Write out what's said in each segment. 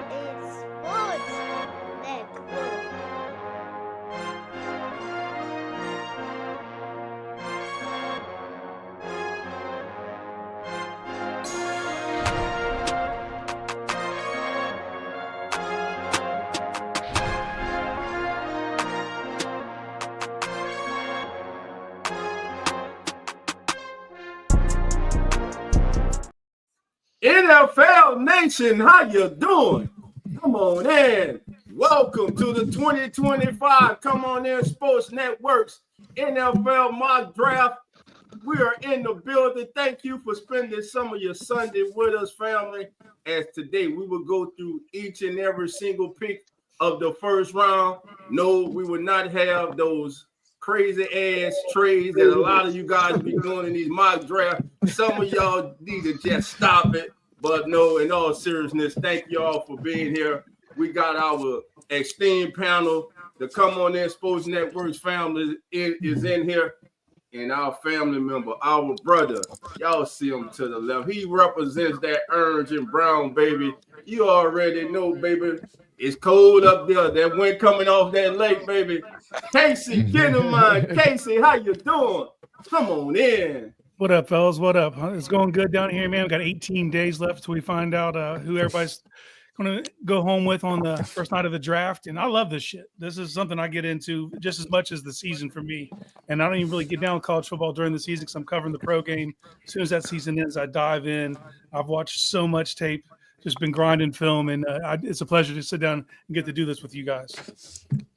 is Sports Network. NFL Nation, how you doing? Come on in. Welcome to the 2025 Come On In Sports Network's NFL Mock Draft. We are in the building. Thank you for spending some of your Sunday with us, family. As today, we will go through each and every single pick of the first round. No, we will not have those crazy ass trades that a lot of you guys be doing in these mock drafts. Some of y'all need to just stop it. But no, in all seriousness, thank y'all for being here. We got our esteemed panel, the Come On In Sports Networks family is in here. And our family member, our brother, y'all see him to the left. He represents that orange and brown, baby. You already know, baby. It's cold up there. That wind coming off that lake, baby. Casey, KINNAMON. Casey, how you doing? Come on in. What up, fellas? What up? It's going good down here, man. We've got 18 days left till we find out who everybody's going to go home with on the first night of the draft. And I love this shit. This is something I get into just as much as the season for me. And I don't even really get down with college football during the season because I'm covering the pro game. As soon as that season ends, I dive in. I've watched so much tape, just been grinding film. And it's a pleasure to sit down and get to do this with you guys.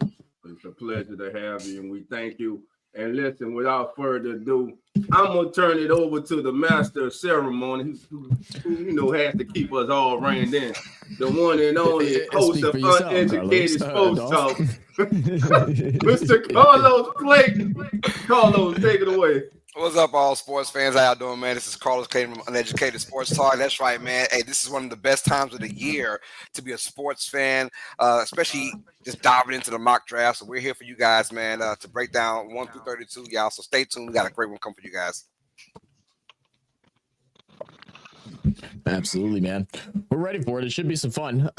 It's a pleasure to have you, and we thank you. And listen, without further ado, I'm going to turn it over to the master of ceremony who has to keep us all reined in. The one and only host of Uneducated Sports Talk, Mr. Carlos Blake. Carlos, take it away. What's up, all sports fans? How y'all doing, man? This is Carlos Clayton from Uneducated Sports Talk. That's right, man. Hey, this is one of the best times of the year to be a sports fan, especially just diving into the mock draft. So we're here for you guys, man, to break down 1 through 32, y'all. So stay tuned. We got a great one coming for you guys. Absolutely, man. We're ready for it. It should be some fun.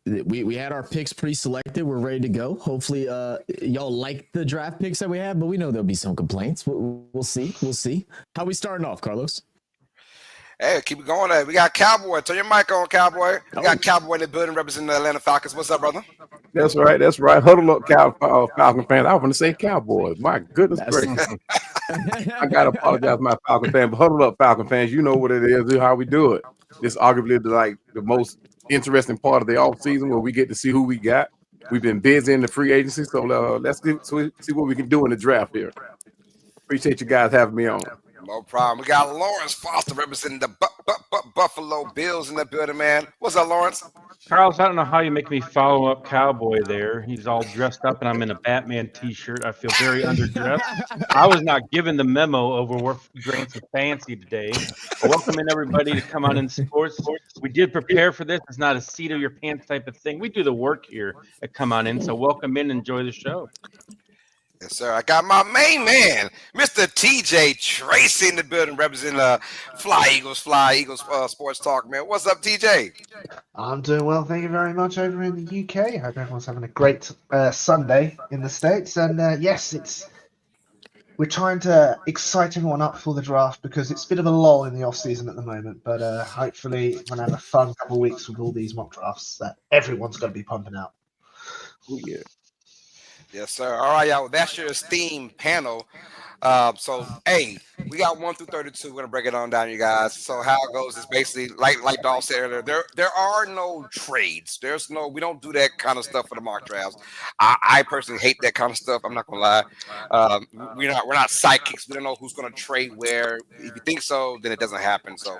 We had our picks pre-selected. We're ready to go. Hopefully, y'all like the draft picks that we have, but we know there'll be some complaints. We'll see. We'll see. How we starting off, Carlos? Hey, keep it going. We got Cowboy. Turn your mic on, Cowboy. We got Cowboy in the building representing the Atlanta Falcons. What's up, brother? That's right. That's right. Huddle up, Falcon fans. I want to say Cowboys. My goodness gracious. I got to apologize to my Falcon fans, but huddle up, Falcon fans. You know what it is, how we do it. It's arguably the most interesting part of the offseason where we get to see who we got. We've been busy in the free agency, so let's see what we can do in the draft here. Appreciate you guys having me on. No problem. We got Lawrence Foster representing the Buffalo Bills in the building, man. What's up, Lawrence? Carlos, I don't know how you make me follow up Cowboy there. He's all dressed up, and I'm in a Batman T-shirt. I feel very underdressed. I was not given the memo over what Grant's fancy today. Welcoming everybody to Come On In Sports. We did prepare for this. It's not a seat of your pants type of thing. We do the work here at Come On In, so welcome in. Enjoy the show. Yes, sir. I got my main man, Mr. TJ Tracy in the building, representing Fly Eagles Sports Talk, man. What's up, TJ? I'm doing well, thank you very much over in the UK. I hope everyone's having a great Sunday in the States. And yes, we're trying to excite everyone up for the draft because it's a bit of a lull in the off-season at the moment. But hopefully we're going to have a fun couple of weeks with all these mock drafts that everyone's going to be pumping out. Oh, yeah. Yes, sir. All right, y'all. That's your esteemed panel. So, hey, we got 1 through 32. We're gonna break it on down, you guys. So, how it goes is basically like Dolph said earlier. There are no trades. We don't do that kind of stuff for the mock drafts. I personally hate that kind of stuff. I'm not gonna lie. We're not psychics. We don't know who's gonna trade where. If you think so, then it doesn't happen. So,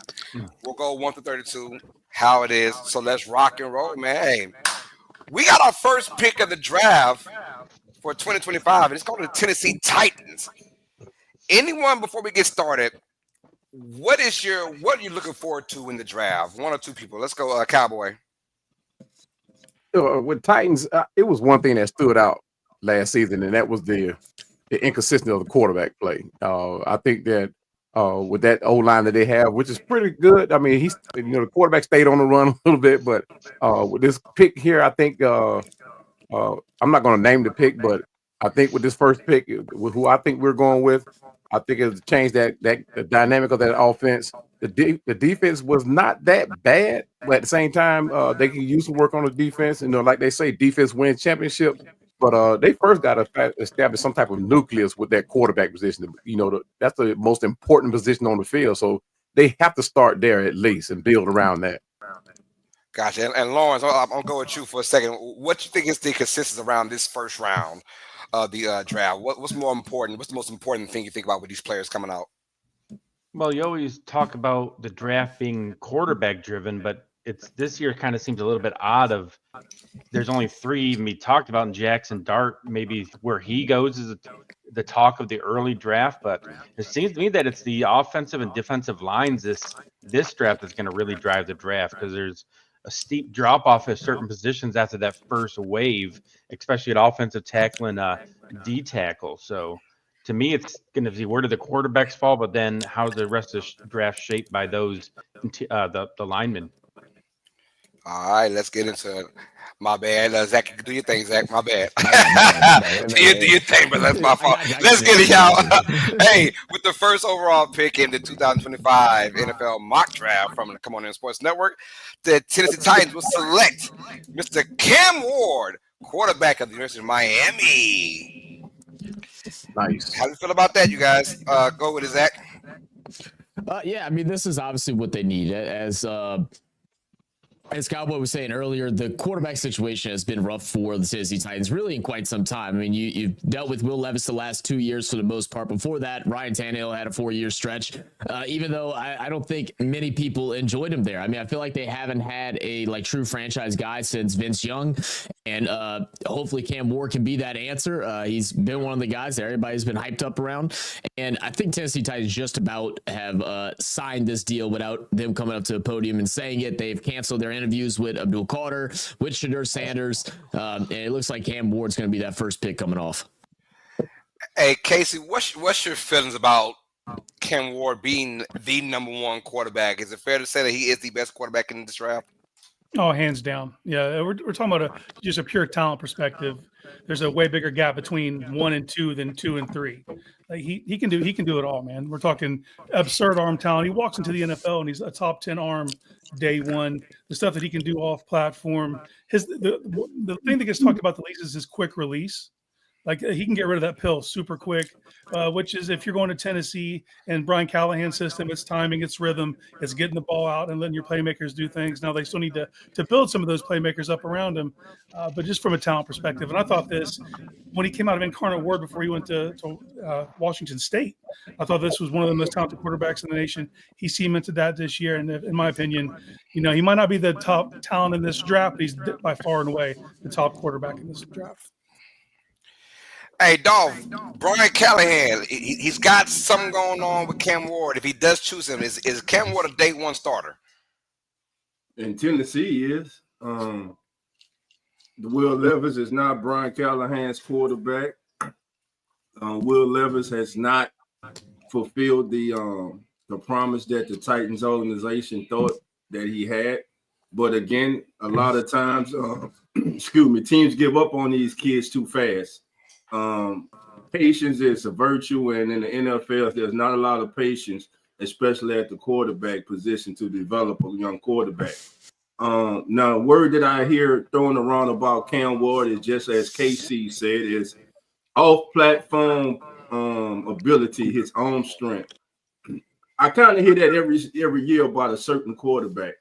we'll go 1 through 32. How it is. So let's rock and roll, man. Hey, we got our first pick of the draft for 2025, and it's called the Tennessee Titans. Anyone, before we get started, what are you looking forward to in the draft? One or two people. Let's go, Cowboy. With Titans, it was one thing that stood out last season, and that was the inconsistency of the quarterback play. I think that with that O-line that they have, which is pretty good. I mean, the quarterback stayed on the run a little bit, but with this pick here, I think I'm not going to name the pick, but I think with this first pick, with who I think we're going with, I think it'll change the dynamic of that offense. The defense was not that bad, but at the same time, they can use some work on the defense. Like they say, defense wins championships. But they first got to establish some type of nucleus with that quarterback position. That's the most important position on the field. So they have to start there at least and build around that. Gotcha. And Lawrence, I'm gonna go with you for a second. What do you think is the consensus around this first round of the draft? What's more important? What's the most important thing you think about with these players coming out? Well, you always talk about the draft being quarterback driven, but this year kind of seems a little bit odd. There's only 3 even be talked about, in Jackson Dart, maybe where he goes is the talk of the early draft, but it seems to me that it's the offensive and defensive lines this draft that's going to really drive the draft, because there's a steep drop off at certain positions after that first wave, especially at offensive tackle and D tackle. So to me, it's going to be where do the quarterbacks fall, but then how's the rest of the draft shaped by those the linemen. All right, let's get into it. My bad. Zach, do your thing, Zach. My bad. Do your thing, but that's my fault. Let's get it, y'all. Hey, with the first overall pick in the 2025 NFL mock draft from the Come On In Sports Network, the Tennessee Titans will select Mr. Cam Ward, quarterback of the University of Miami. Nice. How do you feel about that, you guys? Go with it, Zach. Yeah, I mean, this is obviously what they need. As Cowboy was saying earlier, the quarterback situation has been rough for the Tennessee Titans really in quite some time. I mean, you've dealt with Will Levis the last 2 years for the most part. Before that, Ryan Tannehill had a 4-year stretch, even though I don't think many people enjoyed him there. I mean, I feel like they haven't had a true franchise guy since Vince Young, and hopefully Cam Ward can be that answer. He's been one of the guys that everybody's been hyped up around, and I think Tennessee Titans just about have signed this deal without them coming up to a podium and saying it. They've canceled their interviews with Abdul Carter, with Shadur Sanders, and it looks like Cam Ward's going to be that first pick coming off. Hey, Casey, what's your feelings about Cam Ward being the number 1 quarterback? Is it fair to say that he is the best quarterback in this draft? Oh, hands down. Yeah, we're talking about just a pure talent perspective. There's a way bigger gap between 1 and 2 than 2 and 3. Like he can do it all, man. We're talking absurd arm talent. He walks into the NFL and he's a top 10 arm day one. The stuff that he can do off platform. The thing that gets talked about the least is his quick release. Like he can get rid of that pill super quick, which is if you're going to Tennessee and Brian Callahan's system, it's timing, it's rhythm, it's getting the ball out and letting your playmakers do things. Now they still need to build some of those playmakers up around him, but just from a talent perspective. And I thought this when he came out of Incarnate Word before he went to Washington State, I thought this was one of the most talented quarterbacks in the nation. He cemented that this year, and in my opinion, he might not be the top talent in this draft, but he's by far and away the top quarterback in this draft. Hey, Dolph, Brian Callahan, he's got something going on with Cam Ward. If he does choose him, is Cam Ward a day 1 starter? In Tennessee, is. The Will Levis is not Brian Callahan's quarterback. Will Levis has not fulfilled the promise that the Titans organization thought that he had. But again, a lot of times, teams give up on these kids too fast. Patience is a virtue, and in the NFL, there's not a lot of patience, especially at the quarterback position, to develop a young quarterback. Now, word that I hear thrown around about Cam Ward is just as KC said, is off-platform ability, his own strength. I kind of hear that every year about a certain quarterback.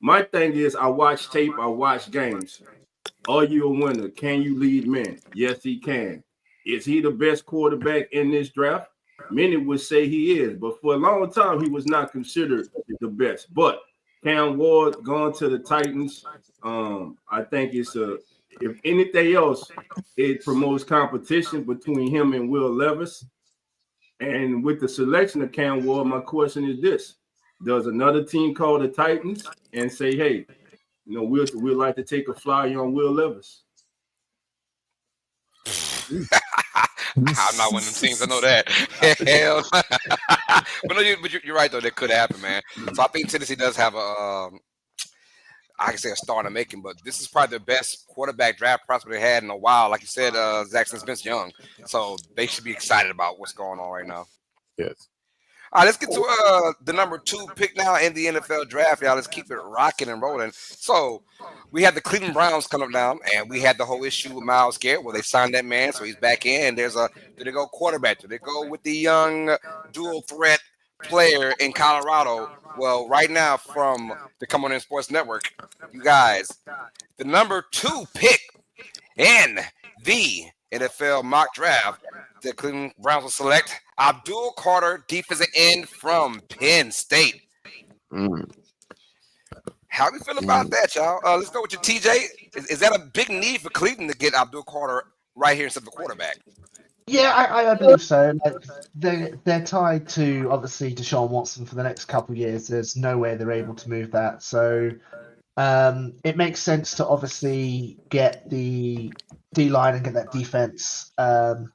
My thing is, I watch tape, I watch games. Are you a winner? Can you lead men? Yes, he can. Is he the best quarterback in this draft? Many would say he is, but for a long time, he was not considered the best. But Cam Ward going to the Titans, I think if anything else, it promotes competition between him and Will Levis. And with the selection of Cam Ward, my question is this. Does another team call the Titans and say, hey, we'd like to take a flyer on Will Levis? I'm not one of them teams. I know that. Hell. But no, you're right though. That could happen, man. So I think Tennessee does have I can say a star in the making, but this is probably the best quarterback draft prospect they had in a while. Like you said, Zach, since Vince Young. So they should be excited about what's going on right now. Yes. All right, let's get to the number 2 pick now in the NFL draft, y'all. Let's keep it rocking and rolling. So we had the Cleveland Browns come up now, and we had the whole issue with Myles Garrett where they signed that man, so he's back in. Do they go quarterback? Do they go with the young dual threat player in Colorado? Well, right now from the Come On In Sports Network, you guys, the number 2 pick in the NFL mock draft, the Cleveland Browns will select Abdul Carter, defensive end from Penn State. How do you feel about that, y'all? Let's go with your TJ. Is that a big need for Cleveland to get Abdul Carter right here instead of a quarterback? Yeah, I believe so. Like they're tied to obviously Deshaun Watson for the next couple of years. There's no way they're able to move that. So it makes sense to obviously get the D-line and get that defense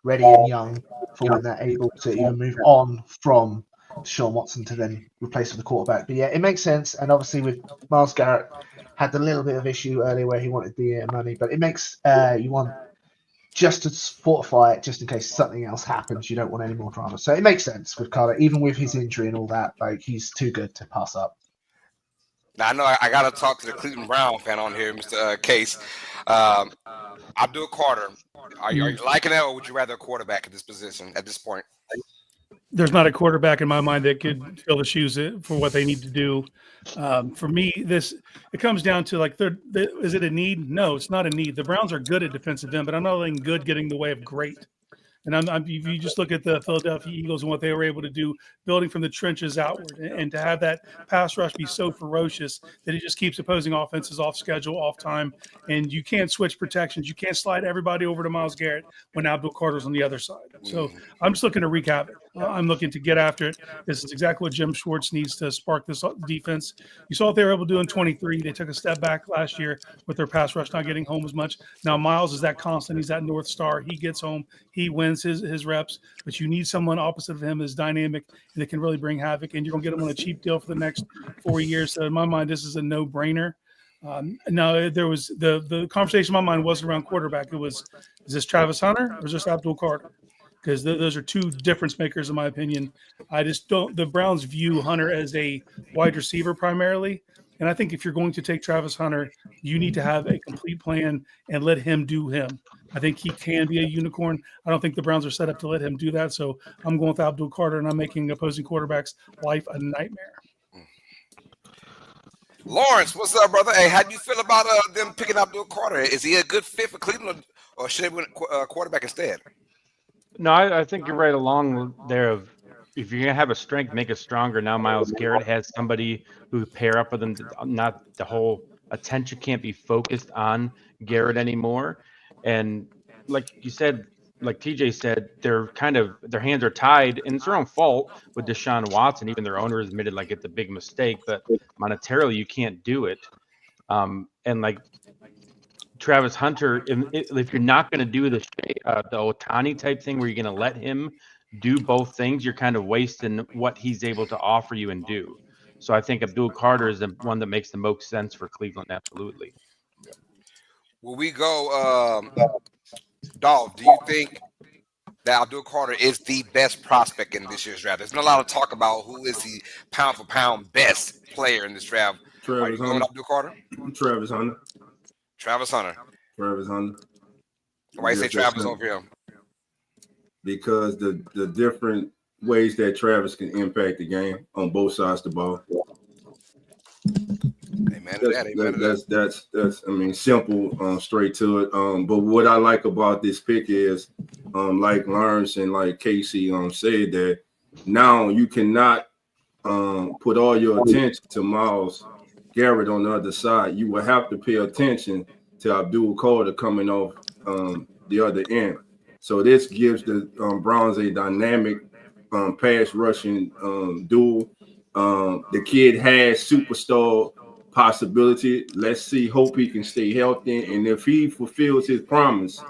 ready and young for when they're able to even move on from Deshaun Watson to then replace with the quarterback. But yeah, it makes sense. And obviously with Myles Garrett had a little bit of issue earlier where he wanted the money, but it makes you want just to fortify it just in case something else happens. You don't want any more drama. So it makes sense with Carter, even with his injury and all that. Like he's too good to pass up. Now I know I got to talk to the Cleveland Brown fan on here, Mr. Case. Abdul Carter, are you liking that, or would you rather a quarterback at this position at this point? There's not a quarterback in my mind that could fill the shoes for what they need to do. For me, it comes down to like, is it a need? No, it's not a need. The Browns are good at defensive end, but I'm not letting good get in the way of great. And if you just look at the Philadelphia Eagles and what they were able to do, building from the trenches outward, and to have that pass rush be so ferocious that it just keeps opposing offenses off schedule, off time, and you can't switch protections. You can't slide everybody over to Myles Garrett when Abdul Carter's on the other side. So I'm just looking to wreak havoc. I'm looking to get after it. This is exactly what Jim Schwartz needs to spark this defense. You saw what they were able to do in 23. They took a step back last year with their pass rush not getting home as much. Now Myles is that constant. He's that North Star. He gets home. He wins his reps. But you need someone opposite of him that's dynamic and that can really bring havoc. And you're going to get him on a cheap deal for the next 4 years. So in my mind, this is a no-brainer. Now, there was the conversation in my mind wasn't around quarterback. It was, is this Travis Hunter or is this Abdul Carter? Because those are two difference makers, in my opinion. I just don't – the Browns view Hunter as a wide receiver primarily. And I think if you're going to take Travis Hunter, you need to have a complete plan and let him do him. I think he can be a unicorn. I don't think the Browns are set up to let him do that. So I'm going with Abdul Carter, and I'm making opposing quarterbacks' life a nightmare. Lawrence, what's up, brother? Hey, how do you feel about them picking Abdul Carter? Is he a good fit for Cleveland, or should they win a quarterback instead? No, I think you're right along there. Of if you're gonna have a strength, make it stronger. Now Myles Garrett has somebody who pair up with him. Not the whole attention can't be focused on Garrett anymore. And like you said, like TJ said, their hands are tied, and it's their own fault with Deshaun Watson. Even their owner has admitted like it's a big mistake, but monetarily you can't do it. And like Travis Hunter, if you're not going to do the Ohtani type thing where you're going to let him do both things, you're kind of wasting what he's able to offer you and do. So I think Abdul Carter is the one that makes the most sense for Cleveland. Absolutely. Will we go, Dolph, do you think that Abdul Carter is the best prospect in this year's draft? There's been a lot of talk about who is the pound for pound best player in this draft. Are you going Abdul Carter? Travis Hunter. Travis Hunter. Travis Hunter. Why you say Travis over him? Because the different ways that Travis can impact the game on both sides of the ball. That's I mean, simple, straight to it. But what I like about this pick is, like Lawrence and like Casey said, that now you cannot put all your attention to Myles Garrett on the other side. You will have to pay attention to Abdul Carter coming off the other end. So this gives the Browns a dynamic pass rushing duel. The kid has superstar possibility. Let's see, hope he can stay healthy. And if he fulfills his promise,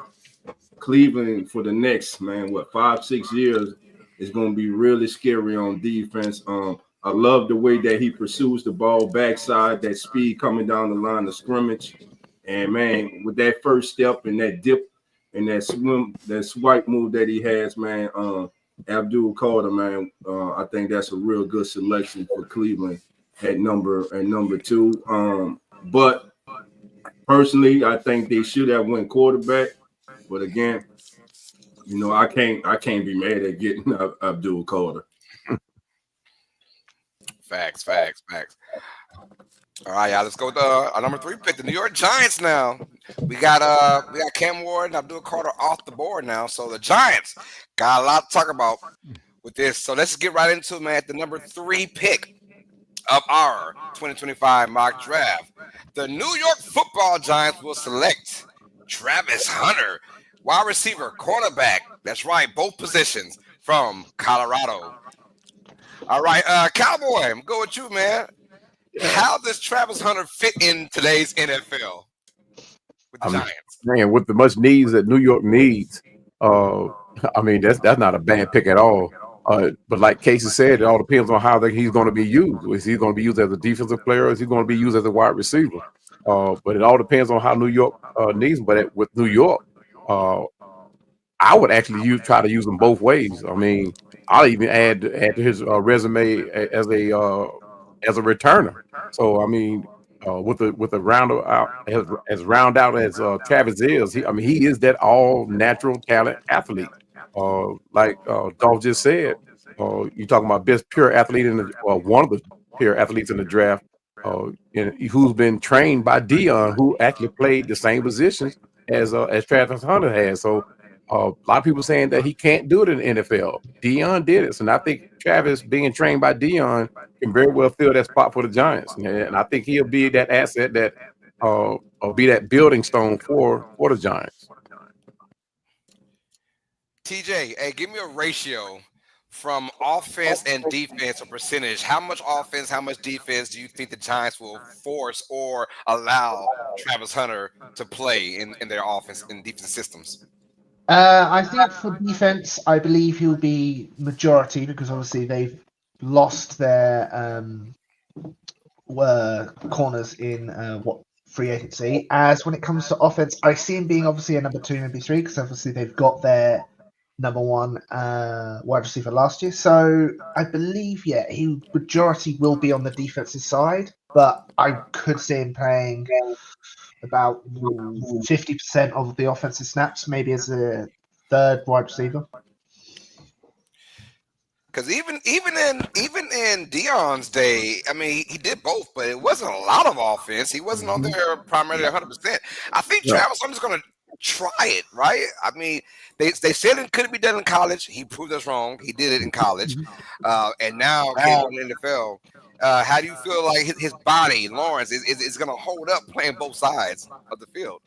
Cleveland for the next 5-6 years is going to be really scary on defense. I love the way that he pursues the ball backside, that speed coming down the line of scrimmage, and man, with that first step and that dip and that swipe move that he has, man. Abdul Carter, man, I think that's a real good selection for Cleveland at number 2. But personally, I think they should have went quarterback. But again, I can't be mad at getting Abdul Carter. Facts. All right, y'all. Let's go with our number 3 pick, the New York Giants. Now we got Cam Ward and Abdul Carter off the board now, so the Giants got a lot to talk about with this. So let's get right into it, man. At the number 3 pick of our 2025 mock draft, the New York Football Giants will select Travis Hunter, wide receiver, cornerback. That's right, both positions from Colorado. All right, Cowboy, I'm going with you, man. How does Travis Hunter fit in today's NFL with the Giants? Man, with the much needs that New York needs, that's not a bad pick at all. But like Casey said, it all depends on how he's going to be used. Is he going to be used as a defensive player, or is he going to be used as a wide receiver? But it all depends on how New York needs him. But with New York, I would actually try to use them both ways. I mean, I'll even add to his resume as a returner. So I mean, with a round out as round out as Travis is, he is that all natural talent athlete. Like Dolph just said, you're talking about best pure athlete one of the pure athletes in the draft, who's been trained by Dion, who actually played the same positions as Travis Hunter has. So a lot of people saying that he can't do it in the NFL. Dion did it, and I think Travis, being trained by Dion, can very well fill that spot for the Giants, and I think he'll be that asset that will be that building stone for the Giants. TJ, hey, give me a ratio from offense and defense, a percentage. How much offense, how much defense do you think the Giants will force or allow Travis Hunter to play in their offense and defense systems? I think for defense, I believe he'll be majority, because obviously they've lost their corners in free agency. As when it comes to offense, I see him being obviously a number 2, maybe 3, because obviously they've got their number 1 wide receiver last year. So I believe, he majority will be on the defensive side, but I could see him playing about 50% of the offensive snaps, maybe as a 3rd wide receiver. Because even in Dion's day, I mean, he did both, but it wasn't a lot of offense. He wasn't on there primarily 100%. I think Travis Hunter's going to try it, right? I mean, they said it couldn't be done in college. He proved us wrong. He did it in college, and now came to the NFL. How do you feel like his body, Lawrence, is going to hold up playing both sides of the field?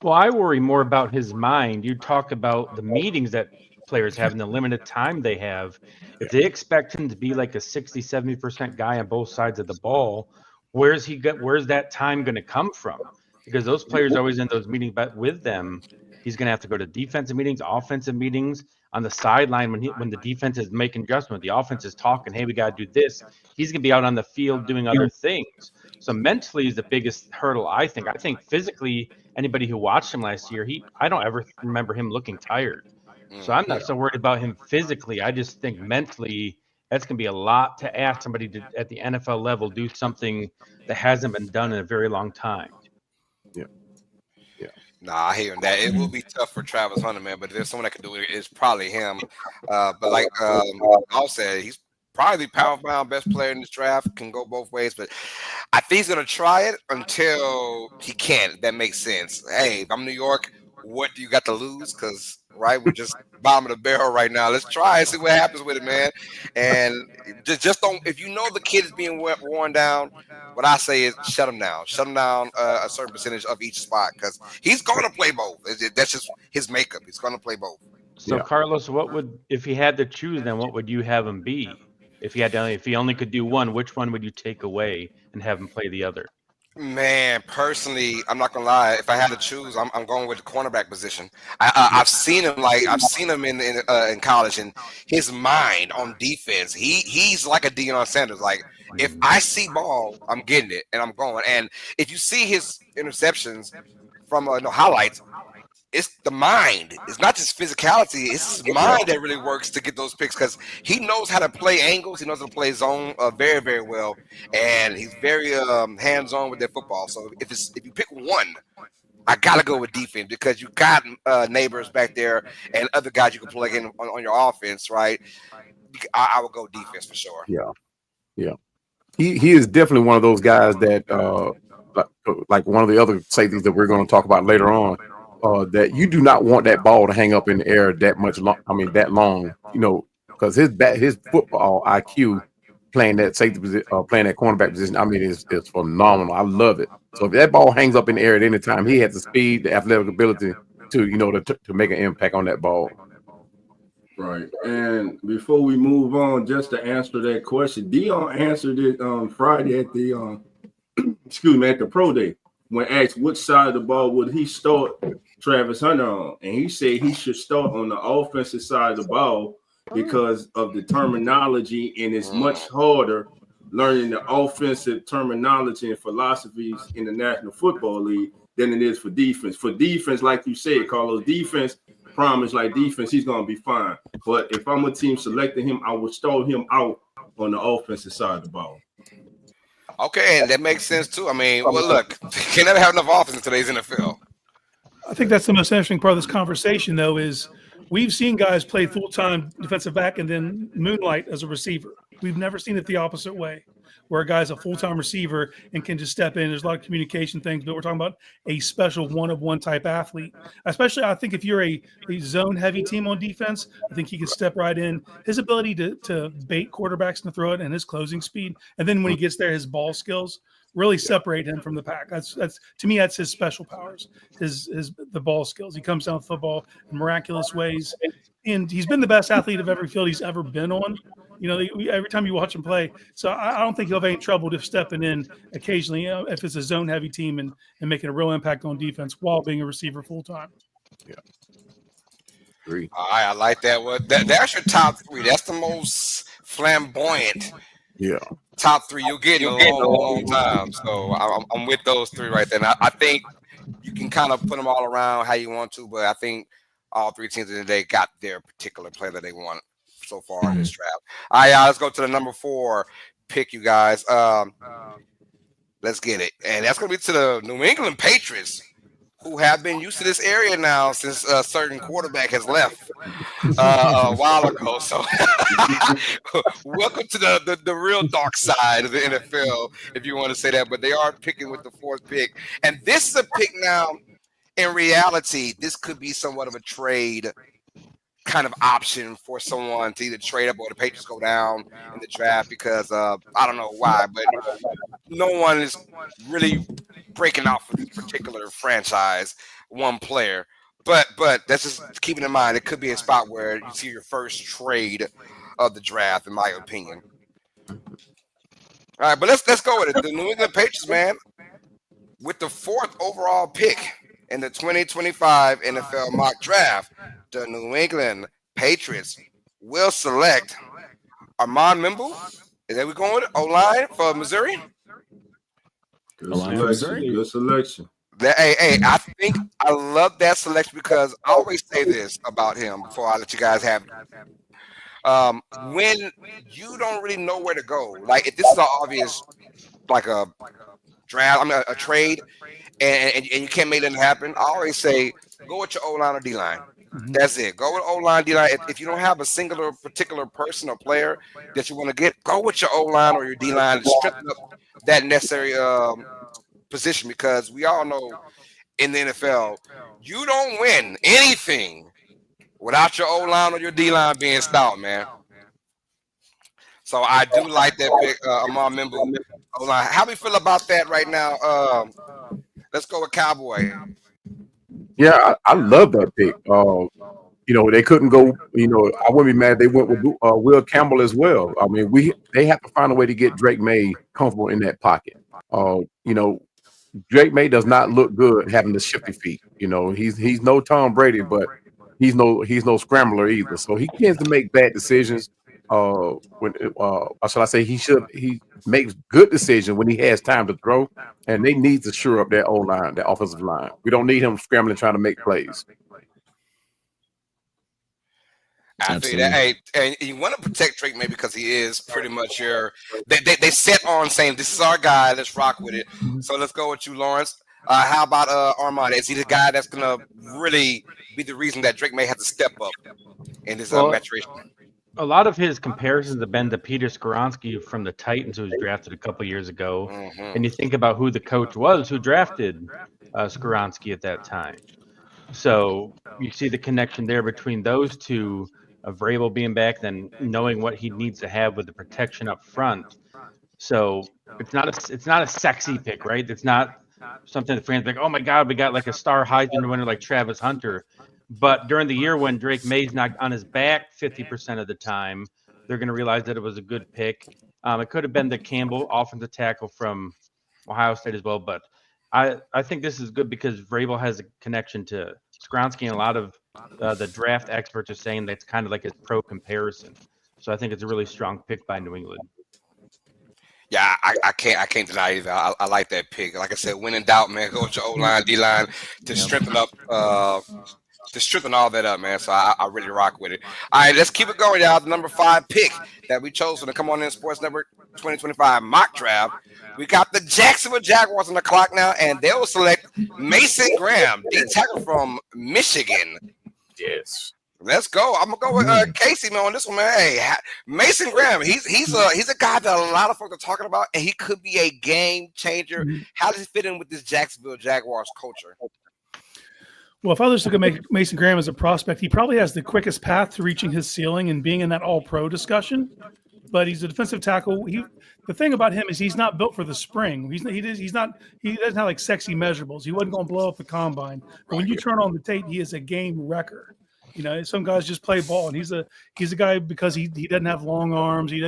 Well, I worry more about his mind. You talk about the meetings that players have and the limited time they have. If they expect him to be like a 60-70% guy on both sides of the ball, where's that time going to come from? Because those players are always in those meetings, but with them, he's going to have to go to defensive meetings, offensive meetings. On the sideline, when the defense is making adjustment, the offense is talking, hey, we got to do this. He's going to be out on the field doing other things. So mentally is the biggest hurdle, I think. I think physically, anybody who watched him last year, I don't ever remember him looking tired. So I'm not so worried about him physically. I just think mentally, that's going to be a lot to ask somebody to, at the NFL level, do something that hasn't been done in a very long time. Nah, I hear that. It will be tough for Travis Hunter, man, but if there's someone that can do it, it's probably him. But like Paul said, he's probably the pound best player in this draft, can go both ways, but I think he's going to try it until he can't. If that makes sense. Hey, if I'm New York, what do you got to lose? Because, right, we're just bottom of the barrel right now. Let's try and see what happens with it, man. And just don't, if you know the kid is being worn down, what I say is shut him down. Shut him down a certain percentage of each spot, because he's going to play both. That's just his makeup. He's going to play both. So, Carlos, if he had to choose, then what would you have him be? If he only could do one, which one would you take away and have him play the other? Man, personally, I'm not gonna lie. If I had to choose, I'm going with the cornerback position. I've seen him I've seen him in college, and his mind on defense. He's like a Deion Sanders. Like if I see ball, I'm getting it and I'm going. And if you see his interceptions from no highlights, it's the mind. It's not just physicality. It's his mind that really works to get those picks because he knows how to play angles. He knows how to play zone very, very well, and he's very hands-on with that football. So if you pick one, I gotta go with defense because you got neighbors back there and other guys you can plug in on your offense, right? I would go defense for sure. Yeah. He is definitely one of those guys that like one of the other safeties that we're going to talk about later on. That you do not want that ball to hang up in the air that much long. I mean, that long, because his football IQ playing that safety position, playing that cornerback position, I mean, it's phenomenal. I love it. So if that ball hangs up in the air at any time, he has the speed, the athletic ability to make an impact on that ball. Right. And before we move on, just to answer that question, Deion answered it on Friday at the at the pro day when asked which side of the ball would he start Travis Hunter on, and he said he should start on the offensive side of the ball because of the terminology, and it's much harder learning the offensive terminology and philosophies in the National Football League than it is for defense. For defense, like you said, Carlos, defense, promise like defense, he's going to be fine. But if I'm a team selecting him, I would start him out on the offensive side of the ball. Okay, and that makes sense too. I mean, well, look, you can never have enough offense in today's NFL. I think that's the most interesting part of this conversation, though, is we've seen guys play full-time defensive back and then moonlight as a receiver. We've never seen it the opposite way, where a guy's a full-time receiver and can just step in. There's a lot of communication things, but we're talking about a special one-of-one type athlete. Especially, I think if you're a zone-heavy team on defense, I think he can step right in. His ability to bait quarterbacks and throw it and his closing speed, and then when he gets there, his ball skills really separate him from the pack. That's to me, that's his special powers, the ball skills. He comes down with football in miraculous ways, and he's been the best athlete of every field he's ever been on. Every time you watch him play. So I don't think he'll have any trouble just stepping in occasionally, if it's a zone-heavy team and making a real impact on defense while being a receiver full-time. Yeah. Agree. All right, I like that. Well, that's your top three. That's the most flamboyant. Yeah. Top three you'll get in a long time. So I'm with those three right there. And I think you can kind of put them all around how you want to, but I think all three teams in the day got their particular player that they want so far in this draft. All right, let's go to the number 4 pick, you guys. Let's get it. And that's going to be to the New England Patriots, who have been used to this area now since a certain quarterback has left a while ago. So welcome to the real dark side of the NFL, if you want to say that. But they are picking with the 4th pick. And this is a pick now. In reality, this could be somewhat of a trade kind of option for someone to either trade up or the Patriots go down in the draft because I don't know why, but no one is really breaking out for this particular franchise, one player. But that's just keeping in mind, it could be a spot where you see your first trade of the draft, in my opinion. All right, but let's go with it. The New England Patriots, man, with the 4th overall pick in the 2025 NFL mock draft, the New England Patriots will select Armand Mimble. Is that we going with it? O-line for Missouri? Good selection. I think I love that selection because I always say this about him before I let you guys have it. When you don't really know where to go, like if this is an obvious, like a draft, a trade, and you can't make it happen, I always say go with your O-line or D-line. That's it. Go with O-line, D-line. If you don't have a singular particular person or player that you want to get, go with your O-line or your D-line and strengthen up that necessary position because we all know in the NFL, you don't win anything without your O-line or your D-line being stout, man. So I do like that pick, Armand Mimble O-line. How do we feel about that right now? Let's go with Cowboy. Yeah, I love that pick. They couldn't go. I wouldn't be mad. They went with Will Campbell as well. I mean, they have to find a way to get Drake May comfortable in that pocket. Drake May does not look good having the shifty feet. You know, he's no Tom Brady, but he's no scrambler either. So he tends to make bad decisions. When or shall I say he makes good decisions when he has time to throw, and they need to shore up that O-line, that offensive line. We don't need him scrambling trying to make plays. I feel that. Hey, and you want to protect Drake maybe because he is pretty much your. They set on saying this is our guy. Let's rock with it. So let's go with you, Lawrence. How about Armand? Is he the guy that's gonna really be the reason that Drake may have to step up in his maturation? A lot of his comparisons have been to Peter Skoronski from the Titans, who was drafted a couple years ago. And you think about who the coach was who drafted Skoronski at that time. So you see the connection there between those two, of Vrabel being back, then knowing what he needs to have with the protection up front. So it's not a sexy pick, right? It's not something that fans think, oh my God, we got like a star Heisman winner like Travis Hunter. But during the year when Drake May's not on his back 50% of the time, they're going to realize that it was a good pick. It could have been the Campbell offensive tackle from Ohio State as well. But I think this is good because Vrabel has a connection to Skoronski, and a lot of the draft experts are saying that's kind of like his pro comparison. So I think it's a really strong pick by New England. Yeah, I can't deny either. I like that pick. Like I said, when in doubt, man, go with your O-line, D-line to strengthen up. To strengthen all that up, man. So I really rock with it. All right, let's keep it going, y'all. The number 5 pick that we chose for the Come On In Sports Network 2025 mock draft. We got the Jacksonville Jaguars on the clock now, and they will select Mason Graham, D tackle from Michigan. Yes. Let's go. I'm gonna go with Casey, man, on this one, man. Hey, Mason Graham, he's a guy that a lot of folks are talking about, and he could be a game changer. How does he fit in with this Jacksonville Jaguars culture? Well, if others look at Mason Graham as a prospect, he probably has the quickest path to reaching his ceiling and being in that all-pro discussion. But he's a defensive tackle. The thing about him is he's not built for the spring. He doesn't have like sexy measurables. He wasn't going to blow up the combine. But when you turn on the tape, he is a game wrecker. You know, some guys just play ball, and he's a guy because he doesn't have long arms. He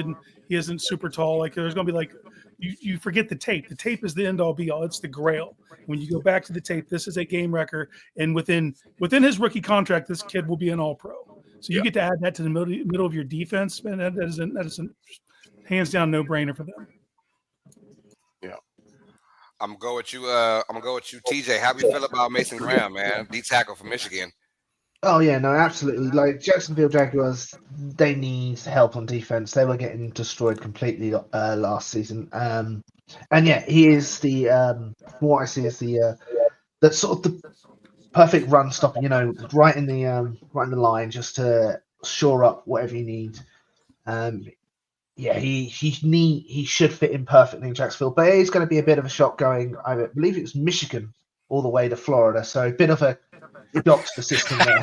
isn't super tall. Like there's going to be like you forget the tape. The tape is the end all be all. It's the grail. When you go back to the tape, this is a game wrecker, and within his rookie contract, this kid will be an all-pro. So you get to add that to the middle of your defense, and that is a hands down no-brainer for them. Yeah, I'm gonna go with you. TJ. How do you feel about Mason Graham, man? D tackle from Michigan. Oh yeah, no, absolutely. Like Jacksonville Jaguars, they need help on defense. They were getting destroyed completely last season. And yeah, he is from what I see is the sort of the perfect run stopper. You know, right in the line, just to shore up whatever you need. Yeah, he should fit in perfectly in Jacksonville, but it is going to be a bit of a shock going. I believe it was Michigan all the way to Florida, so a bit of a shock to the system there.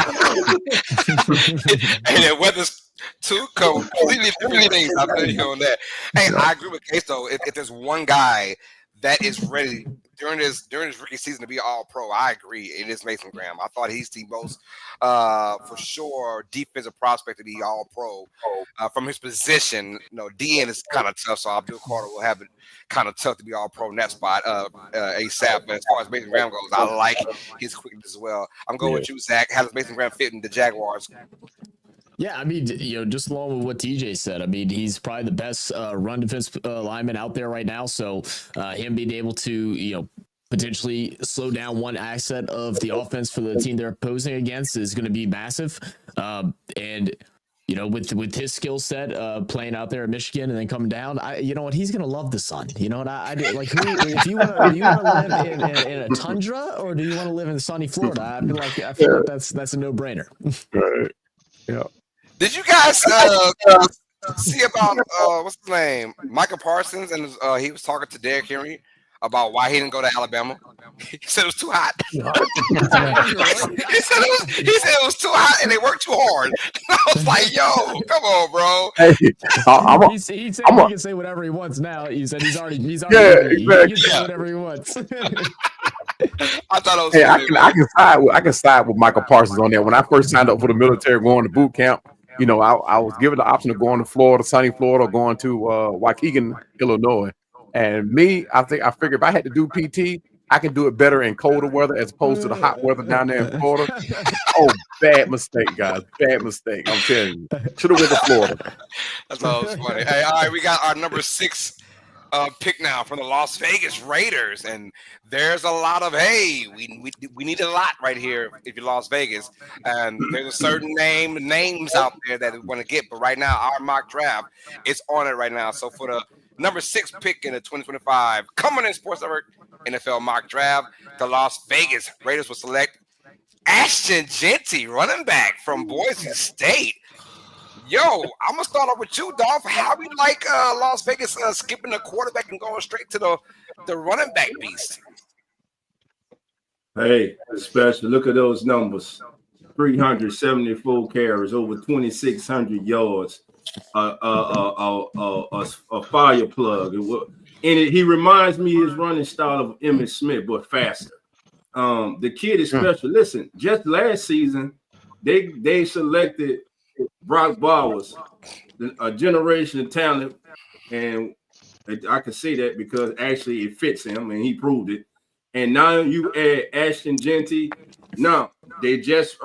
And the weather's two completely different things. I feel you on that. Hey, I agree with Case though. If there's one guy that is ready during his rookie season to be all pro, I agree. It is Mason Graham. I thought he's the most for sure defensive prospect to be all pro from his position. You know, DN is kind of tough, so Abdul Carter will have it kind of tough to be all pro in that spot ASAP. But as far as Mason Graham goes, I like his quickness as well. I'm going with you, Zach. How does Mason Graham fit in the Jaguars? Yeah, I mean, just along with what TJ said, I mean, he's probably the best run defense lineman out there right now. So him being able to, potentially slow down one asset of the offense for the team they're opposing against is going to be massive. And with his skill set, playing out there at Michigan and then coming down, he's going to love the sun. You know what I do? Like, if you want to live in a tundra, or do you want to live in sunny Florida? I feel like that's a no brainer. Right. Yeah. Did you guys see about what's his name, Michael Parsons, and he was talking to Derrick Henry about why he didn't go to Alabama? He said it was too hot. he said it was too hot, and they worked too hard. I was like, "Yo, come on, bro." Hey, he said he can say whatever he wants now. He said he's already he can say whatever he wants. I thought it was. Hey, I can side with Michael Parsons on that. When I first signed up for the military, going to boot camp, I was given the option of going to Florida, sunny Florida, or going to Waukegan, Illinois. And I figured if I had to do PT, I can do it better in colder weather as opposed to the hot weather down there in Florida. Oh, bad mistake, guys. Bad mistake. I'm telling you. Should have went to Florida. That's always funny. Hey, all right, we got our number 6 pick now from the Las Vegas Raiders, and there's a lot of we need a lot right here if you're Las Vegas, and there's a certain names out there that we want to get, but right now our mock draft is on it right now. So for the number 6 pick in the 2025 Coming in Sports Network NFL mock draft, the Las Vegas Raiders will select Ashton Jeanty, running back from Boise State. Yo, I'm gonna start off with you, Dolph. How we like Las Vegas skipping the quarterback and going straight to the running back beast? Hey, especially look at those numbers: 374 carries, over 2,600 yards, a fire plug. He reminds me his running style of Emmitt Smith, but faster. The kid is special. Listen, just last season, they selected Brock Bowers, a generation of talent, and I can say that because actually it fits him, and he proved it. And now you add Ashton Jeanty. Now they just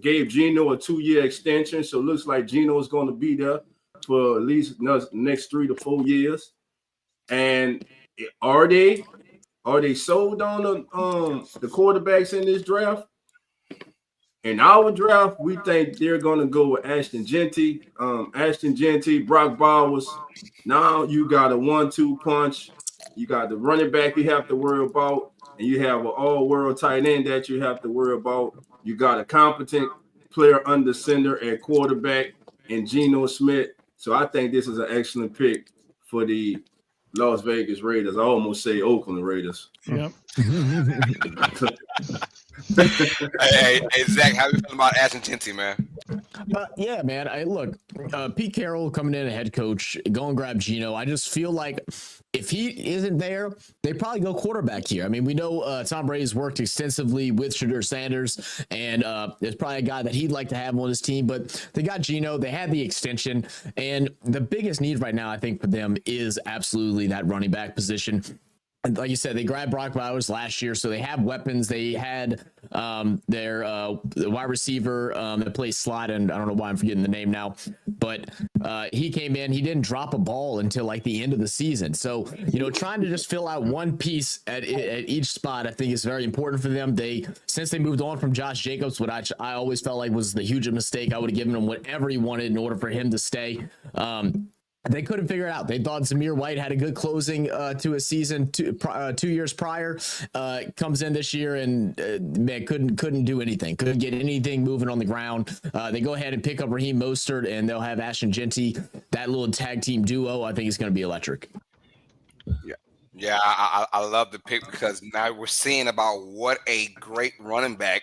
gave Geno a 2-year extension, so it looks like Geno is going to be there for at least the next 3 to 4 years. And are they sold on the quarterbacks in this draft? In our draft, we think they're going to go with Ashton Jeanty, Brock Bowers. Now you got a 1-2 punch. You got the running back you have to worry about, and you have an all-world tight end that you have to worry about. You got a competent player under center at quarterback and Geno Smith. So I think this is an excellent pick for the Las Vegas Raiders. I almost say Oakland Raiders. Yep. hey, Zach, how you feeling about Ashton Jeanty, man? Yeah, man. Look, Pete Carroll coming in as head coach, go and grab Geno. I just feel like if he isn't there, they probably go quarterback here. I mean, we know Tom Brady's worked extensively with Shedeur Sanders, and there's probably a guy that he'd like to have on his team, but they got Geno. They had the extension, and the biggest need right now, I think, for them is absolutely that running back position. And like you said, they grabbed Brock Bowers last year, so they have weapons. They had their wide receiver that plays slot, and I don't know why I'm forgetting the name now, but he came in. He didn't drop a ball until like the end of the season. So, trying to just fill out one piece at each spot, I think is very important for them. Since they moved on from Josh Jacobs, what I always felt like was the huge mistake, I would have given him whatever he wanted in order for him to stay. They couldn't figure it out. They thought Zamir White had a good closing to a season 2 years prior. Comes in this year and man couldn't do anything. Couldn't get anything moving on the ground. They go ahead and pick up Raheem Mostert, and they'll have Ashton Jeanty. That little tag team duo, I think, is going to be electric. Yeah, I love the pick because now we're seeing about what a great running back.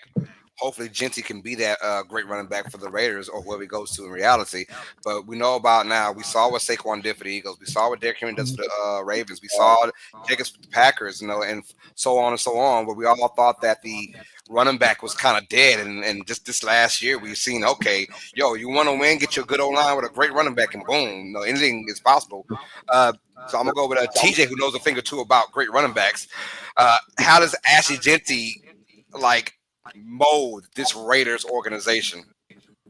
Hopefully, Jeanty can be that great running back for the Raiders or whoever he goes to in reality. But we know about now. We saw what Saquon did for the Eagles. We saw what Derrick Henry does for the Ravens. We saw Jacobs for the Packers, and so on and so on. Where we all thought that the running back was kind of dead. And just this last year, we've seen, okay, you want to win, get your good old line with a great running back, and boom, anything is possible. So I'm going to go with TJ, who knows a thing or two about great running backs. How does Ashton Jeanty, mold this Raiders organization?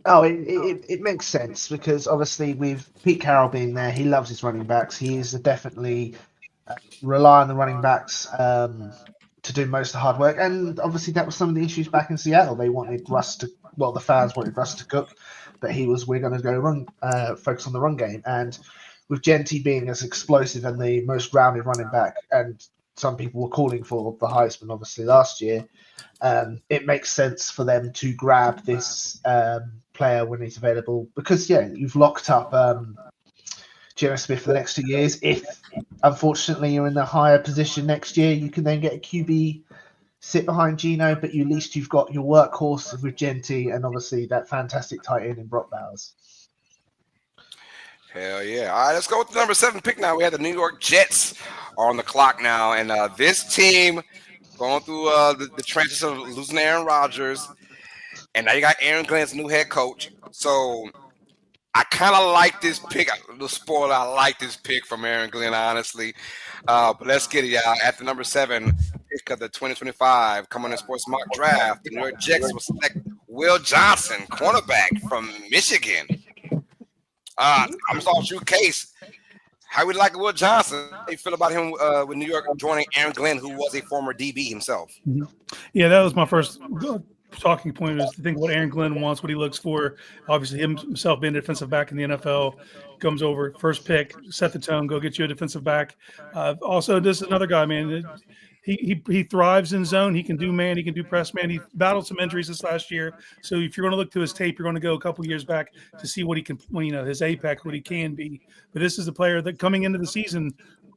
Oh, it makes sense because obviously with Pete Carroll being there, he loves his running backs. He is definitely rely on the running backs to do most of the hard work. And obviously that was some of the issues back in Seattle. They wanted the fans wanted Russ to cook, but we're going to go focus on the run game. And with Jeanty being as explosive and the most rounded running back, and some people were calling for the Heisman obviously last year, it makes sense for them to grab this player when he's available because, you've locked up Geno Smith for the next 2 years. If, unfortunately, you're in the higher position next year, you can then get a QB sit behind Geno, but at least you've got your workhorse with Jeanty and obviously that fantastic tight end in Brock Bowers. Hell yeah. All right, let's go with the number 7 pick now. We have the New York Jets on the clock now, and this team going through the transition of losing Aaron Rodgers, and now you got Aaron Glenn's new head coach. So I kind of like this pick. The spoiler, I like this pick from Aaron Glenn, honestly. But let's get it, y'all. At the number 7 pick of the 2025 Come On In Sports Mock Draft, the New York Jets will select Will Johnson, cornerback from Michigan. I'm starting with you, Case. How we like Will Johnson? How you feel about him with New York joining Aaron Glenn, who was a former DB himself? Yeah, that was my first talking point, is to think what Aaron Glenn wants, what he looks for. Obviously, himself being a defensive back in the NFL, comes over, first pick, set the tone, go get you a defensive back. Also, this is another guy, man. He thrives in zone. He can do man. He can do press man. He battled some injuries this last year. So if you're going to look to his tape, you're going to go a couple years back to see what he can, his apex, what he can be. But this is a player that coming into the season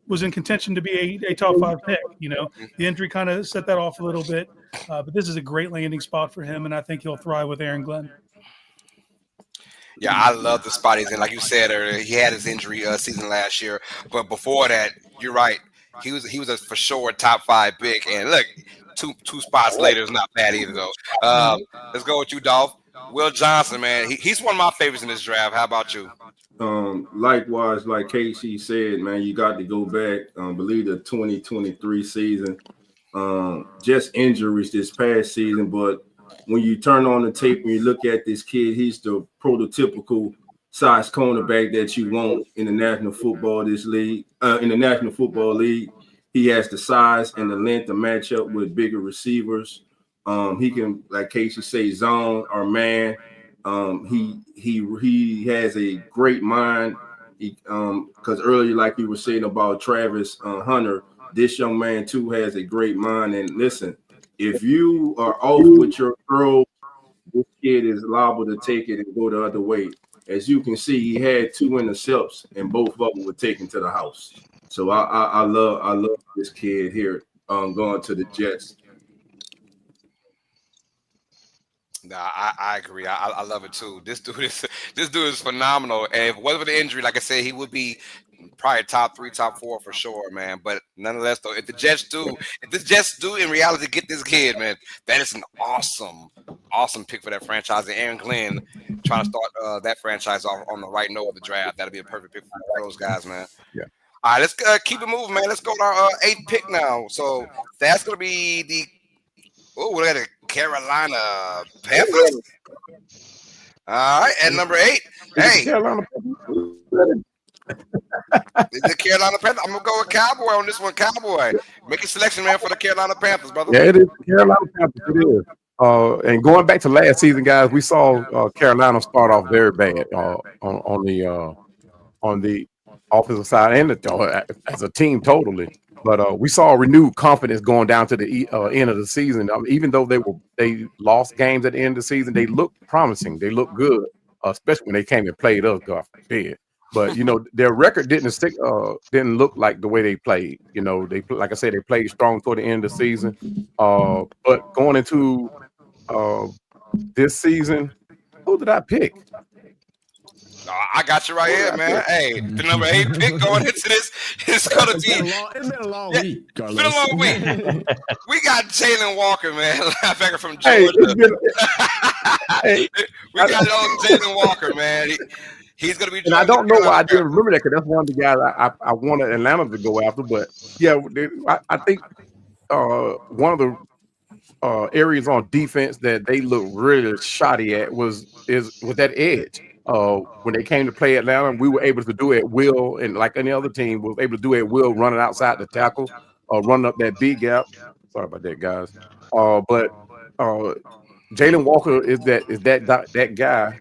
was in contention to be a top 5 pick. The injury kind of set that off a little bit. But this is a great landing spot for him, and I think he'll thrive with Aaron Glenn. Yeah, I love the spot he's in. Like you said earlier, he had his injury season last year, but before that, you're right. He was a for sure top 5 pick. And look, two spots later is not bad either though. Let's go with you, Dolph. Will Johnson, man, he's one of my favorites in this draft. How about you? Likewise, like Casey said, man, you got to go back. Believe the 2023 season. Just injuries this past season, but when you turn on the tape and you look at this kid, he's the prototypical size cornerback that you want in the National Football League. In the National Football League, he has the size and the length to match up with bigger receivers. He can, like Casey say, zone or man. He has a great mind. Because earlier, like you were saying about Travis Hunter, this young man too has a great mind. And listen, if you are off with your girl, this kid is liable to take it and go the other way. As you can see, he had 2 intercepts, and both of them were taken to the house. So I love this kid here going to the Jets. Nah, I agree. I love it too. This dude is phenomenal. And if it wasn't for the injury, like I said, he would be probably top 3, top 4 for sure, man. But nonetheless, though, if the Jets do in reality get this kid, man, that is an awesome pick for that franchise. And Aaron Glenn trying to start that franchise off on the right note of the draft. That'll be a perfect pick for those guys, man. Yeah. All right, let's keep it moving, man. Let's go to our 8th pick now. So that's gonna be the we're at the Carolina Panthers. All right, at number 8. Hey, the Carolina Panthers. I'm gonna go with Cowboy on this one. Cowboy, make a selection, man, for the Carolina Panthers, brother. Yeah, it is Carolina Panthers. It is. And going back to last season, guys, we saw Carolina start off very bad on the offensive side and as a team totally. But we saw renewed confidence going down to the end of the season. Even though they lost games at the end of the season, they looked promising. They looked good, especially when they came and played us. God forbid. But their record didn't look like the way they played. Like I said, they played strong toward the end of the season. But going into this season, who did I pick? I got you right here, man. Hey, the number 8 pick going into this is going to be. It's been a long week, Carlos. It's been a long week. We got Jalen Walker, man, linebacker from Georgia. We got old Jalen Walker, man. He's going to be. And I don't know why I didn't remember that, because that's one of the guys I wanted Atlanta to go after. But yeah, I think one of the areas on defense that they look really shoddy at was that edge. When they came to play Atlanta, we were able to do it at will, and like any other team was able to do it at will, running outside the tackle, running up that big gap. Sorry about that, guys. But Jalen Walker is that guy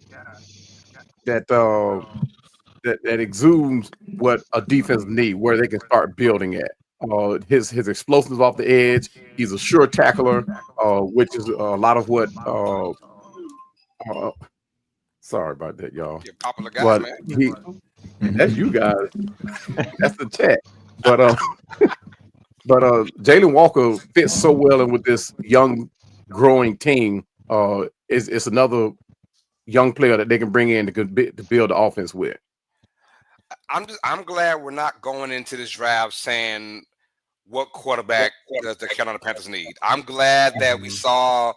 that exudes what a defense needs, where they can start building at. His explosiveness off the edge. He's a sure tackler, which is a lot of what. Sorry about that, y'all. You're popular guy, man. That's you guys. That's the chat. But Jalen Walker fits so well in with this young, growing team. It's another young player that they can bring in to build the offense with. I'm glad we're not going into this draft saying what quarterback does the Carolina Panthers need. I'm glad that we saw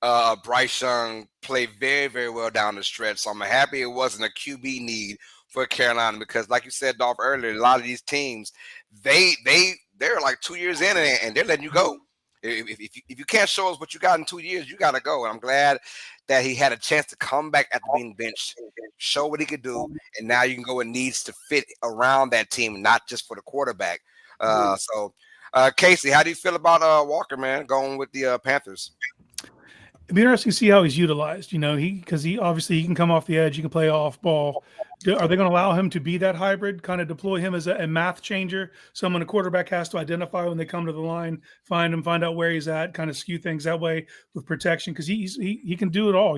Bryce Young played very, very well down the stretch. So I'm happy it wasn't a QB need for Carolina because, like you said, Dolph, earlier, a lot of these teams, they're like 2 years in and they're letting you go. If you can't show us what you got in 2 years, you got to go. And I'm glad that he had a chance to come back after being benched, show what he could do, and now you can go and needs to fit around that team, not just for the quarterback. Casey, how do you feel about Walker, man, going with the Panthers? It'd be interesting to see how he's utilized. Because he obviously can come off the edge, he can play off ball. Are they going to allow him to be that hybrid, kind of deploy him as a math changer? Someone a quarterback has to identify when they come to the line, find him, find out where he's at, kind of skew things that way with protection because he can do it all.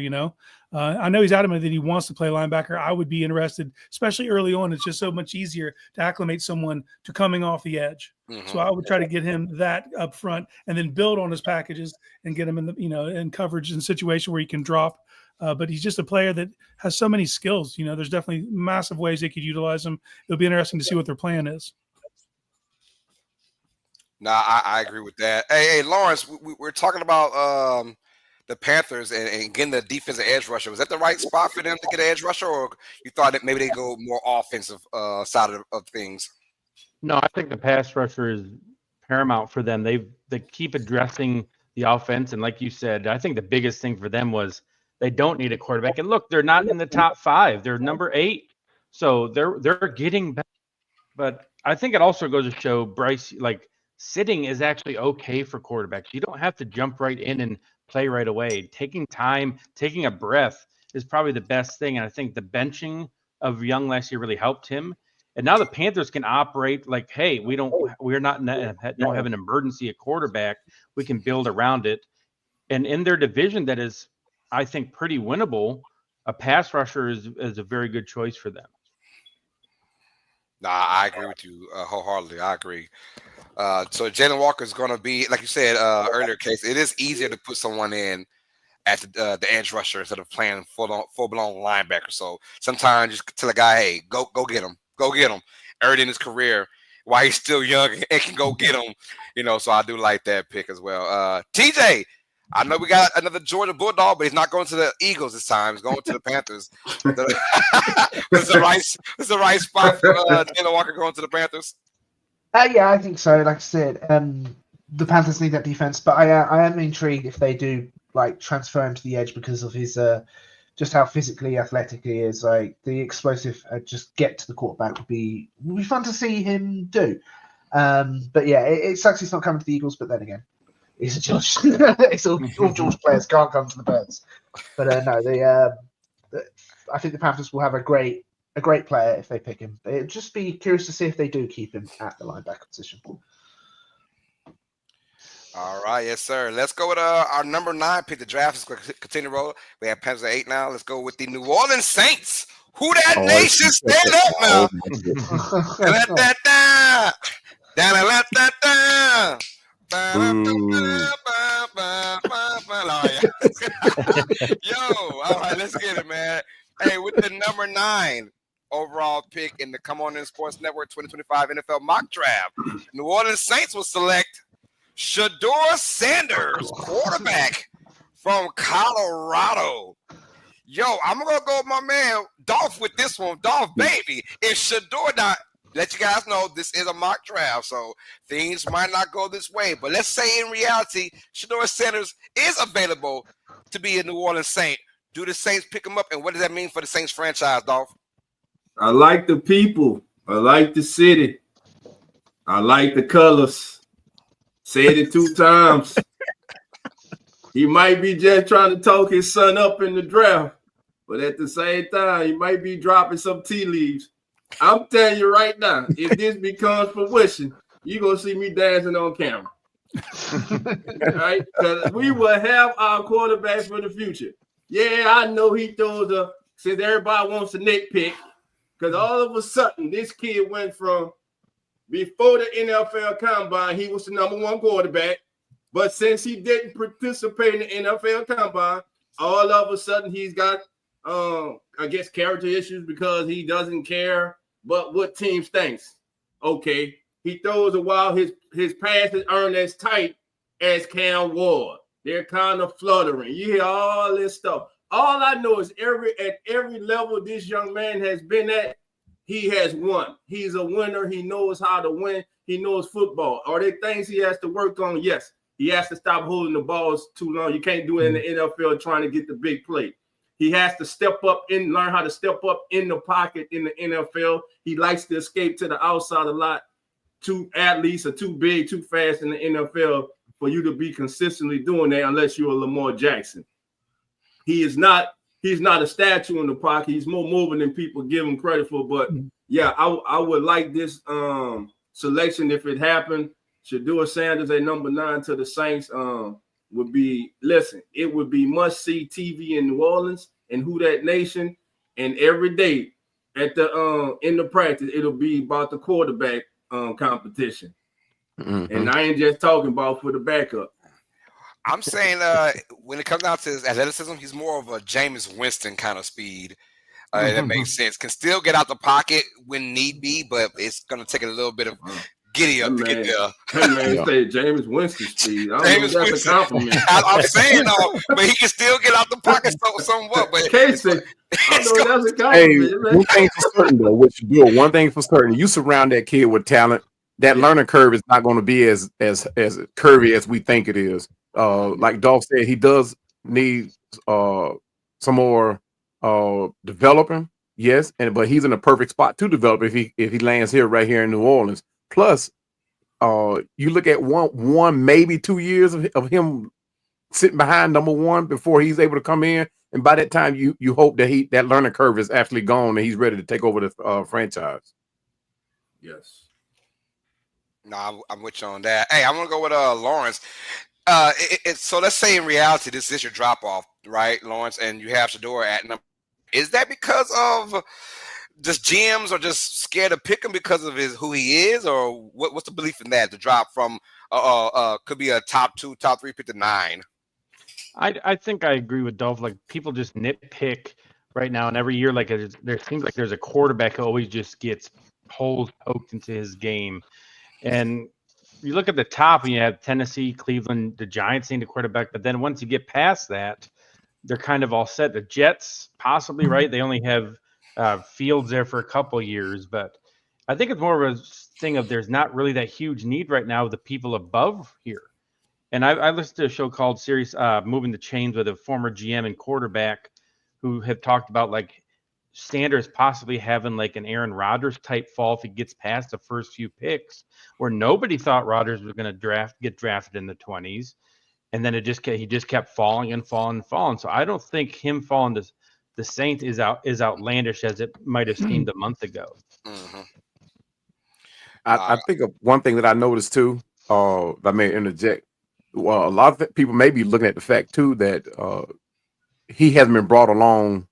I know he's adamant that he wants to play linebacker. I would be interested, especially early on. It's just so much easier to acclimate someone to coming off the edge. Mm-hmm. So I would try to get him that up front and then build on his packages and get him in in coverage and situation where he can drop. But he's just a player that has so many skills. There's definitely massive ways they could utilize him. It'll be interesting to see what their plan is. No, I agree with that. Hey, Lawrence, we're talking about the Panthers and getting the defensive edge rusher. Was that the right spot for them to get an edge rusher, or you thought that maybe they go more offensive side of things? No, I think the pass rusher is paramount for them. They keep addressing the offense, and like you said, I think the biggest thing for them was they don't need a quarterback. And look, they're not in the top 5; they're number 8, so they're getting better. But I think it also goes to show Bryce, like sitting is actually okay for quarterbacks. You don't have to jump right in and play right away. Taking time, taking a breath is probably the best thing. And I think the benching of Young last year really helped him. And now the Panthers can operate like, hey, we don't have an emergency at quarterback. We can build around it. And in their division that is, I think, pretty winnable, a pass rusher is a very good choice for them. Nah, I agree with you wholeheartedly. I agree. So Jalen Walker is going to be, like you said earlier, Case, it is easier to put someone in at the edge rusher instead of playing full-blown linebacker. So sometimes just tell a guy, hey, go get him. Go get him early in his career while he's still young and can go get him. So I do like that pick as well. TJ, I know we got another Georgia Bulldog, but he's not going to the Eagles this time. He's going to the Panthers. This is the right spot for Jalen Walker going to the Panthers. Yeah, I think so. Like I said, the Panthers need that defense, but I am intrigued if they do transfer him to the edge because of his just how physically athletic he is. Like the explosive, just get to the quarterback would be fun to see him do. But yeah, it sucks he's not coming to the Eagles. But then again, he's a George. It's all George players can't come to the Birds. But no, I think the Panthers will have a great player if they pick him. It'd just be curious to see if they do keep him at the linebacker position. All right, yes, sir. Let's go with our number 9 pick. The draft is going to continue to roll. We have Panthers at 8 now. Let's go with the New Orleans Saints. Who that nation stand up now? Let that down. Down, let that down. Yo, all right, let's get it, man. Hey, with the number 9 overall pick in the Come On In Sports Network 2025 NFL mock draft, New Orleans Saints will select Shedeur Sanders, quarterback from Colorado. Yo, I'm going to go with my man Dolph with this one. Dolph, baby, if Shedeur not, let you guys know this is a mock draft, so things might not go this way. But let's say in reality, Shedeur Sanders is available to be a New Orleans Saint. Do the Saints pick him up, and what does that mean for the Saints franchise, Dolph? I like the people. I like the city. I like the colors. Said it 2 times. He might be just trying to talk his son up in the draft, but at the same time, he might be dropping some tea leaves. I'm telling you right now, if this becomes fruition, you're going to see me dancing on camera. Right? Because we will have our quarterback for the future. Yeah, I know he throws since everybody wants a nitpick, because all of a sudden, this kid went from before the NFL Combine, he was the number 1 quarterback. But since he didn't participate in the NFL Combine, all of a sudden he's got, I guess, character issues because he doesn't care but what team thinks. Okay, he throws a while. His passes aren't as tight as Cam Ward. They're kind of fluttering. You hear all this stuff. All I know is at every level this young man has been at, he has won. He's a winner. He knows how to win. He knows football. Are there things he has to work on? Yes. He has to stop holding the balls too long. You can't do it in the NFL trying to get the big play. He has to step up and learn how to step up in the pocket in the NFL. He likes to escape to the outside a lot. Two athletes are too big, too fast in the NFL for you to be consistently doing that unless you're a Lamar Jackson. He's not a statue in the pocket. He's more mobile than people give him credit for. But yeah, I would like this selection if it happened. Shedeur Sanders at number 9 to the Saints would be, listen, it would be must-see TV in New Orleans and Who Dat Nation. And every day at the in the practice, it'll be about the quarterback competition. Mm-hmm. And I ain't just talking about for the backup. I'm saying when it comes down to his athleticism, he's more of a Jameis Winston kind of speed. That makes sense. Can still get out the pocket when need be, but it's going to take a little bit of giddy up to get there. That man say Jameis Winston speed. I don't know if that's a compliment. I'm saying but he can still get out the pocket somewhat. But Casey, I know that's a compliment. Hey, one thing for certain though, what you do, one thing for certain, you surround that kid with talent. That learning curve is not going to be as curvy as we think it is. Like Dolph said, he does need some more developing. Yes, but he's in a perfect spot to develop if he lands here right here in New Orleans. Plus, you look at one maybe 2 years of him sitting behind number 1 before he's able to come in, and by that time you hope that that learning curve is actually gone and he's ready to take over the franchise. Yes. No, I'm with you on that. Hey, I'm gonna go with Lawrence. So let's say in reality this is your drop off, right, Lawrence, and you have Shedeur at number. Is that because of just GMs are just scared to pick him because of who he is, or what's the belief in that? The drop from could be a top 2, top 3 pick to 9. I think I agree with Dolph. Like, people just nitpick right now, and every year, like, there seems like there's a quarterback who always just gets poked into his game. And you look at the top, and you have Tennessee, Cleveland, the Giants need a quarterback. But then once you get past that, they're kind of all set. The Jets, possibly, right? They only have Fields there for a couple of years. But I think it's more of a thing of there's not really that huge need right now of the people above here. And I listened to a show called Series Moving the Chains with a former GM and quarterback who have talked about, like, Sanders possibly having like an Aaron Rodgers type fall if he gets past the first few picks, where nobody thought Rodgers was going to get drafted in the 20s, and then he just kept falling and falling and falling. So I don't think him falling to the Saints is outlandish as it might have seemed a month ago. Mm-hmm. I think of one thing that I noticed too. If I may interject, well, a lot of people may be looking at the fact too that he hasn't been brought along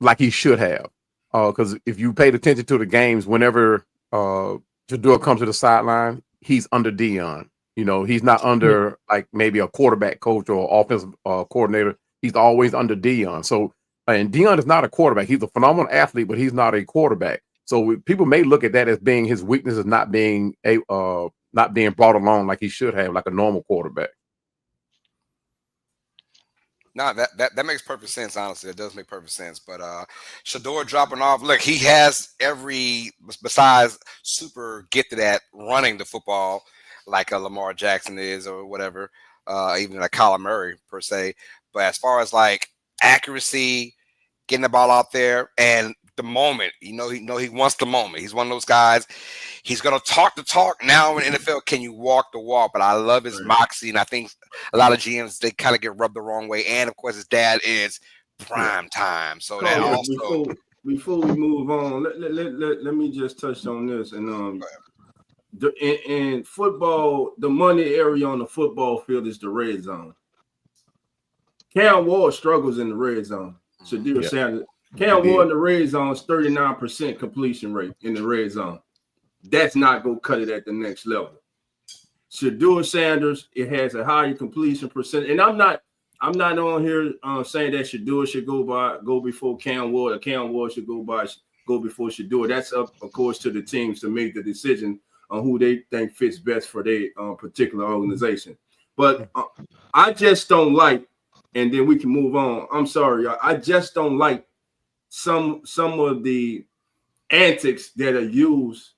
like he should have, because if you paid attention to the games, whenever Shedeur comes to the sideline, he's under Dion. You know, he's not under like maybe a quarterback coach or offensive coordinator. He's always under Dion. So, and Dion is not a quarterback. He's a phenomenal athlete, but he's not a quarterback. So people may look at that as being his weakness, is not being brought along like he should have, like a normal quarterback. No, that makes perfect sense. Honestly, it does make perfect sense. But Shedeur dropping off. Look, he has besides super gifted at running the football, like a Lamar Jackson is or whatever, even like Kyler Murray per se. But as far as like accuracy, getting the ball out there, and the moment, he wants the moment. He's one of those guys. He's gonna talk the talk. Now in the NFL, can you walk the walk? But I love his moxie, and I think a lot of GMs, they kind of get rubbed the wrong way. And of course, his dad is prime time. So that also. Before we move on, let me just touch on this. And in football, the money area on the football field is the red zone. Cam Ward struggles in the red zone. Shedeur Sanders. Cam Ward in the red zone is 39% completion rate in the red zone. That's not going to cut it at the next level. Shedeur Sanders, it has a higher completion percent. And I'm not on here saying that Shedeur should go before Cam Ward, or Cam Ward should go before Shedeur. That's up, of course, to the teams to make the decision on who they think fits best for their particular organization. But I just don't like, and then we can move on. I'm sorry, I just don't like some of the antics that are used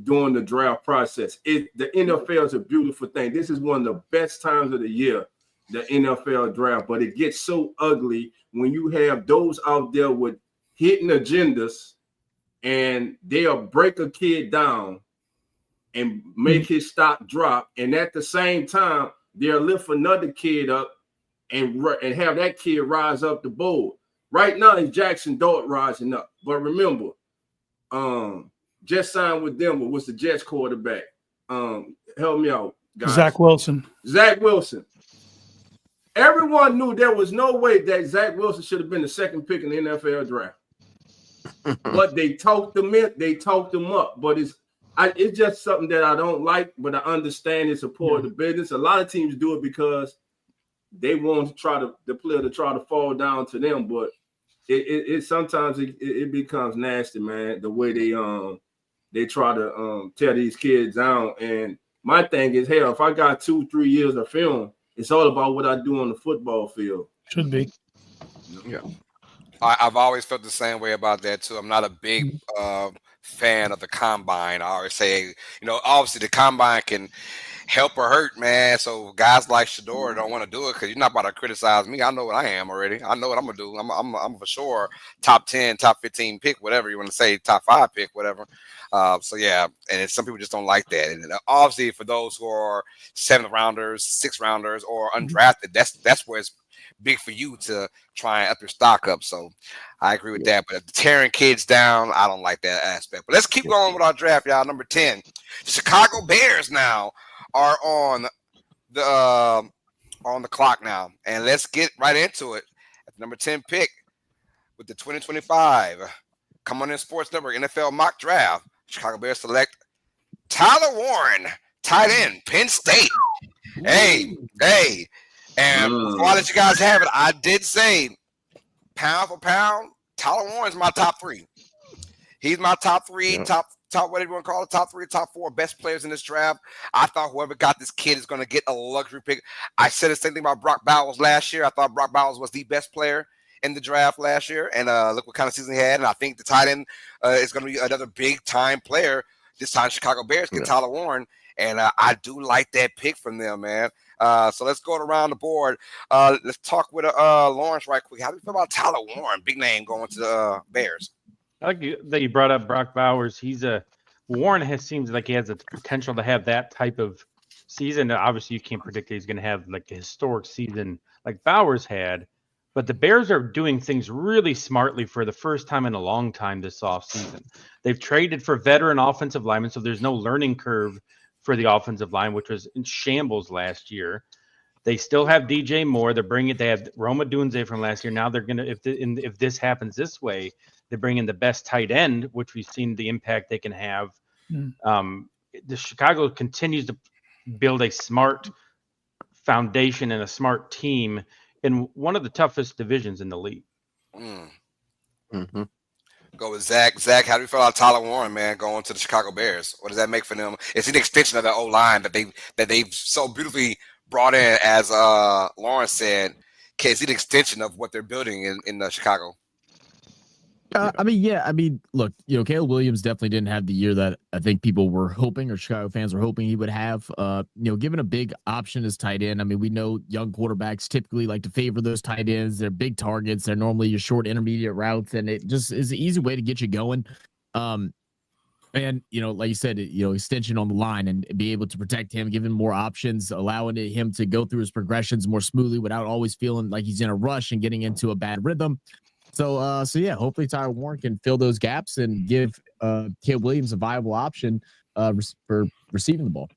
during the draft process. The NFL is a beautiful thing. This is one of the best times of the year, the NFL draft, but it gets so ugly when you have those out there with hidden agendas, and they'll break a kid down and make his stock drop, and at the same time they'll lift another kid up and have that kid rise up the board. Right now it's Jackson Dart rising up, but remember, just signed with Denver was the Jets quarterback. Help me out, guys. Zach Wilson. Everyone knew there was no way that Zach Wilson should have been the second pick in the NFL draft. But they talked them in, they talked them up. But it's just something that I don't like, but I understand it's a part of the business. A lot of teams do it because they want to try the player to try to fall down to them, but it sometimes it becomes nasty, man, the way they try to tear these kids down. And my thing is, hell, if I got 2-3 years of film, it's all about what I do on the football field. Should be. Yeah. I've always felt the same way about that too. I'm not a big fan of the combine. I always say, obviously the combine can help or hurt, man. So guys like Shador don't want to do it because you're not about to criticize me. I know what I am already. I know what I'm gonna do. I'm for sure top 10, top 15 pick, whatever you want to say, top 5 pick, whatever. So yeah, and some people just don't like that. And obviously for those who are 7th rounders, 6th rounders, or undrafted, that's where it's big for you to try and up your stock up. So I agree with that. But tearing kids down, I don't like that aspect. But let's keep going with our draft, y'all. Number 10, the Chicago Bears now are on the clock now, and let's get right into it. At the number 10 pick with the 2025 Come On In Sports Network NFL mock draft, Chicago Bears select Tyler Warren, tight end, Penn State. Hey, and before I let you guys have it, I did say pound for pound, Tyler Warren's my top 3. He's my top 3, top whatever you want to call it, top 3, top 4 best players in this draft. I thought whoever got this kid is going to get a luxury pick. I said the same thing about Brock Bowers last year. I thought Brock Bowers was the best player in the draft last year, and look what kind of season he had. And I think the tight end is going to be another big time player. This time, Chicago Bears get Tyler Warren, and I do like that pick from them, man. So let's go around the board. Let's talk with Lawrence right quick. How do you feel about Tyler Warren, big name going to the Bears? I like that you brought up Brock Bowers. Warren seems like he has the potential to have that type of season. Obviously, you can't predict that he's going to have like a historic season like Bowers had. But the Bears are doing things really smartly for the first time in a long time this offseason. They've traded for veteran offensive linemen, so there's no learning curve for the offensive line, which was in shambles last year. They still have DJ Moore. They have Roma Dunze from last year. Now they're going to, if this happens this way, they bring in the best tight end, which we've seen the impact they can have. The Chicago continues to build a smart foundation and a smart team in one of the toughest divisions in the league. Go with Zach. Zach, how do you feel about Tyler Warren, man, going to the Chicago Bears? What does that make for them? It's an extension of the O-line that they've so beautifully brought in, as Lawrence said. It's an extension of what they're building in Chicago. Look, Caleb Williams definitely didn't have the year that I think people were hoping, or Chicago fans were hoping he would have. Given a big option as tight end, we know young quarterbacks typically like to favor those tight ends. They're big targets. They're normally your short intermediate routes, and it just is an easy way to get you going. And like you said, extension on the line and be able to protect him, give him more options, allowing him to go through his progressions more smoothly without always feeling like he's in a rush and getting into a bad rhythm. So yeah, hopefully Tyler Warren can fill those gaps and give Caleb Williams a viable option for receiving the ball.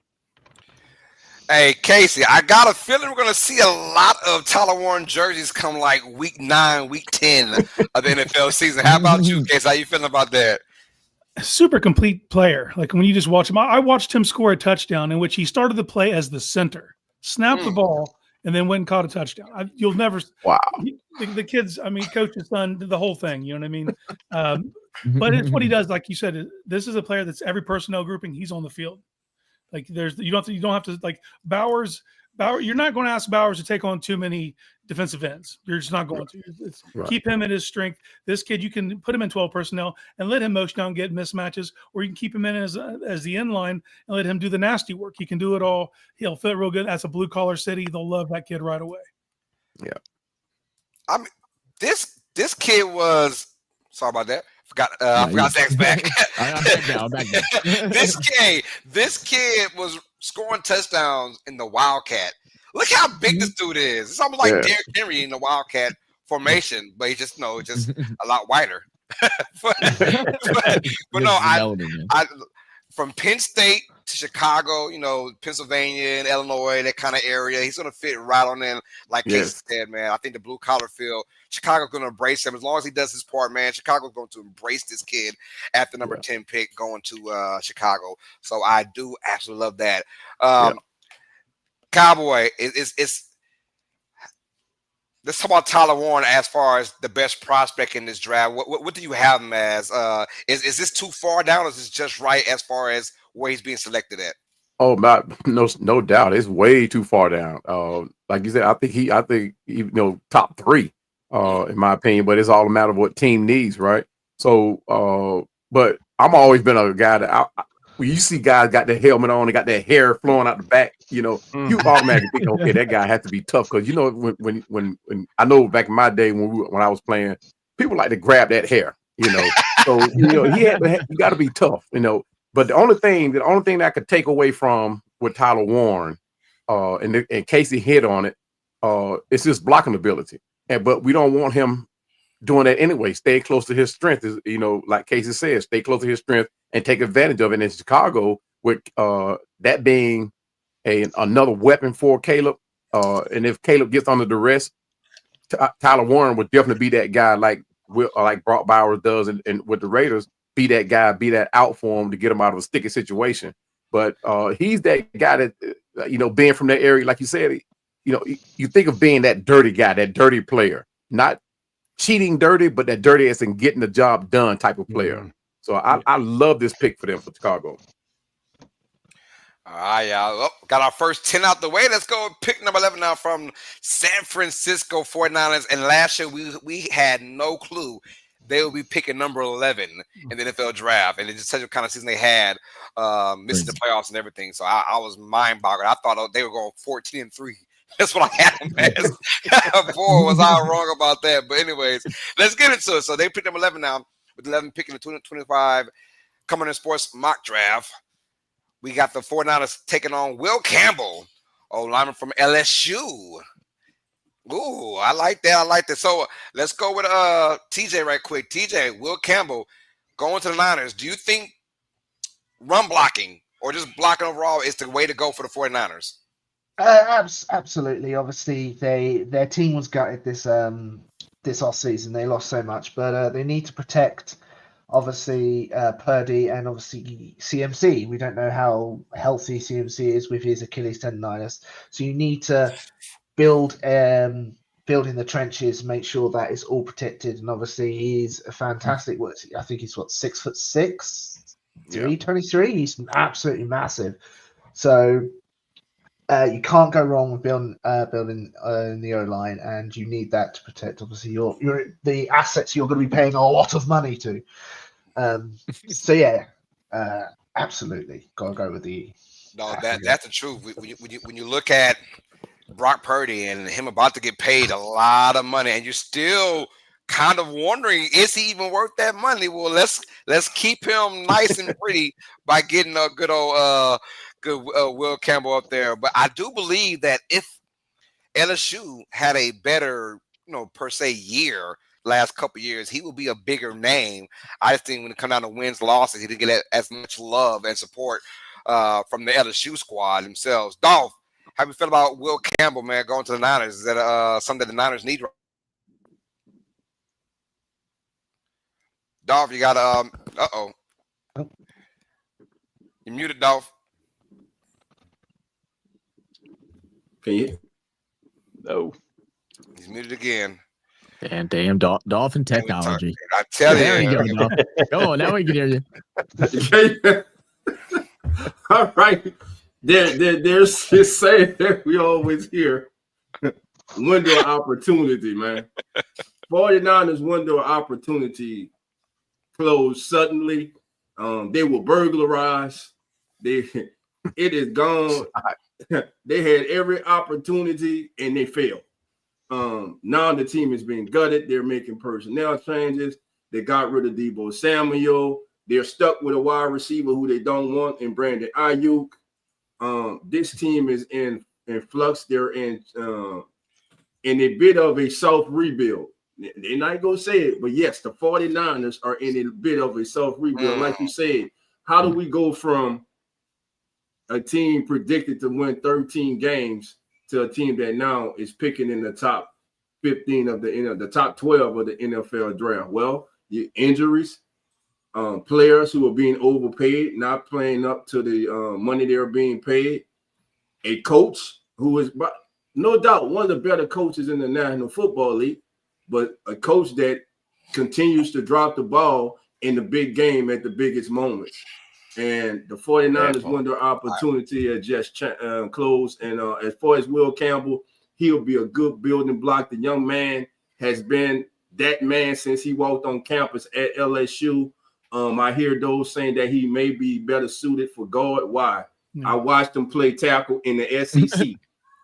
Hey, Casey, I got a feeling we're going to see a lot of Tyler Warren jerseys come like week 9, week 10 of the NFL season. How about you, Casey? How you feeling about that? Super complete player. Like when you just watch him, I watched him score a touchdown in which he started the play as the center, snapped the ball, and then went and caught a touchdown. You'll never. Wow. The kids, coach's son did the whole thing. You know what I mean? But it's what he does. Like you said, this is a player that's every personnel grouping. He's on the field. Like you don't have to like Bowers You're not going to ask Bowers to take on too many defensive ends. You're just not going to. Keep him at his strength. This kid, you can put him in 12 personnel and let him motion down, get mismatches, or you can keep him in as the end line and let him do the nasty work. He can do it all. He'll fit real good. That's a blue collar city. They'll love that kid right away. Yeah. I mean, this kid was. Sorry about that. Forgot Zach's back. I'm back now. This kid was scoring touchdowns in the Wildcat. Look how big this dude is. It's almost like Derrick Henry in the Wildcat formation, but he's just a lot wider. but no, I from Penn State to Chicago, Pennsylvania and Illinois, that kind of area, he's going to fit right on in. Like Casey said, man, I think the blue collar field, Chicago's going to embrace him as long as he does his part, man. Chicago's going to embrace this kid at the number 10 pick going to Chicago. So I do absolutely love that. Cowboy, let's talk about Tyler Warren as far as the best prospect in this draft. What do you have him as? Is this too far down, or is this just right as far as where he's being selected at? Oh, no doubt. It's way too far down. Like you said, I think he top 3, in my opinion. But it's all a matter of what team needs, right? So, but I'm always been a guy that when you see guys got their helmet on, they got their hair flowing out the back, you automatically think, okay, that guy has to be tough. Because when I know back in my day when I was playing, people like to grab that hair, So you got to be tough, But the only thing that I could take away from with Tyler Warren, and Casey hit on it, it's his blocking ability. But we don't want him doing that anyway. Stay close to his strength, like Casey says, stay close to his strength and take advantage of it. And in Chicago, with that being another weapon for Caleb, and if Caleb gets under duress, Tyler Warren would definitely be that guy, like Brock Bowers does, and with the Raiders, be that guy, be that out for him to get him out of a sticky situation. But he's that guy that being from that area, like you said, you think of being that dirty guy, that dirty player, not cheating dirty, but that dirty as in getting the job done type of player. Mm-hmm. So I love this pick for them for Chicago. All right, y'all. Got our first 10 out the way. Let's go with pick number 11 now from San Francisco 49ers. And last year we had no clue they will be picking number 11 in the NFL draft. And it's just such a kind of season they had, missing the playoffs and everything. So I was mind-boggled. I thought they were going 14-3. That's what I had them as. Boy, was I wrong about that. But anyways, let's get into it. So they picked number 11 now, with 11 picking the 2025 Coming in Sports mock draft. We got the 49ers taking on Will Campbell, lineman from LSU. Ooh, I like that. So let's go with TJ right quick. TJ, Will Campbell going to the Niners. Do you think run blocking or just blocking overall is the way to go for the 49ers? Absolutely. Obviously, their team was gutted this offseason. They lost so much, but they need to protect, obviously, Purdy and obviously CMC. We don't know how healthy CMC is with his Achilles tendonitis. So you need to build in the trenches, make sure that it's all protected. And obviously, he's a fantastic. I think he's 6'6", 323. He's absolutely massive. So you can't go wrong with building in the O-line, and you need that to protect, obviously, your the assets you're going to be paying a lot of money to. Absolutely, gotta go with the. No, that's the truth. When you look at Brock Purdy and him about to get paid a lot of money, and you're still kind of wondering, is he even worth that money? Well, let's keep him nice and pretty by getting a good old Will Campbell up there. But I do believe that if LSU had a better, per se year last couple of years, he will be a bigger name. I just think when it comes down to wins, losses, he didn't get as much love and support from the LSU squad themselves. Dolph, how do you feel about Will Campbell, man, going to the Niners? Is that something that the Niners need? Dolph, you got you muted, Dolph. Can you? No. He's muted again. Damn dolphin technology. I tell you. There you go, Dolph. Go on, now we can hear you. All right. There's this saying that we always hear, window of opportunity, man. 49ers window of opportunity closed suddenly. They were burglarized. It is gone. They had every opportunity and they failed. Now the team is being gutted. They're making personnel changes. They got rid of Deebo Samuel. They're stuck with a wide receiver who they don't want in Brandon Ayuk. This team is in flux. They're in a bit of a soft rebuild. They're not going to say it, but yes, the 49ers are in a bit of a soft rebuild. Like you said, how do we go from a team predicted to win 13 games to a team that now is picking in the top 15 of the top 12 of the NFL draft? Well, your injuries, players who are being overpaid, not playing up to the money they're being paid, a coach who is no doubt one of the better coaches in the National Football League, but a coach that continues to drop the ball in the big game at the biggest moments. And the 49ers window opportunity has just closed. And as far as Will Campbell, he'll be a good building block. The young man has been that man since he walked on campus at LSU. I hear those saying that he may be better suited for guard. Why? I watched him play tackle in the SEC,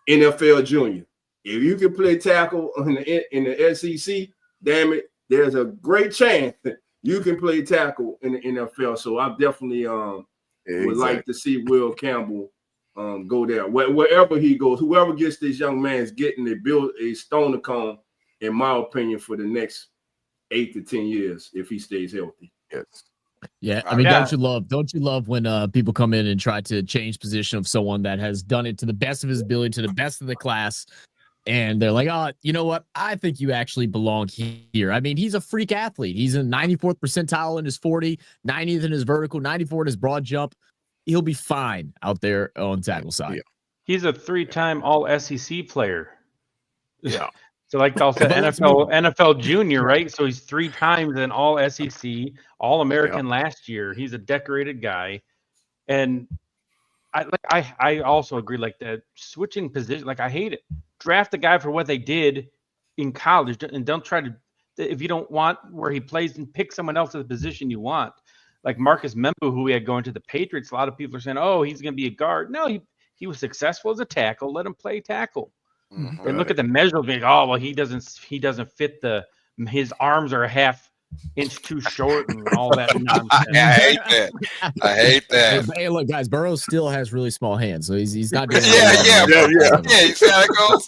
NFL Junior. If you can play tackle in the SEC, damn it, there's a great chance that you can play tackle in the NFL. So I definitely would like to see Will Campbell go there. Wherever he goes, whoever gets this young man is getting a stone to come, in my opinion, for the next 8 to 10 years if he stays healthy. Yes. Yeah, I mean, don't you love when people come in and try to change position of someone that has done it to the best of his ability, to the best of the class, and they're like, oh, you know what? I think you actually belong here. I mean, he's a freak athlete. He's in 94th percentile in his 40, 90th in his vertical, 94 in his broad jump. He'll be fine out there on tackle side. Yeah. He's a 3-time All-SEC player. Yeah. So like I'll say NFL junior, right? So he's 3 times an All-SEC, All-American last year. He's a decorated guy. And I also agree, like that switching position, like I hate it. Draft a guy for what they did in college and don't try to, if you don't want where he plays, and pick someone else at the position you want. Like Marcus Membu, who we had going to the Patriots, a lot of people are saying, oh, he's going to be a guard. No, he was successful as a tackle. Let him play tackle. Mm-hmm. And look at the measure being, oh, well, he doesn't fit his arms are a half inch too short and all that nonsense. I hate that. Hey, look, guys, Burrow still has really small hands, so he's not doing yeah. You see how it goes?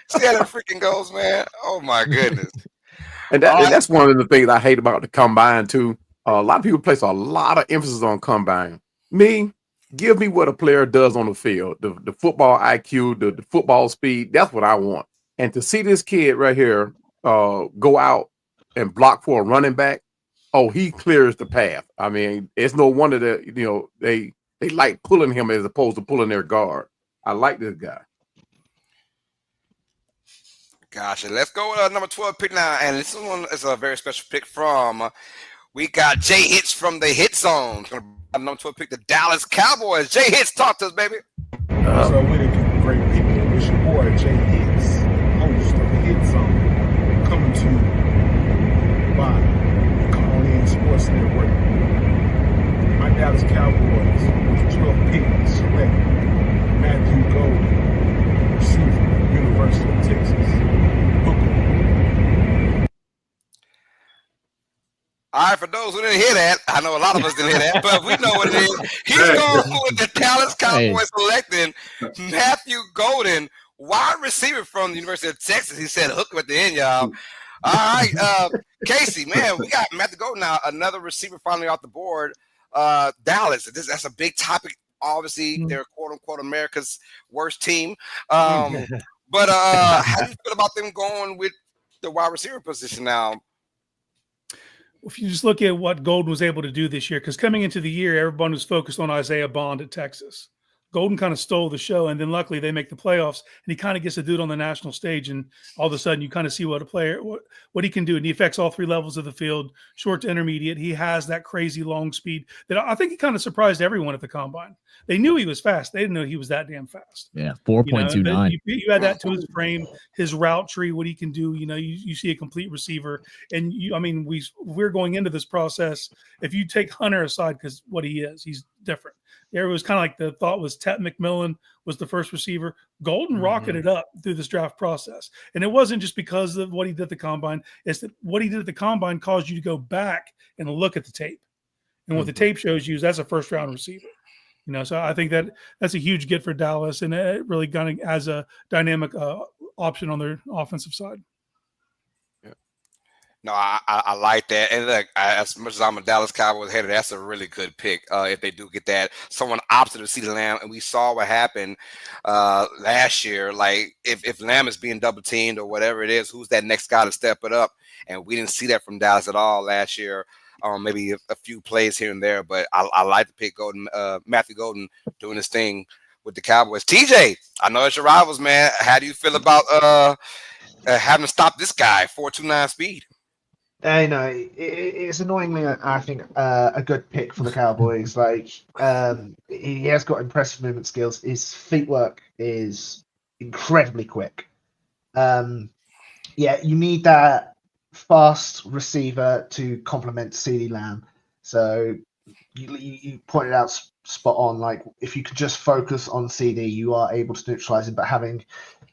See how that freaking goes, man? Oh my goodness. And that's one of the things I hate about the combine too. A lot of people place a lot of emphasis on combine. Give me what a player does on the field, the football IQ, the football speed. That's what I want. And to see this kid right here go out and block for a running back, oh, he clears the path. I mean, it's no wonder that they like pulling him as opposed to pulling their guard. I like this guy. Gotcha. Let's go with number 12 pick now, and this one is a very special pick from. We got Jay Hitch from the Hit Zone. Number 12 pick, the Dallas Cowboys. Jay Hitch, talk to us, baby. So with it, great people. It's your boy Jay Hitch, host of the Hit Zone, coming to you by the Call In Sports Network. My Dallas Cowboys with 12 pick select Matthew Golden, receiver, University of Texas. Booker. All right, for those who didn't hear that, I know a lot of us didn't hear that, but we know what it is. He's going with the Dallas Cowboys selecting Matthew Golden, wide receiver from the University of Texas. He said hook him at the end, y'all. All right, Casey, man, we got Matthew Golden now, another receiver finally off the board. Dallas, that's a big topic. Obviously, they're quote-unquote America's worst team. But how do you feel about them going with the wide receiver position now? If you just look at what Golden was able to do this year, because coming into the year, everyone was focused on Isaiah Bond at Texas. Golden kind of stole the show, and then luckily they make the playoffs, and he kind of gets to do it on the national stage, and all of a sudden you kind of see what a player what he can do, and he affects all three levels of the field, short to intermediate. He has that crazy long speed that I think he kind of surprised everyone at the combine. They knew he was fast. They didn't know he was that damn fast. Yeah, 4.29. You add that to his frame, his route tree, what he can do. You see a complete receiver, and we're going into this process. If you take Hunter aside, because what he is, he's different. There was kind of like the thought was Tet McMillan was the first receiver. Golden rocketed up through this draft process. And it wasn't just because of what he did at the combine. It's that what he did at the combine caused you to go back and look at the tape. And what the tape shows you is that's a first round receiver. So I think that's a huge get for Dallas, and it really kind of as a dynamic option on their offensive side. No, I like that. And look, as much as I'm a Dallas Cowboys hater, that's a really good pick if they do get that. Someone opposite of CeeDee Lamb, and we saw what happened last year. Like, if Lamb is being double teamed or whatever it is, who's that next guy to step it up? And we didn't see that from Dallas at all last year. Maybe a few plays here and there, but I like to pick Golden, Matthew Golden doing his thing with the Cowboys. TJ, I know it's your rivals, man. How do you feel about having to stop this guy, 4.29 speed? I know it's annoyingly, I think, a good pick for the Cowboys. Like, he has got impressive movement skills. His feet work is incredibly quick. You need that fast receiver to complement CeeDee Lamb. So you pointed out spot on. Like, if you could just focus on CeeDee, you are able to neutralize him. But having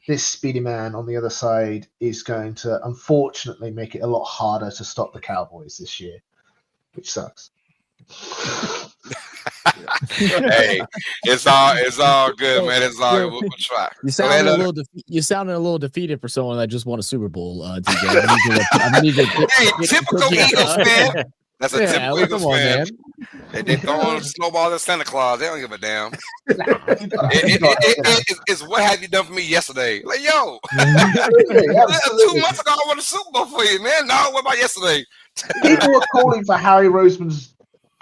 this speedy man on the other side is going to, unfortunately, make it a lot harder to stop the Cowboys this year, which sucks. Hey, it's all good, man. It's all good. We'll try. You sounded a little defeated for someone that just won a Super Bowl, DJ. Hey, typical Eagles fan. That's a typical Eagles fan. They throwing snowballs at Santa Claus. They don't give a damn. It's what have you done for me yesterday? Like, yo, 2 months ago I won a Super Bowl for you, man. No, what about yesterday? People were calling for Harry Roseman's.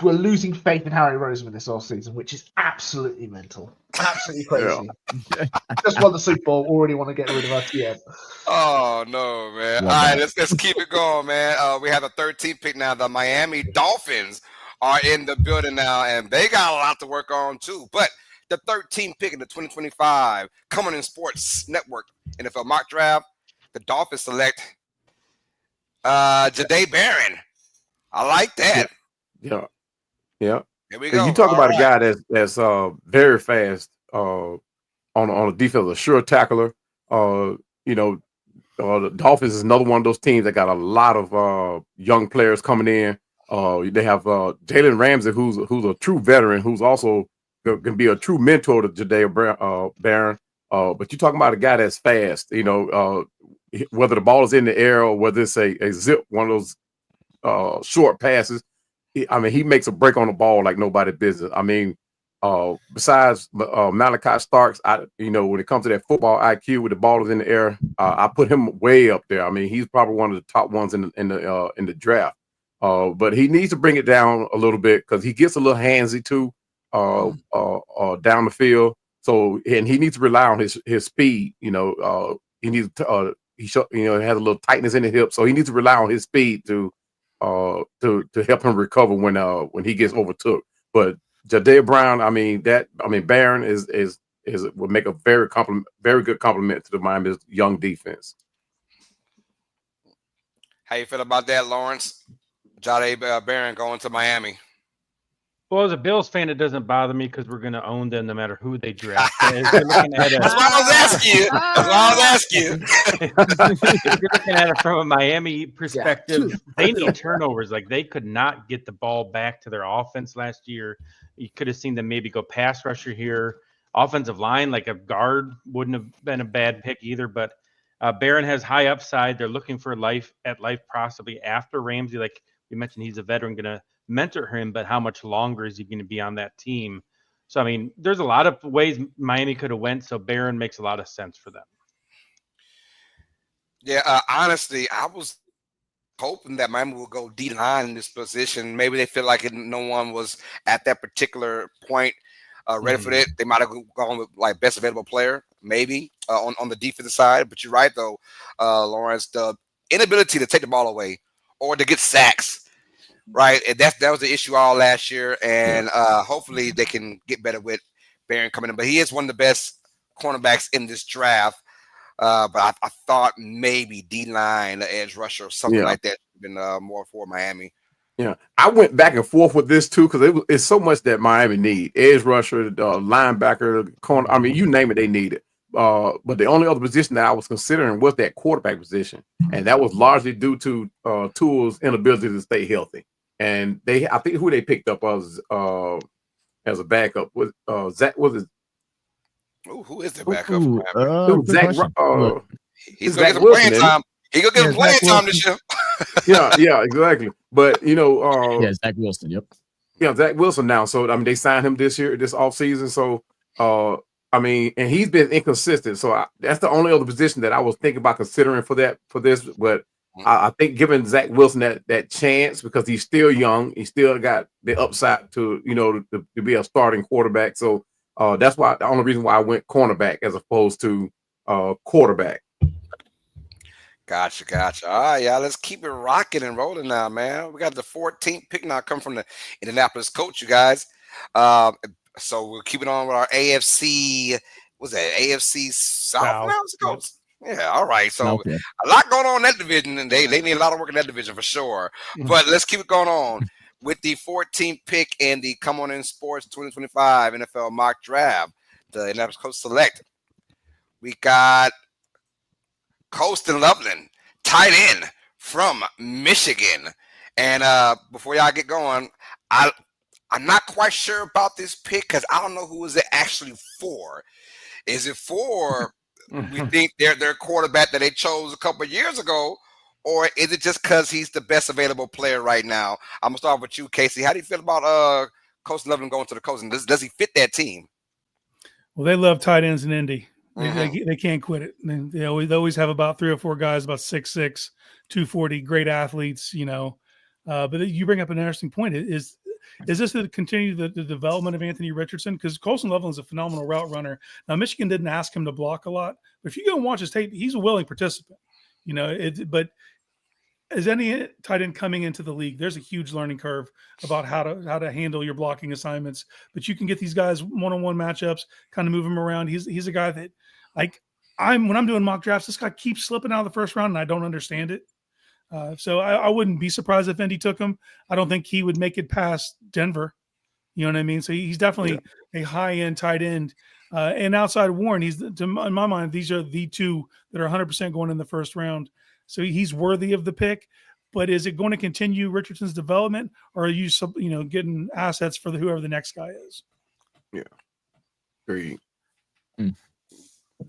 We're losing faith in Harry Roseman this offseason, which is absolutely mental. Absolutely crazy. Yeah. Just won the Super Bowl, already want to get rid of our TM. Oh, no, man. All right, let's keep it going, man. We have a 13th pick now. The Miami Dolphins are in the building now, and they got a lot to work on, too. But the 13th pick in the 2025 Coming in Sports Network NFL mock draft, the Dolphins select Jahdae Barron. I like that. Yeah. Here we go. You talk about a guy that's very fast on the defense, a sure tackler. The Dolphins is another one of those teams that got a lot of young players coming in. They have Jalen Ramsey, who's a true veteran, who's also can be a true mentor to Jahdae Barron. But you're talking about a guy that's fast. Whether the ball is in the air or whether it's a zip, one of those short passes. He makes a break on the ball like nobody business. Besides Malachi Starks, when it comes to that football IQ with the ball is in the air, I put him way up there. He's probably one of the top ones in the draft. But he needs to bring it down a little bit because he gets a little handsy too down the field. So and he needs to rely on his speed. He needs to he has a little tightness in the hip, so he needs to rely on his speed to help him recover when he gets overtook. But Jahdae Brown, Barron is would make a very good compliment to the Miami's young defense. How you feel about that, Lawrence? Jahdae Barron going to Miami. Well, as a Bills fan, it doesn't bother me because we're going to own them no matter who they draft. That's why I was asking you. If you're looking at it from a Miami perspective, they need turnovers. Like, they could not get the ball back to their offense last year. You could have seen them maybe go pass rusher here. Offensive line, like a guard, wouldn't have been a bad pick either. But Barron has high upside. They're looking for life possibly after Ramsey. Like you mentioned, he's a veteran, going to mentor him, but how much longer is he going to be on that team? So, there's a lot of ways Miami could have went, so Barron makes a lot of sense for them. Yeah, honestly, I was hoping that Miami will go D-line in this position. Maybe they feel like no one was at that particular point ready for that. They might have gone with like best available player, maybe on the defensive side. But you're right though, Lawrence, the inability to take the ball away or to get sacks, right? And that was the issue all last year. And hopefully they can get better with Barron coming in. But he is one of the best cornerbacks in this draft. But I thought maybe D-line, the edge rusher, or something like that would have been more for Miami. Yeah, I went back and forth with this too because it's so much that Miami need: edge rusher, linebacker, corner. I mean, you name it, they need it. But the only other position that I was considering was that quarterback position, and that was largely due to Tua's inability to stay healthy. And I think who they picked up as a backup was Zach. Was it? Ooh, who is the backup? Zach. He's gonna get some playing time. He gonna get some playing time this year. yeah, exactly. But Zach Wilson. Yep. Yeah, Zach Wilson now. So I mean, they signed him this offseason. So I mean, and he's been inconsistent. So that's the only other position that I was thinking about considering for this. But I think giving Zach Wilson that chance because he's still young, he still got the upside to to be a starting quarterback. So that's why the only reason why I went cornerback as opposed to quarterback. Gotcha. All right, y'all. Let's keep it rocking and rolling now, man. We got the 14th pick now come from the Indianapolis Colts, you guys. So we'll keep it on with our AFC. What's that? AFC South now? It's Colts. Yeah, all right. So a lot going on in that division, and they need a lot of work in that division for sure. But let's keep it going on with the 14th pick in the Come On In Sports 2025 NFL mock draft. The Indianapolis Colts select. We got Colston Loveland, tight end from Michigan. And before y'all get going, I'm not quite sure about this pick because I don't know who is it actually for. Is it for we think their quarterback that they chose a couple of years ago, or is it just because he's the best available player right now? I'm gonna start with you, Casey. How do you feel about Colston Loveland going to the Colts? And does he fit that team? Well, they love tight ends in Indy. They can't quit it. They always have about 3 or 4 guys about 6'6", 240, great athletes, But you bring up an interesting point. Is this to continue the development of Anthony Richardson? Because Colston Loveland's a phenomenal route runner. Now, Michigan didn't ask him to block a lot, but if you go and watch his tape, he's a willing participant. But as any tight end coming into the league, there's a huge learning curve about how to handle your blocking assignments. But you can get these guys one-on-one matchups, kind of move him around. He's a guy that, when I'm doing mock drafts, this guy keeps slipping out of the first round, and I don't understand it. So I wouldn't be surprised if Indy took him. I don't think he would make it past Denver. You know what I mean? So he's definitely a high-end tight end. And outside of Warren, in my mind, these are the two that are 100% going in the first round. So he's worthy of the pick. But is it going to continue Richardson's development, or are you getting assets for whoever the next guy is? Yeah. Agreed.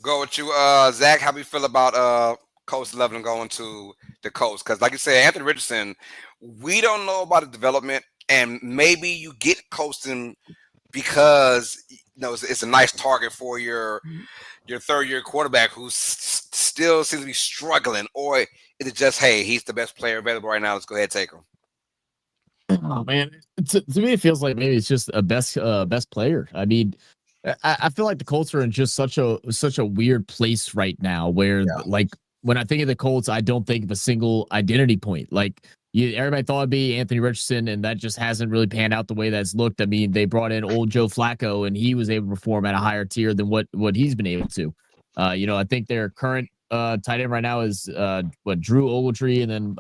Go with you, Zach. How do you feel about Colston Loveland going to the Colts? Because like you said, Anthony Richardson, we don't know about the development, and maybe you get Colston because it's a nice target for your third-year quarterback who still seems to be struggling, or is it just, hey, he's the best player available right now, let's go ahead and take him? Oh man, to me it feels like maybe it's just a best player. I mean, I feel like the Colts are in just such a weird place right now where when I think of the Colts, I don't think of a single identity point. Everybody thought it'd be Anthony Richardson, and that just hasn't really panned out the way that's looked. I mean, they brought in old Joe Flacco, and he was able to perform at a higher tier than what he's been able to. I think their current tight end right now is Drew Ogletree, and then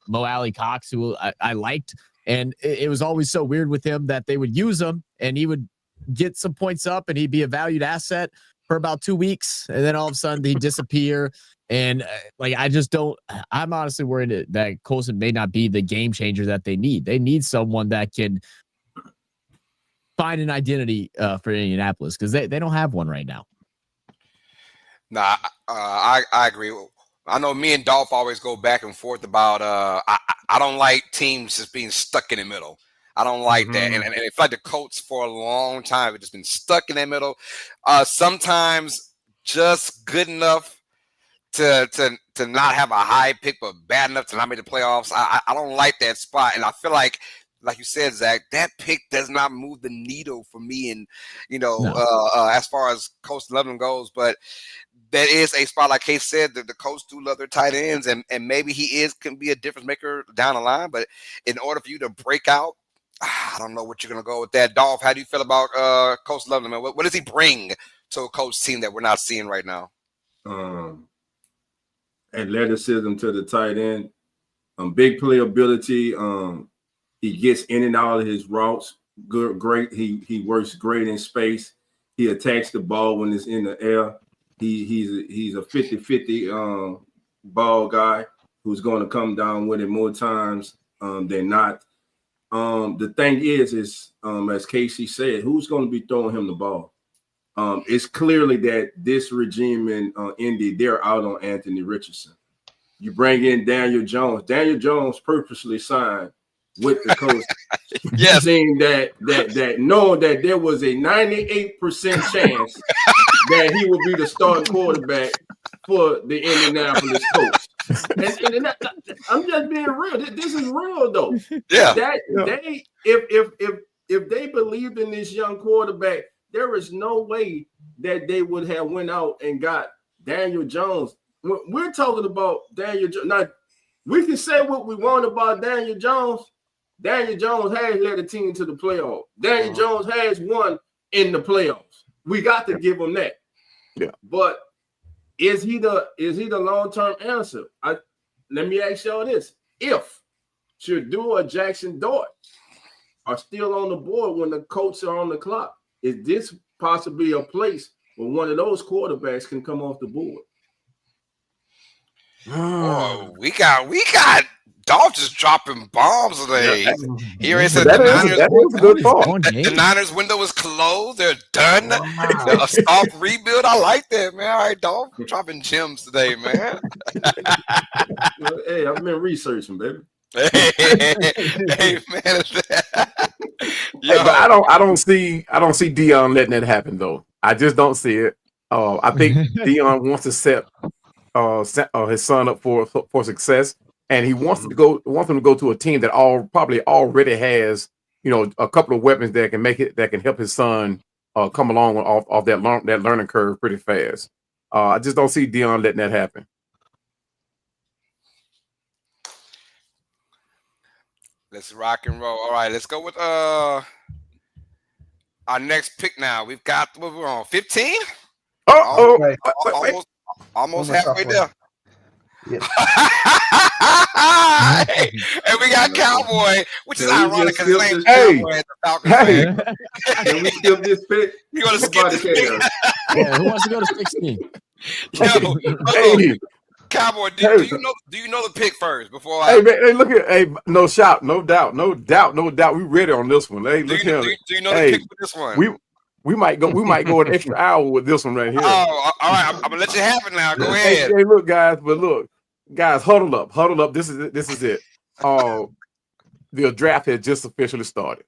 Mo Alley Cox, who I liked. And it was always so weird with him that they would use him, and he would get some points up, and he'd be a valued asset for about 2 weeks, and then all of a sudden he'd disappear. And I'm honestly worried that Colston may not be the game changer that they need. They need someone that can find an identity for Indianapolis, because they don't have one right now. Nah, I agree. I know me and Dolph always go back and forth about I don't like teams just being stuck in the middle. I don't like that. And it's like the Colts for a long time have just been stuck in that middle. Sometimes just good enough to not have a high pick, but bad enough to not make the playoffs. I don't like that spot. And I feel like like you said, Zach, that pick does not move the needle for me, and as far as Coach Lebanon goes, but that is a spot, like Case said, that the coach do love their tight ends, and maybe he can be a difference maker down the line. But in order for you to break out, I don't know what you're gonna go with that. Dolph, how do you feel about Coach Lebanon? What does he bring to a coach team that we're not seeing right now? Athleticism to the tight end, big playability. He gets in and out of his routes. Great. He works great in space. He attacks the ball when it's in the air. He's a 50-50 ball guy who's going to come down with it more times than not. The thing is as Casey said, who's going to be throwing him the ball? It's clearly that this regime in Indy, they're out on Anthony Richardson. You bring in Daniel Jones. Daniel Jones purposely signed with the coach, yes, saying that knowing that there was a 98% chance that he would be the starting quarterback for the Indianapolis Colts. And I'm just being real. This is real though. Yeah. They if they believed in this young quarterback, there is no way that they would have went out and got Daniel Jones. We're talking about Daniel Jones. Now, we can say what we want about Daniel Jones. Daniel Jones has led the team to the playoffs. Daniel Jones has won in the playoffs. We got to give him that. Yeah. But is he the long-term answer? Let me ask y'all this. If Shador or Jackson Dart are still on the board when the Colts are on the clock, is this possibly a place where one of those quarterbacks can come off the board? Oh, we got Dolph just dropping bombs today. Here it said that is a good thought. The Niners window is closed. They're done. A soft rebuild. I like that, man. All right, Dolph, dropping gems today, man. Hey, I've been researching, baby. Hey, man. Hey, but I don't see Deion letting that happen though. I just don't see it. I think Deion wants to set his son up for success, and he wants him to go to a team that probably already has a couple of weapons that can help his son come along off that learning curve pretty fast. I just don't see Deion letting that happen. Let's rock and roll. All right, let's go with our next pick now. We've got what we're on 15. Almost halfway there. Yeah. And we got Cowboy, which is ironic because his name's Cowboy at the Falcons. Can we skip this pick? You gonna skip this pick? Yeah, who wants to go to 16? Cowboy, do you know the pick first before I? Hey, man, hey, look at no doubt. We ready on this one. Hey, look here. Do you know the pick for this one? We might go an extra hour with this one right here. Oh, all right. I'm gonna let you have it now. Go ahead. Hey, look, guys, huddle up. This is it. The draft has just officially started.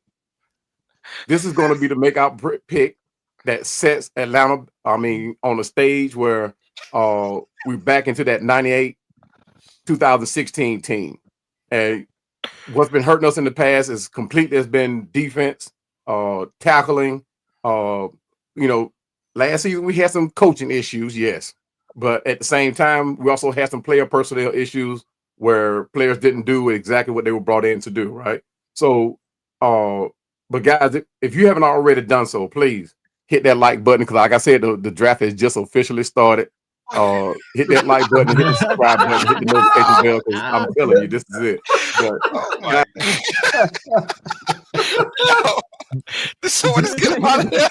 This is going to be the makeout pick that sets Atlanta. On a stage where we're back into that 98, 2016 team, and what's been hurting us in the past is completely has been defense, tackling. Last season we had some coaching issues, yes, but at the same time we also had some player personnel issues where players didn't do exactly what they were brought in to do, right? So, but guys, if you haven't already done so, please hit that like button because, like I said, the draft has just officially started. Hit that like button, hit the subscribe button, hit the notification bell because I'm telling you, this is it. So let's get him out of there.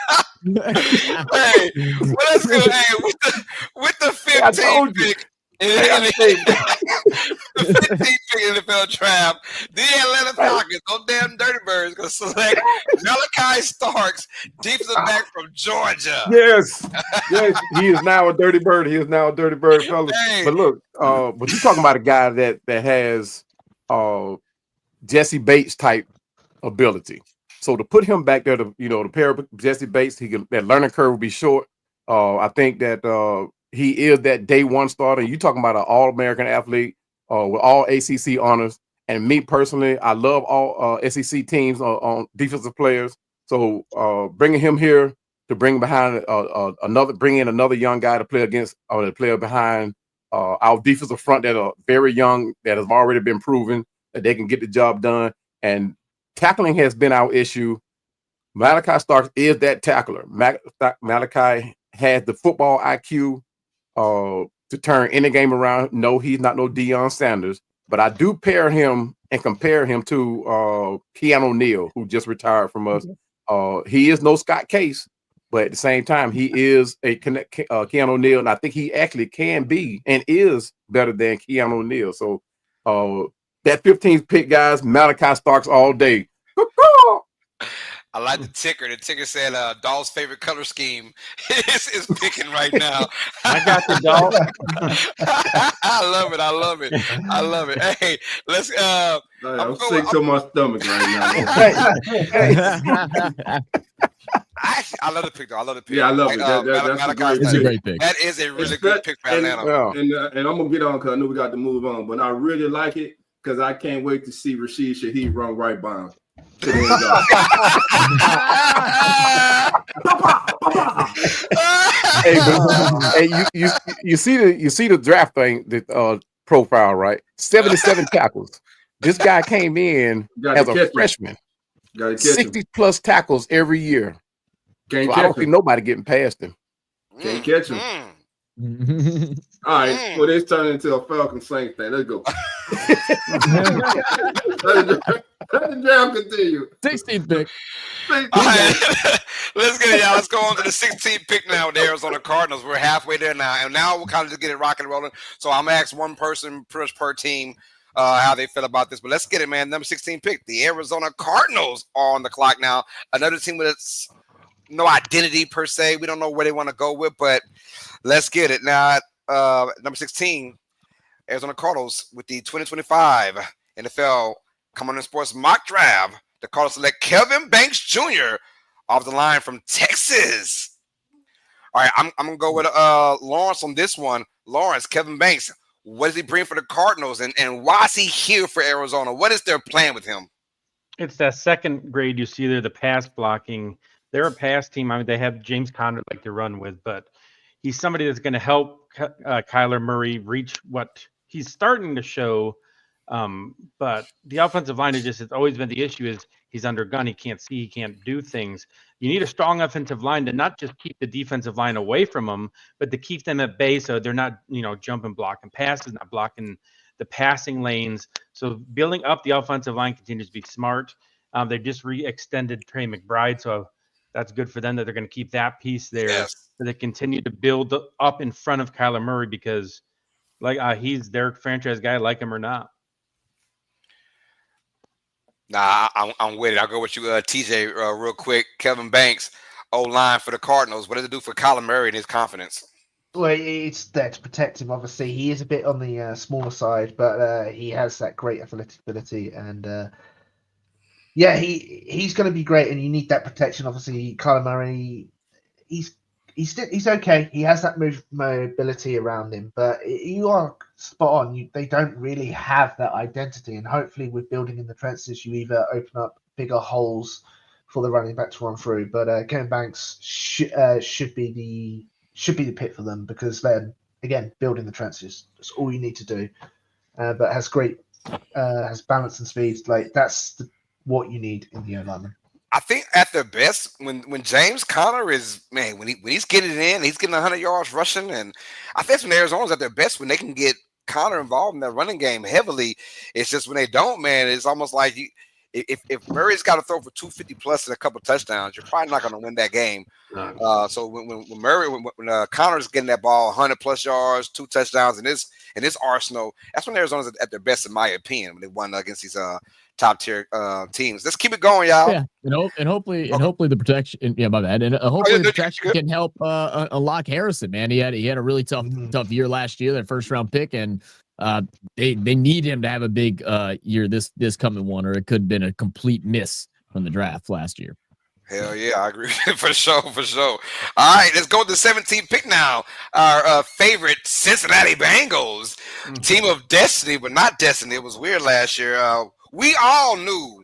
Hey, well, let's go. Hey, with the 15th pick. The 15th pick in the NFL draft, the Atlanta Falcons, those damn Dirty Birds, going to select Malachi Starks, defensive back from Georgia. Yes, he is now a Dirty Bird. Fellas. Hey. But look, but you're talking about a guy that has Jesse Bates type ability. So to put him back there, to pair up Jesse Bates, that learning curve will be short. I think that he is that day one starter. You talking about an All-American athlete with all ACC honors, And me personally, I love all SEC teams on defensive players. So bringing him here to bring behind bring in another young guy to play against or to play behind our defensive front that are very young, that has already been proven that they can get the job done. And tackling has been our issue. Malachi Starks is that tackler. Malachi has the football IQ to turn any game around. No, he's not no Deion Sanders, but I do pair him and compare him to Keanu Neal, who just retired from us. He is no Scott Case, but at the same time, he is a Keanu Neal, and I think he actually can be and is better than Keanu Neal. So that 15th pick, guys, Malachi Starks all day. I like the ticker. The ticker said Doll's favorite color scheme is picking right now. I got the Doll. I love it. I love it. I love it. Hey, let's. I'm sick to my stomach right now. I love the pick, though. I love the pick. Yeah, I love it. That's a great pick. That is a really good pick for Atlanta. And I'm gonna get on because I know we got to move on, but I really like it because I can't wait to see Rashid Shaheed run right by him. Hey, you see the draft thing, the profile, right? 77 tackles. This guy came in as a freshman. 60 plus tackles every year. So I don't see nobody getting past him. Can't catch him. All right, well, it's turning into a Falcon Saints thing. Let's go. Let the draft continue. 16th pick. All right. Let's get it, y'all. Let's go on to the 16th pick now with the Arizona Cardinals. We're halfway there now, and now we'll kind of just get it rocking and rolling. So I'm gonna ask one person per team how they feel about this. But let's get it, man. Number 16 pick, the Arizona Cardinals are on the clock now. Another team with no identity per se. We don't know where they want to go with, but let's get it now. Number 16, Arizona Cardinals with the 2025 NFL Come On Sports mock draft. The Cardinals select Kevin Banks Jr. off the line from Texas. All right, I'm gonna go with Lawrence on this one. Lawrence, Kevin Banks, what does he bring for the Cardinals, and why is he here for Arizona? What is their plan with him? It's that second grade you see there, the pass blocking. They're a pass team. I mean, they have James Conner like to run with, but he's somebody that's going to help Kyler Murray reach what he's starting to show. But the offensive line has always been the issue is he's under gun. He can't see. He can't do things. You need a strong offensive line to not just keep the defensive line away from them, but to keep them at bay so they're not, jumping, blocking passes, not blocking the passing lanes. So building up the offensive line continues to be smart. They just re-extended Trey McBride, so that's good for them that they're going to keep that piece there. Yes. So they continue to build up in front of Kyler Murray because he's their franchise guy, like him or not. Nah, I'm with it. I'll go with you, TJ, real quick. Kevin Banks, O-line for the Cardinals. What does it do for Kyler Murray and his confidence? Well, it's there to protect him. Obviously, he is a bit on the smaller side, but he has that great athletic ability, and he's going to be great. And you need that protection. Obviously, Kyler Murray, he's okay. He has that mobility around him, but you are spot on. They don't really have that identity, and hopefully, with building in the trenches, you either open up bigger holes for the running back to run through. But Kevin Banks should be the pick for them because then again, building the trenches. That's all you need to do. But has great has balance and speed. That's what you need in the O-lineman. I think at their best, when James Conner is, man, when he's getting it in, he's getting 100 yards rushing, and I think when Arizona's at their best, when they can get Conner involved in that running game heavily. It's just when they don't, man, it's almost like if Murray's got to throw for 250 plus and a couple touchdowns, you're probably not going to win that game. So when Conner's getting that ball 100 plus yards, 2 touchdowns in this arsenal, that's when Arizona's at their best, in my opinion, when they won against these top tier teams. Let's keep it going, y'all. Yeah, and hopefully the protection. Yeah, my bad. And hopefully the protection can help unlock Harrison. Man, he had a really tough year last year, their first round pick, and they need him to have a big year this coming one, or it could have been a complete miss from the draft last year. Hell yeah, I agree for sure, for sure. All right, let's go to the 17th pick now. Our favorite Cincinnati Bengals, team of destiny, but not destiny. It was weird last year. We all knew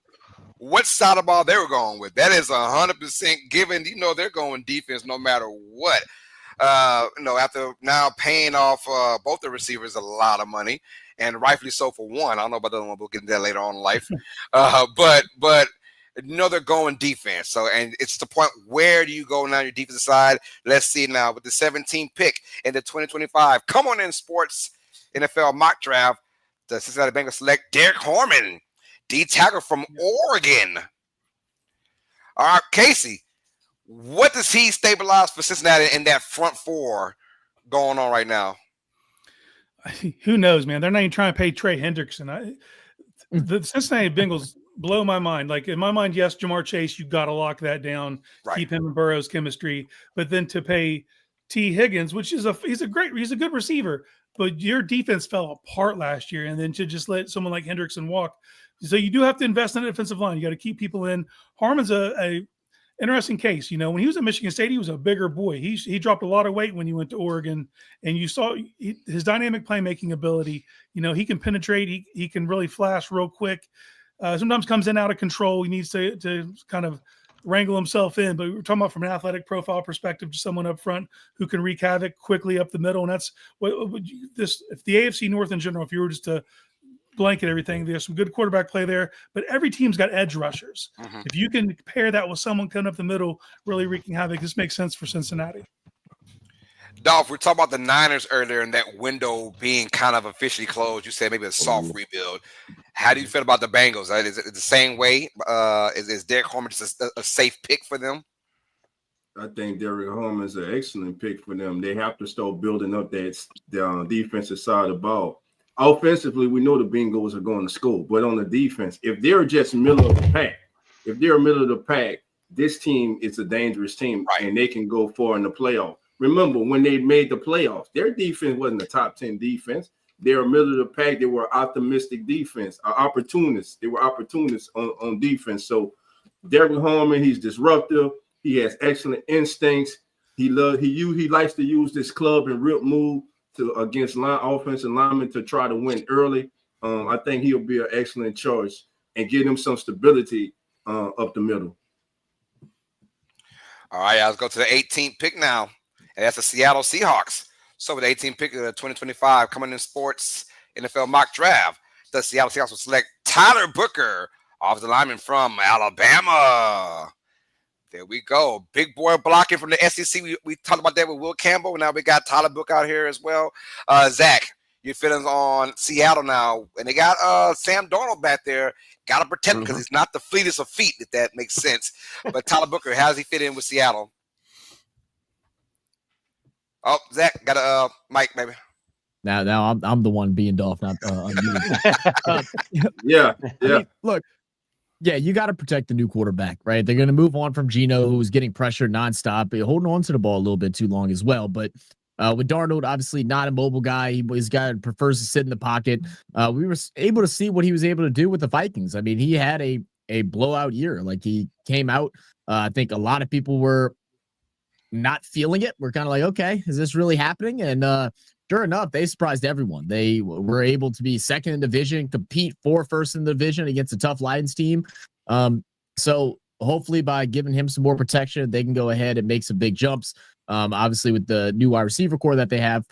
what side of the ball they were going with. That is 100% given. You know they're going defense no matter what. After now paying off both the receivers a lot of money, and rightfully so for one. I don't know about the other one. We'll get into that later on in life. But they're going defense. So, and it's the point, where do you go now, your defensive side? Let's see now with the 17th pick in the 2025 Come On In Sports NFL mock draft. The Cincinnati Bengals select Derek Horman, D tackle from Oregon. All right, Casey, what does he stabilize for Cincinnati in that front four going on right now? Who knows, man? They're not even trying to pay Trey Hendrickson. The Cincinnati Bengals blow my mind. Like, in my mind, yes, Jamar Chase, you got to lock that down, Right. Keep him in Burrow's chemistry. But then to pay T. Higgins, which is he's a good receiver, but your defense fell apart last year, and then to just let someone like Hendrickson walk. So you do have to invest in the defensive line. You got to keep people in. Harmon's a interesting case. When he was at Michigan State, he was a bigger boy. He dropped a lot of weight when he went to Oregon, and you saw his dynamic playmaking ability. He can penetrate. He can really flash real quick. Sometimes comes in out of control. He needs to kind of wrangle himself in. But we're talking about from an athletic profile perspective, just someone up front who can wreak havoc quickly up the middle. And that's if the AFC North in general, if you were just to blanket everything, there's some good quarterback play there, but every team's got edge rushers. Mm-hmm. If you can pair that with someone coming up the middle, really wreaking havoc, this makes sense for Cincinnati. Dolph, we talked about the Niners earlier and that window being kind of officially closed. You said maybe a soft rebuild. How do you feel about the Bengals? Is it the same way? Is Derek Harmon just a safe pick for them? I think Derek Harmon is an excellent pick for them. They have to start building up the defensive side of the ball. Offensively, we know the Bengals are going to score, but on the defense, if they're just middle of the pack, this team is a dangerous team, right, and they can go far in the playoff. Remember, when they made the playoffs, their defense wasn't a top 10 defense. They were middle of the pack. They were optimistic defense, opportunists. They were opportunists on defense. So Derek Harmon, he's disruptive. He has excellent instincts. He likes to use this club and rip move against offensive linemen to try to win early. I think he'll be an excellent choice and give them some stability up the middle. All right, let's go to the 18th pick now. And that's the Seattle Seahawks. So with the 18th pick of the 2025 Coming In Sports NFL mock draft, the Seattle Seahawks will select Tyler Booker, offensive lineman from Alabama. There we go. Big boy blocking from the SEC. We talked about that with Will Campbell. Now we got Tyler Booker out here as well. Zach, your feelings on Seattle now. And they got Sam Darnold back there. Got to protect him because he's not the fleetest of feet, if that makes sense. But Tyler Booker, how does he fit in with Seattle? Oh, Zach, got a mic, maybe. Now I'm the one being Dolph, not Yeah. I mean, look, yeah, you got to protect the new quarterback, right? They're going to move on from Geno, who's getting pressure nonstop, holding on to the ball a little bit too long as well. But with Darnold, obviously not a mobile guy. He's guy who prefers to sit in the pocket. We were able to see what he was able to do with the Vikings. I mean, he had a blowout year. Like, he came out. I think a lot of people were not feeling it. We're kind of like, okay, is this really happening? And sure enough, they surprised everyone. They were able to be second in division, compete for first in the division against a tough Lions team. So hopefully by giving him some more protection, they can go ahead and make some big jumps. Obviously with the new wide receiver core that they have,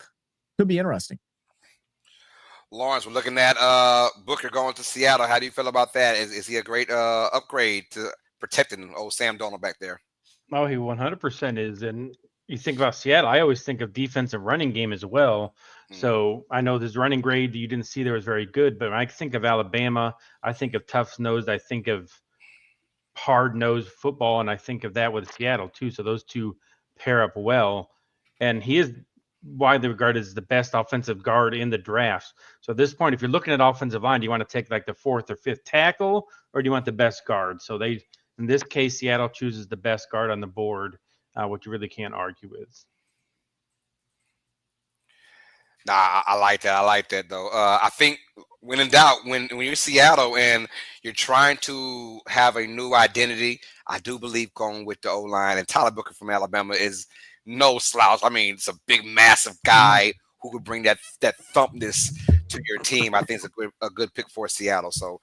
could be interesting. Lawrence, we're looking at Booker going to Seattle. How do you feel about that? Is he a great upgrade to protecting old Sam Darnold back there? Oh, he 100% is. And you think about Seattle, I always think of defensive running game as well. So I know this running grade that you didn't see there was very good, but when I think of Alabama, I think of tough-nosed, I think of hard-nosed football, and I think of that with Seattle too. So those two pair up well. And he is widely regarded as the best offensive guard in the draft. So at this point, if you're looking at offensive line, do you want to take like the fourth or fifth tackle, or do you want the best guard? So in this case, Seattle chooses the best guard on the board, which you really can't argue with. Nah, I like that. I like that, though. I think when in doubt, when you're Seattle and you're trying to have a new identity, I do believe going with the O-line, and Tyler Booker from Alabama is no slouch. I mean, it's a big, massive guy who could bring that thumpness to your team. I think it's a good pick for Seattle. So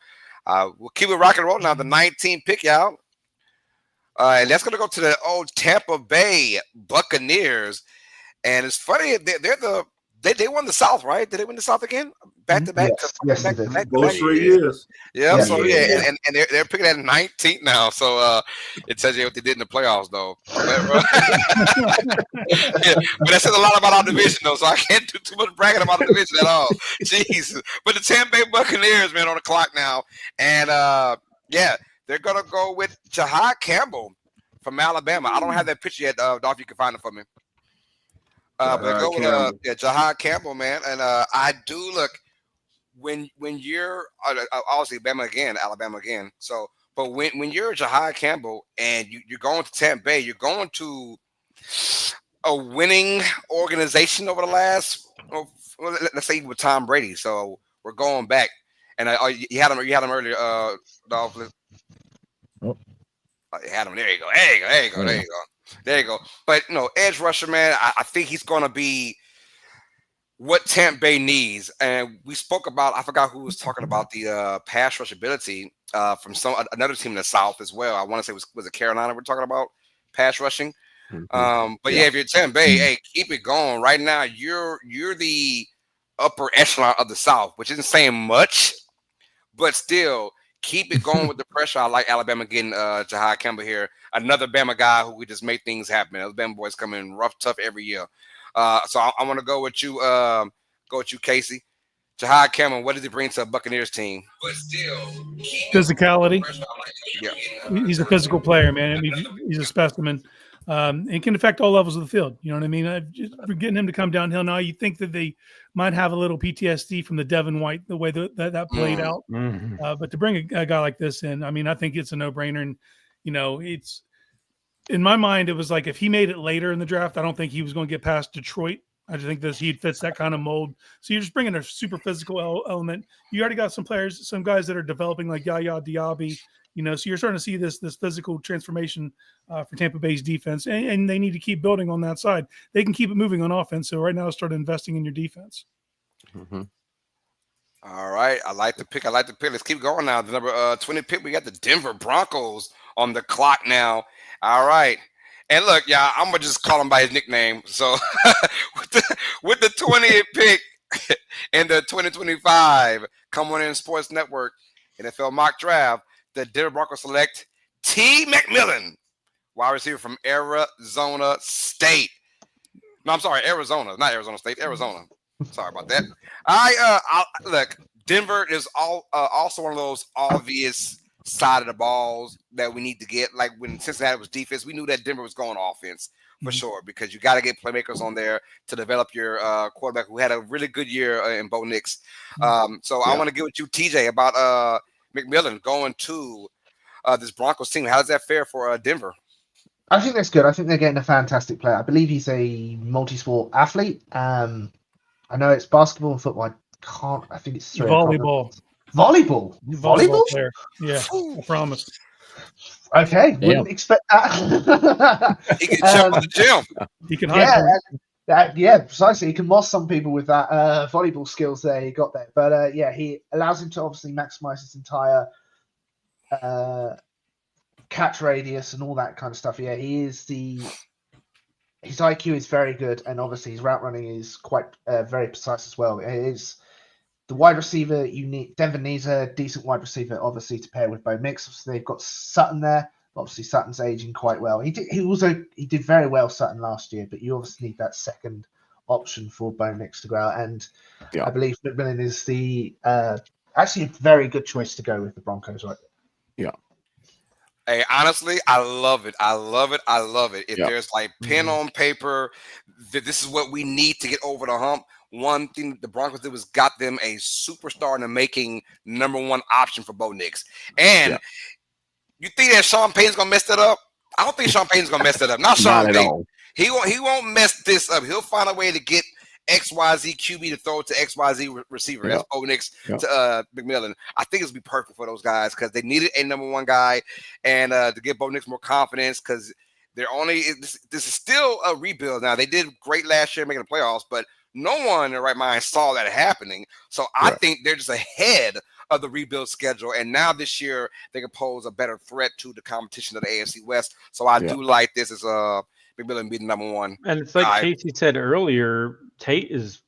we'll keep it rock and roll now. The 19th pick, y'all. And that's going to go to the old Tampa Bay Buccaneers. And it's funny, they won the South, right? Did they win the South again? Back to back? Yes, they did. Both 3 years. Yeah, Yeah. so yeah, and they're picking at 19th now. So it tells you what they did in the playoffs, though. But that says a lot about our division, though. So I can't do too much bragging about the division at all. Jeez. But the Tampa Bay Buccaneers, man, on the clock now, and yeah, they're gonna go with Jahad Campbell from Alabama. I don't have that picture yet, Dolph. You can find it for me. But go with Jahad Campbell, man, and I do look. When you're obviously Alabama again. So, but when you're Jahad Campbell and you're going to Tampa Bay, you're going to a winning organization over the last, let's say with Tom Brady. So we're going back, and you had him earlier, Dolph. Oh, you had him. There you go. There you go. But edge rusher, man. I think he's going to be what Tampa Bay needs. And we spoke about, I forgot who was talking about the pass rush ability from another team in the South as well. I want to say was it Carolina we're talking about pass rushing. But yeah, if you're Tampa Bay, hey, keep it going. Right now, you're the upper echelon of the South, which isn't saying much, but still keep it going with the pressure. I like Alabama getting Jahad Campbell here, another Bama guy who could just make things happen. Those Bama boys come in rough, tough every year. So I want to go with you, Casey. Jahad Campbell, what does he bring to a Buccaneers team? But still, physicality. Yeah, he's a physical player, man. I mean, he's a specimen. It can affect all levels of the field. You know what I mean? Just getting him to come downhill now. You think that they might have a little PTSD from the Devin White, the way that played out. But to bring a guy like this in, I mean, I think it's a no-brainer. And it's in my mind, it was like if he made it later in the draft, I don't think he was going to get past Detroit. I just think he fits that kind of mold. So you're just bringing a super physical element. You already got some guys that are developing like Yaya Diaby. So you're starting to see this physical transformation for Tampa Bay's defense, and they need to keep building on that side. They can keep it moving on offense. So right now, start investing in your defense. All right, I like the pick. Let's keep going now. The number 20 pick, we got the Denver Broncos on the clock now. All right, and look, y'all, I'm gonna just call him by his nickname. So with the 20th pick in the 2025 Come On In Sports Network NFL mock draft, the Denver Broncos select T. McMillan, wide receiver from Arizona State. No, I'm sorry, Arizona, not Arizona State, Arizona. Sorry about that. Look, Denver is also one of those obvious side of the balls that we need to get. Like when Cincinnati was defense, we knew that Denver was going offense for sure, because you got to get playmakers on there to develop your quarterback who had a really good year in Bo Nix. I want to get with you, TJ, about McMillan going to this Broncos team. How does that fare for Denver? I think that's good. I think they're getting a fantastic player. I believe he's a multi-sport athlete. I know it's basketball and football. I think it's volleyball. Volleyball player. Yeah, I promise. Okay, wouldn't expect that. He can jump on the gym. He can hide. Yeah, precisely. He can moss some people with that volleyball skills there he got there. But he allows him to obviously maximize his entire catch radius and all that kind of stuff. Yeah, his IQ is very good, and obviously his route running is quite very precise as well. It is the wide receiver you need. Denver needs a decent wide receiver, obviously, to pair with Bo Nix. Obviously, they've got Sutton there. Obviously, Sutton's aging quite well. He did very well, Sutton, last year, but you obviously need that second option for Bo Nix to go out. And I believe McMillan is the actually a very good choice to go with the Broncos, right? Yeah. Hey, honestly, I love it. If there's like pen on paper that this is what we need to get over the hump, one thing the Broncos did was got them a superstar in the making #1 option for Bo Nix. And you think that Sean Payton's gonna mess that up? I don't think Sean Payton's gonna mess that up. Not Sean Payton. He won't mess this up. He'll find a way to get XYZ QB to throw to XYZ receiver. That's Bo Nix to McMillan. I think it's be perfect for those guys because they needed a number one guy and to give Bo Nix more confidence because they're only this is still a rebuild. Now they did great last year making the playoffs, but no one in their right mind saw that happening. So I think they're just ahead of the rebuild schedule, and now this year they can pose a better threat to the competition of the AFC West. So I do like this as McMillan being number one. And it's like Casey said earlier, Tate is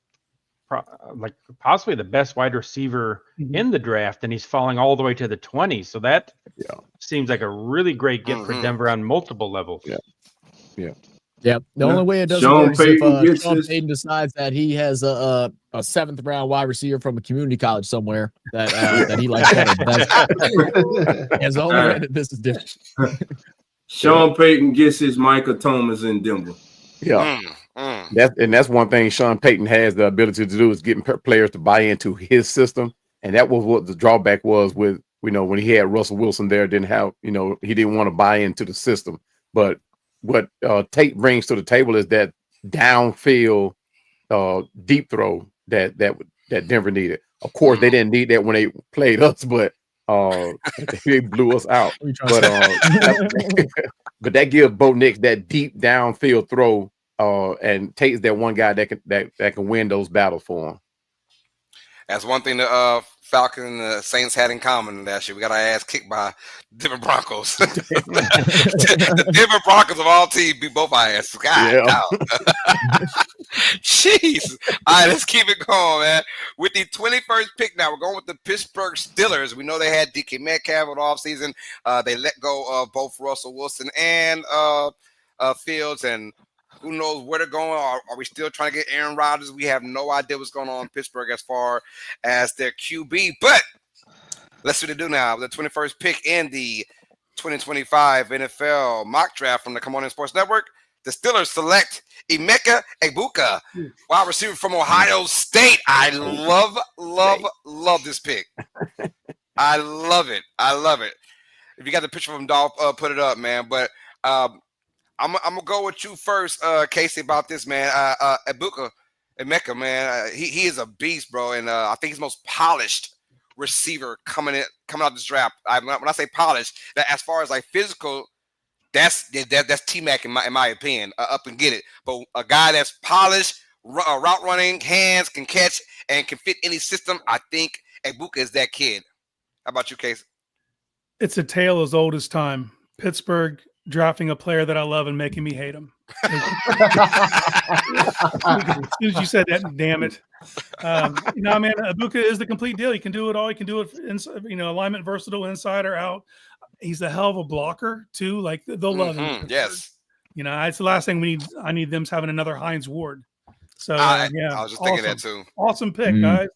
like possibly the best wide receiver in the draft, and he's falling all the way to the 20s. So that seems like a really great get for Denver on multiple levels. Yeah. The only way it doesn't work is if Sean Payton decides that he has a 7th round wide receiver from a community college somewhere that he likes better. That's the only way that this is different. Sean Payton gets his Michael Thomas in Denver. That's one thing Sean Payton has the ability to do is getting players to buy into his system, and that was what the drawback was with when he had Russell Wilson there. Didn't have he didn't want to buy into the system, but what Tate brings to the table is that downfield deep throw that Denver needed. Of course, they didn't need that when they played us, but they blew us out. But that gives Bo Nix that deep downfield throw, and Tate's that one guy that can win those battles for him. That's one thing the Falcons and the Saints had in common last year. We got our ass kicked by Denver Broncos. The Denver Broncos of all teams beat both our asses. Jeez. All right, let's keep it going, man. With the 21st pick now, we're going with the Pittsburgh Steelers. We know they had DK Metcalf in the offseason. They let go of both Russell Wilson and Fields, and who knows where they're going? Are we still trying to get Aaron Rodgers? We have no idea what's going on in Pittsburgh as far as their QB. But let's see what they do now. The 21st pick in the 2025 NFL mock draft from the Come On In Sports Network. The Steelers select Emeka Egbuka, wide receiver from Ohio State. I love this pick. I love it. If you got the picture of him, Dolph, put it up, man. But I'm gonna go with you first, Casey, about this, man. Emeka, man, he is a beast, bro, and I think he's the most polished receiver coming out this draft. When I say polished, that as far as like physical, that's T-Mac in my opinion. Up and get it, but a guy that's polished, route running, hands, can catch, and can fit any system. I think Egbuka is that kid. How about you, Casey? It's a tale as old as time. Pittsburgh drafting a player that I love and making me hate him. As soon as you said that, damn it. Man, Egbuka is the complete deal. He can do it all. He can do it, alignment versatile, inside or out. He's a hell of a blocker too. Like they'll love him. Yes. It's the last thing we need. I need them having another Hines Ward. So I was just thinking that too. Awesome pick, guys.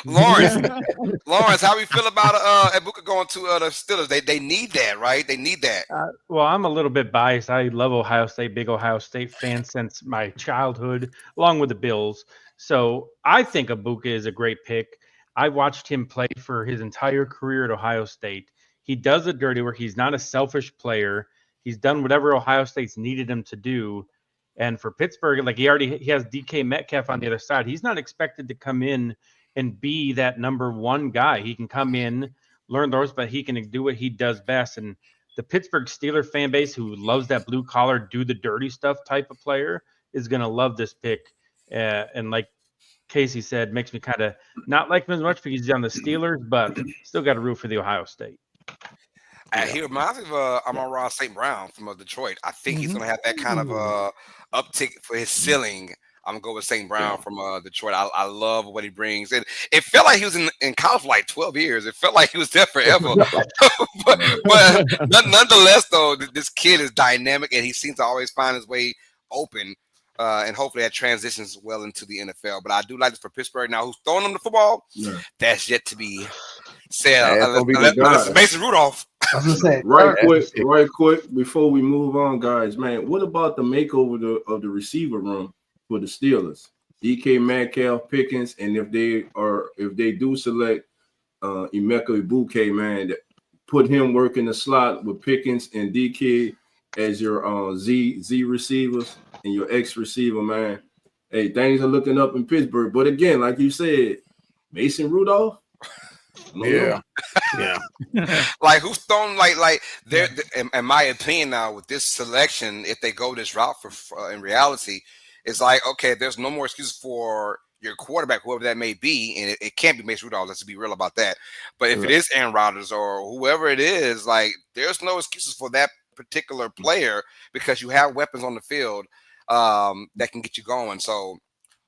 Lawrence, how we feel about Egbuka going to the Steelers? They need that, right? They need that. Well, I'm a little bit biased. I love Ohio State, big Ohio State fan since my childhood, along with the Bills. So I think Egbuka is a great pick. I watched him play for his entire career at Ohio State. He does the dirty work. He's not a selfish player. He's done whatever Ohio State's needed him to do. And for Pittsburgh, like he has DK Metcalf on the other side. He's not expected to come in and be that number one guy. He can come in, learn those, but he can do what he does best. And the Pittsburgh Steelers fan base, who loves that blue collar, do the dirty stuff type of player, is going to love this pick. And like Casey said, makes me kind of not like him as much because he's on the Steelers, but still got to root for the Ohio State. He reminds me of Amon-Ra St. Brown from Detroit. I think he's going to have that kind of uptick for his ceiling. I'm going to go with St. Brown from Detroit. I love what he brings. And it felt like he was in college for like 12 years. It felt like he was there forever. but nonetheless, though, this kid is dynamic, and he seems to always find his way open. And hopefully that transitions well into the NFL. But I do like this for Pittsburgh. Now, who's throwing them the football? Yeah. That's yet to be said. Unless Mason Rudolph. I was gonna say, right quick, before we move on, guys, man, what about the makeover of the receiver room for the Steelers? DK Metcalf, Pickens, and if they do select Emeka Egbuka, man, put him working the slot with Pickens and DK as your Z receivers and your X receiver, man. hey, things are looking up in Pittsburgh. But again, like you said, Mason Rudolph. Yeah. Yeah. Like who's throwing like they're in my opinion now with this selection, if they go this route for in reality, it's like okay, there's no more excuses for your quarterback, whoever that may be, and it can't be Mason Rudolph. Let's be real about that. But if it is Aaron Rodgers or whoever it is, like there's no excuses for that particular player because you have weapons on the field that can get you going. So,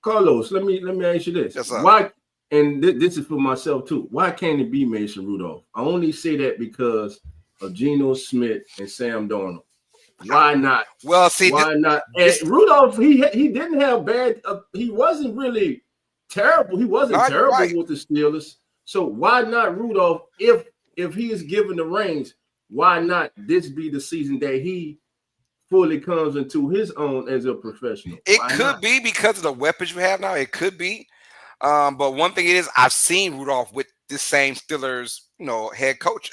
Carlos, let me ask you this: why? And this is for myself too. Why can't it be Mason Rudolph? I only say that because of Geno Smith and Sam Darnold. Why not? Well, see, why not? And Rudolph, he didn't have bad. He wasn't really terrible. He wasn't terrible with the Steelers. So why not Rudolph? If he is given the reins, why not this be the season that he fully comes into his own as a professional? It could be because of the weapons you have now. It could be. But one thing it is, I've seen Rudolph with this same Steelers, head coach.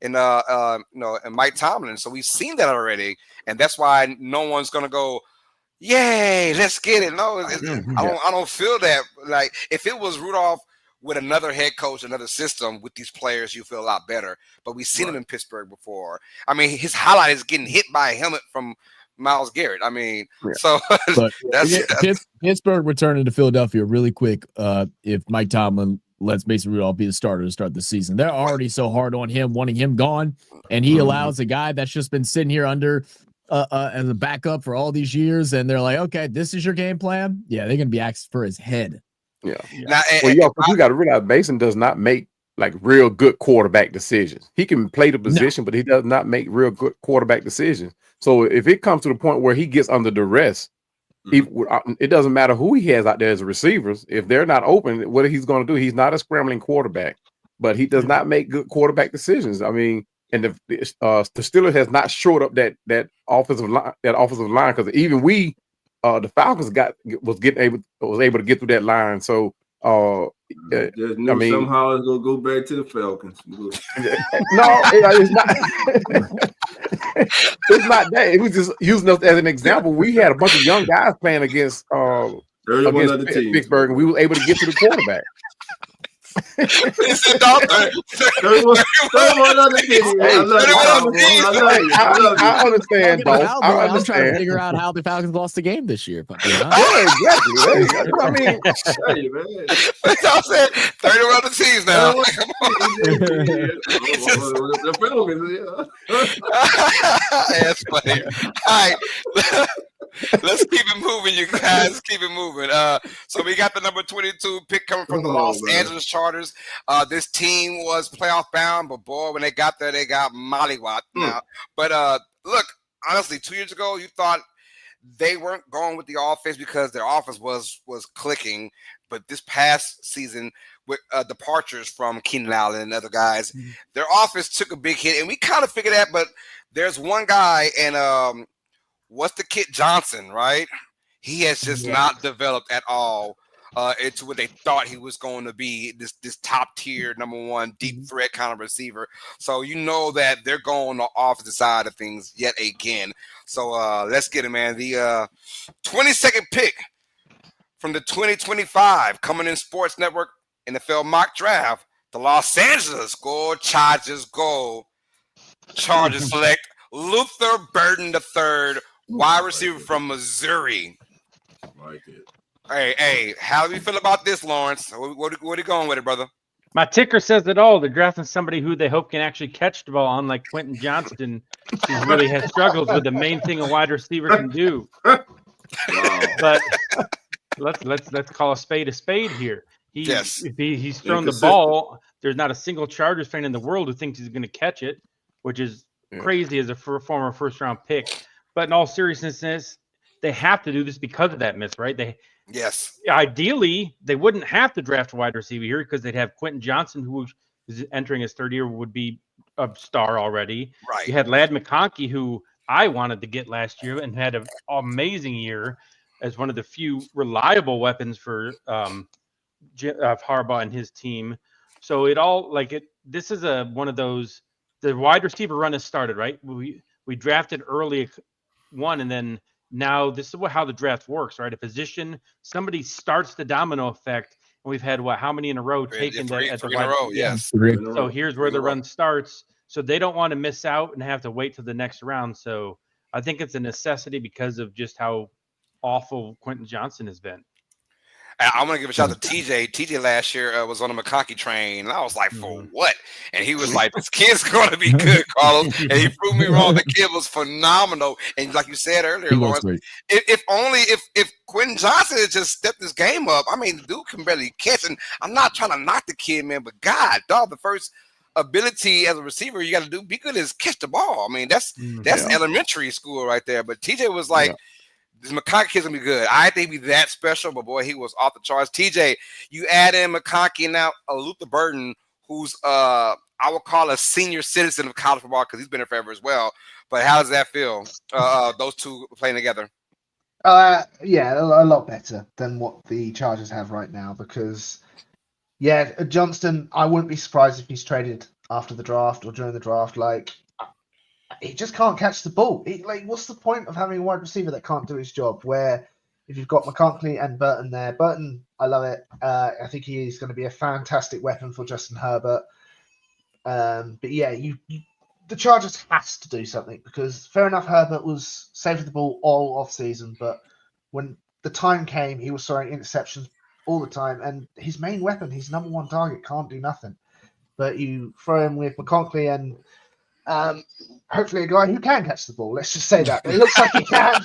And and Mike Tomlin. So we've seen that already, and that's why no one's gonna go, yay, let's get it. No, I don't feel that. Like if it was Rudolph with another head coach, another system with these players, you feel a lot better. But we've seen him in Pittsburgh before. I mean, his highlight is getting hit by a helmet from Myles Garrett. I mean, so that's Pittsburgh returning to Philadelphia really quick. If Mike Tomlin lets Mason Rudolph be the starter to start the season, they're already so hard on him, wanting him gone, and he allows a guy that's just been sitting here under as a backup for all these years, and they're like, okay, this is your game plan. Yeah, they're gonna be asked for his head. Yeah. Now, you got to realize Mason does not make like real good quarterback decisions. He can play the position, but he does not make real good quarterback decisions. So if it comes to the point where he gets under duress, it doesn't matter who he has out there as receivers. If they're not open, what he's going to do, he's not a scrambling quarterback, but he does not make good quarterback decisions. I mean, and the Steelers has not shored up that offensive line, because even the Falcons was able to get through that line. So somehow it's gonna go back to the Falcons. No, it's not. It's not that. It was just using us as an example. We had a bunch of young guys playing against Pittsburgh, and we were able to get to the quarterback. I understand, Dolph. I was trying to figure out how the Falcons lost the game this year. But, exactly. I mean, hey, man. I said 31 other teams now. That's funny. All right. Let's keep it moving, you guys. Let's keep it moving. So we got the number 22 pick coming from the Los Angeles Chargers. This team was playoff bound, but boy, when they got there, they got mollywopped now. But look, honestly, 2 years ago, you thought they weren't going with the offense because their offense was clicking. But this past season, with departures from Keenan Allen and other guys, their offense took a big hit, and we kind of figured that. But there's one guy, and what's the kid Johnson, right? He has just not developed at all into what they thought he was going to be, this top tier number one deep threat kind of receiver. So you know that they're going on the offensive side of things yet again. So let's get it, man. The 22nd pick from the 2025 Coming In Sports Network NFL mock draft, the Los Angeles Chargers Chargers select Luther Burden III, wide receiver from Missouri. Like it. Hey, how do you feel about this, Lawrence? What are you going with it, brother? My ticker says it all. They're drafting somebody who they hope can actually catch the ball, unlike Quentin Johnston, who really has struggles with the main thing a wide receiver can do. But let's call a spade here. He's thrown the ball. There's not a single Chargers fan in the world who thinks he's going to catch it, which is crazy as a former first-round pick. But in all seriousness, they have to do this because of that miss, right? Ideally, they wouldn't have to draft a wide receiver here because they'd have Quentin Johnson, who is entering his third year, would be a star already. Right. You had Ladd McConkey, who I wanted to get last year and had an amazing year as one of the few reliable weapons for Harbaugh and his team. So this is one of those. The wide receiver run has started, right? We drafted early one, and then now this is how the draft works, right? A position, somebody starts the domino effect, and we've had how many in a row taken that at the three in a row, yes. So here's where the run starts. So they don't want to miss out and have to wait till the next round. So I think it's a necessity because of just how awful Quentin Johnson has been. I want to give a shout out to TJ. TJ last year was on the McConkey train, and I was like, for what? And he was like, this kid's going to be good, Carlos. And he proved me wrong. The kid was phenomenal. And like you said earlier, Lawrence, if Quentin Johnson had just stepped this game up, I mean, the dude can barely catch. And I'm not trying to knock the kid, man, but God, dog, the first ability as a receiver you got to be good is catch the ball. I mean, that's elementary school right there. But TJ was like, this McConkey kid's gonna be good. I think he'd be that special, but boy, he was off the charts. TJ, you add in McConkey and now Luther Burden, who's I would call a senior citizen of college football because he's been there forever as well. But how does that feel? Those two playing together? Yeah, a lot better than what the Chargers have right now because, Johnston, I wouldn't be surprised if he's traded after the draft or during the draft. Like, he just can't catch the ball. What's the point of having a wide receiver that can't do his job? Where if you've got McConkey and Burton there, Burton, I love it. I think he is going to be a fantastic weapon for Justin Herbert. But the Chargers has to do something because fair enough, Herbert was saving the ball all off season, but when the time came, he was throwing interceptions all the time, and his main weapon, his number one target, can't do nothing. But you throw him with McConkey and hopefully a guy who can catch the ball. Let's just say that. It looks like he can.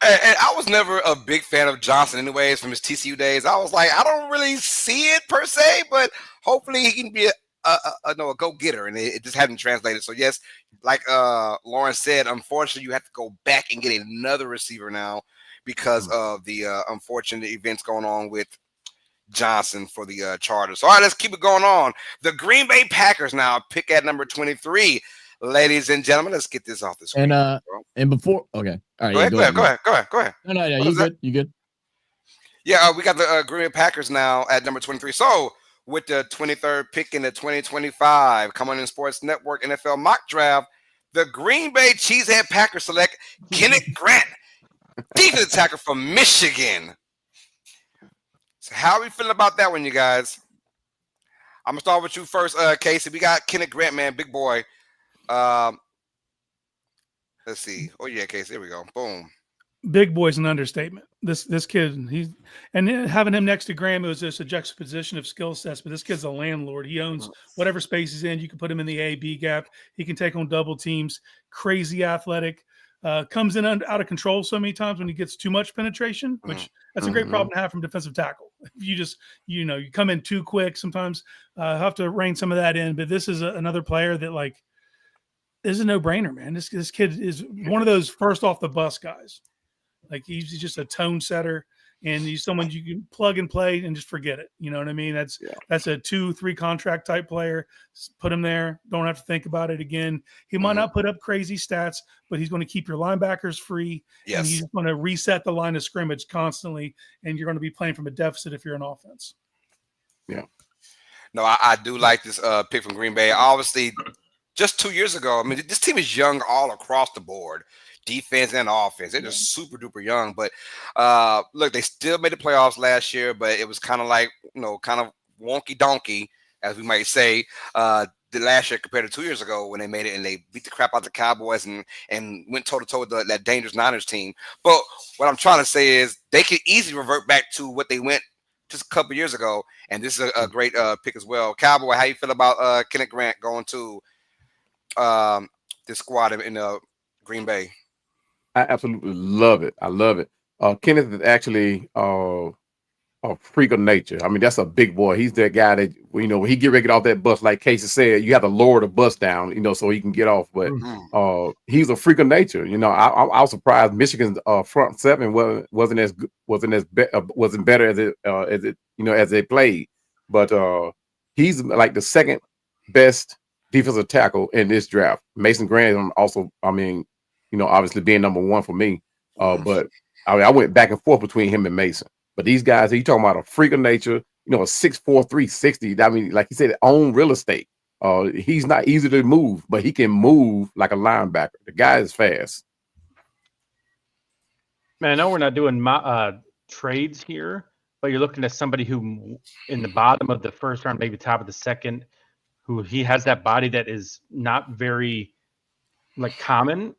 And I was never a big fan of Johnson anyways from his TCU days. I was like, I don't really see it per se, but hopefully he can be a go-getter, and it just hadn't translated. So yes, like Lawrence said, unfortunately you have to go back and get another receiver now because of the unfortunate events going on with Johnson for the Chargers. All right, let's keep it going on. The Green Bay Packers now pick at number 23. Ladies and gentlemen, let's get this off the screen. And before, okay, all right, go ahead. No, you good. Yeah, we got the Green Bay Packers now at number 23. So with the 23rd pick in the 2025 Come On In Sports Network NFL mock draft, the Green Bay Cheesehead Packers select Kenneth Grant, defensive tackle from Michigan. So how are we feeling about that one, you guys? I'm gonna start with you first, Casey. We got Kenneth Grant, man, big boy. Let's see. Oh yeah, Casey. There we go. Boom. Big boy's an understatement. This kid, having him next to Graham, it was just a juxtaposition of skill sets. But this kid's a landlord. He owns whatever space he's in. You can put him in the A/B gap. He can take on double teams. Crazy athletic. Comes in out of control so many times when he gets too much penetration, which that's a great problem to have from defensive tackle. If you just, you come in too quick, sometimes have to rein some of that in. But this is another player that is a no-brainer, man. This kid is one of those first off the bus guys. Like he's just a tone setter, and he's someone you can plug and play and just forget it. You know what I mean? That's a 2-3 contract type player. Put him there. Don't have to think about it again. He might not put up crazy stats, but he's going to keep your linebackers free. Yes. And he's going to reset the line of scrimmage constantly, and you're going to be playing from a deficit if you're an offense. Yeah. No, I do like this pick from Green Bay. Obviously, just 2 years ago, I mean, this team is young all across the board. Defense and offense. They're just super duper young. But look, they still made the playoffs last year, but it was kind of like, kind of wonky donkey, as we might say, the last year compared to 2 years ago when they made it and they beat the crap out the Cowboys and went toe-to-toe with that dangerous Niners team. But what I'm trying to say is they could easily revert back to what they went just a couple years ago, and this is a great pick as well. Cowboy, how you feel about Kenneth Grant going to this squad in Green Bay? I absolutely love it. I love it. Kenneth is actually a freak of nature. I mean, that's a big boy. He's that guy that, when he get ready to get off that bus, like Casey said, you have to lower the bus down, so he can get off. But he's a freak of nature. I was surprised Michigan's front seven wasn't better as they played. But he's like the second best defensive tackle in this draft. Mason Graham also, obviously being number one for me. But I went back and forth between him and Mason. But these guys, you talking about a freak of nature, a 6'4", 360. I mean, like you said, own real estate. He's not easy to move, but he can move like a linebacker. The guy is fast. Man, I know we're not doing trades here, but you're looking at somebody who in the bottom of the first round, maybe top of the second, who he has that body that is not very like common.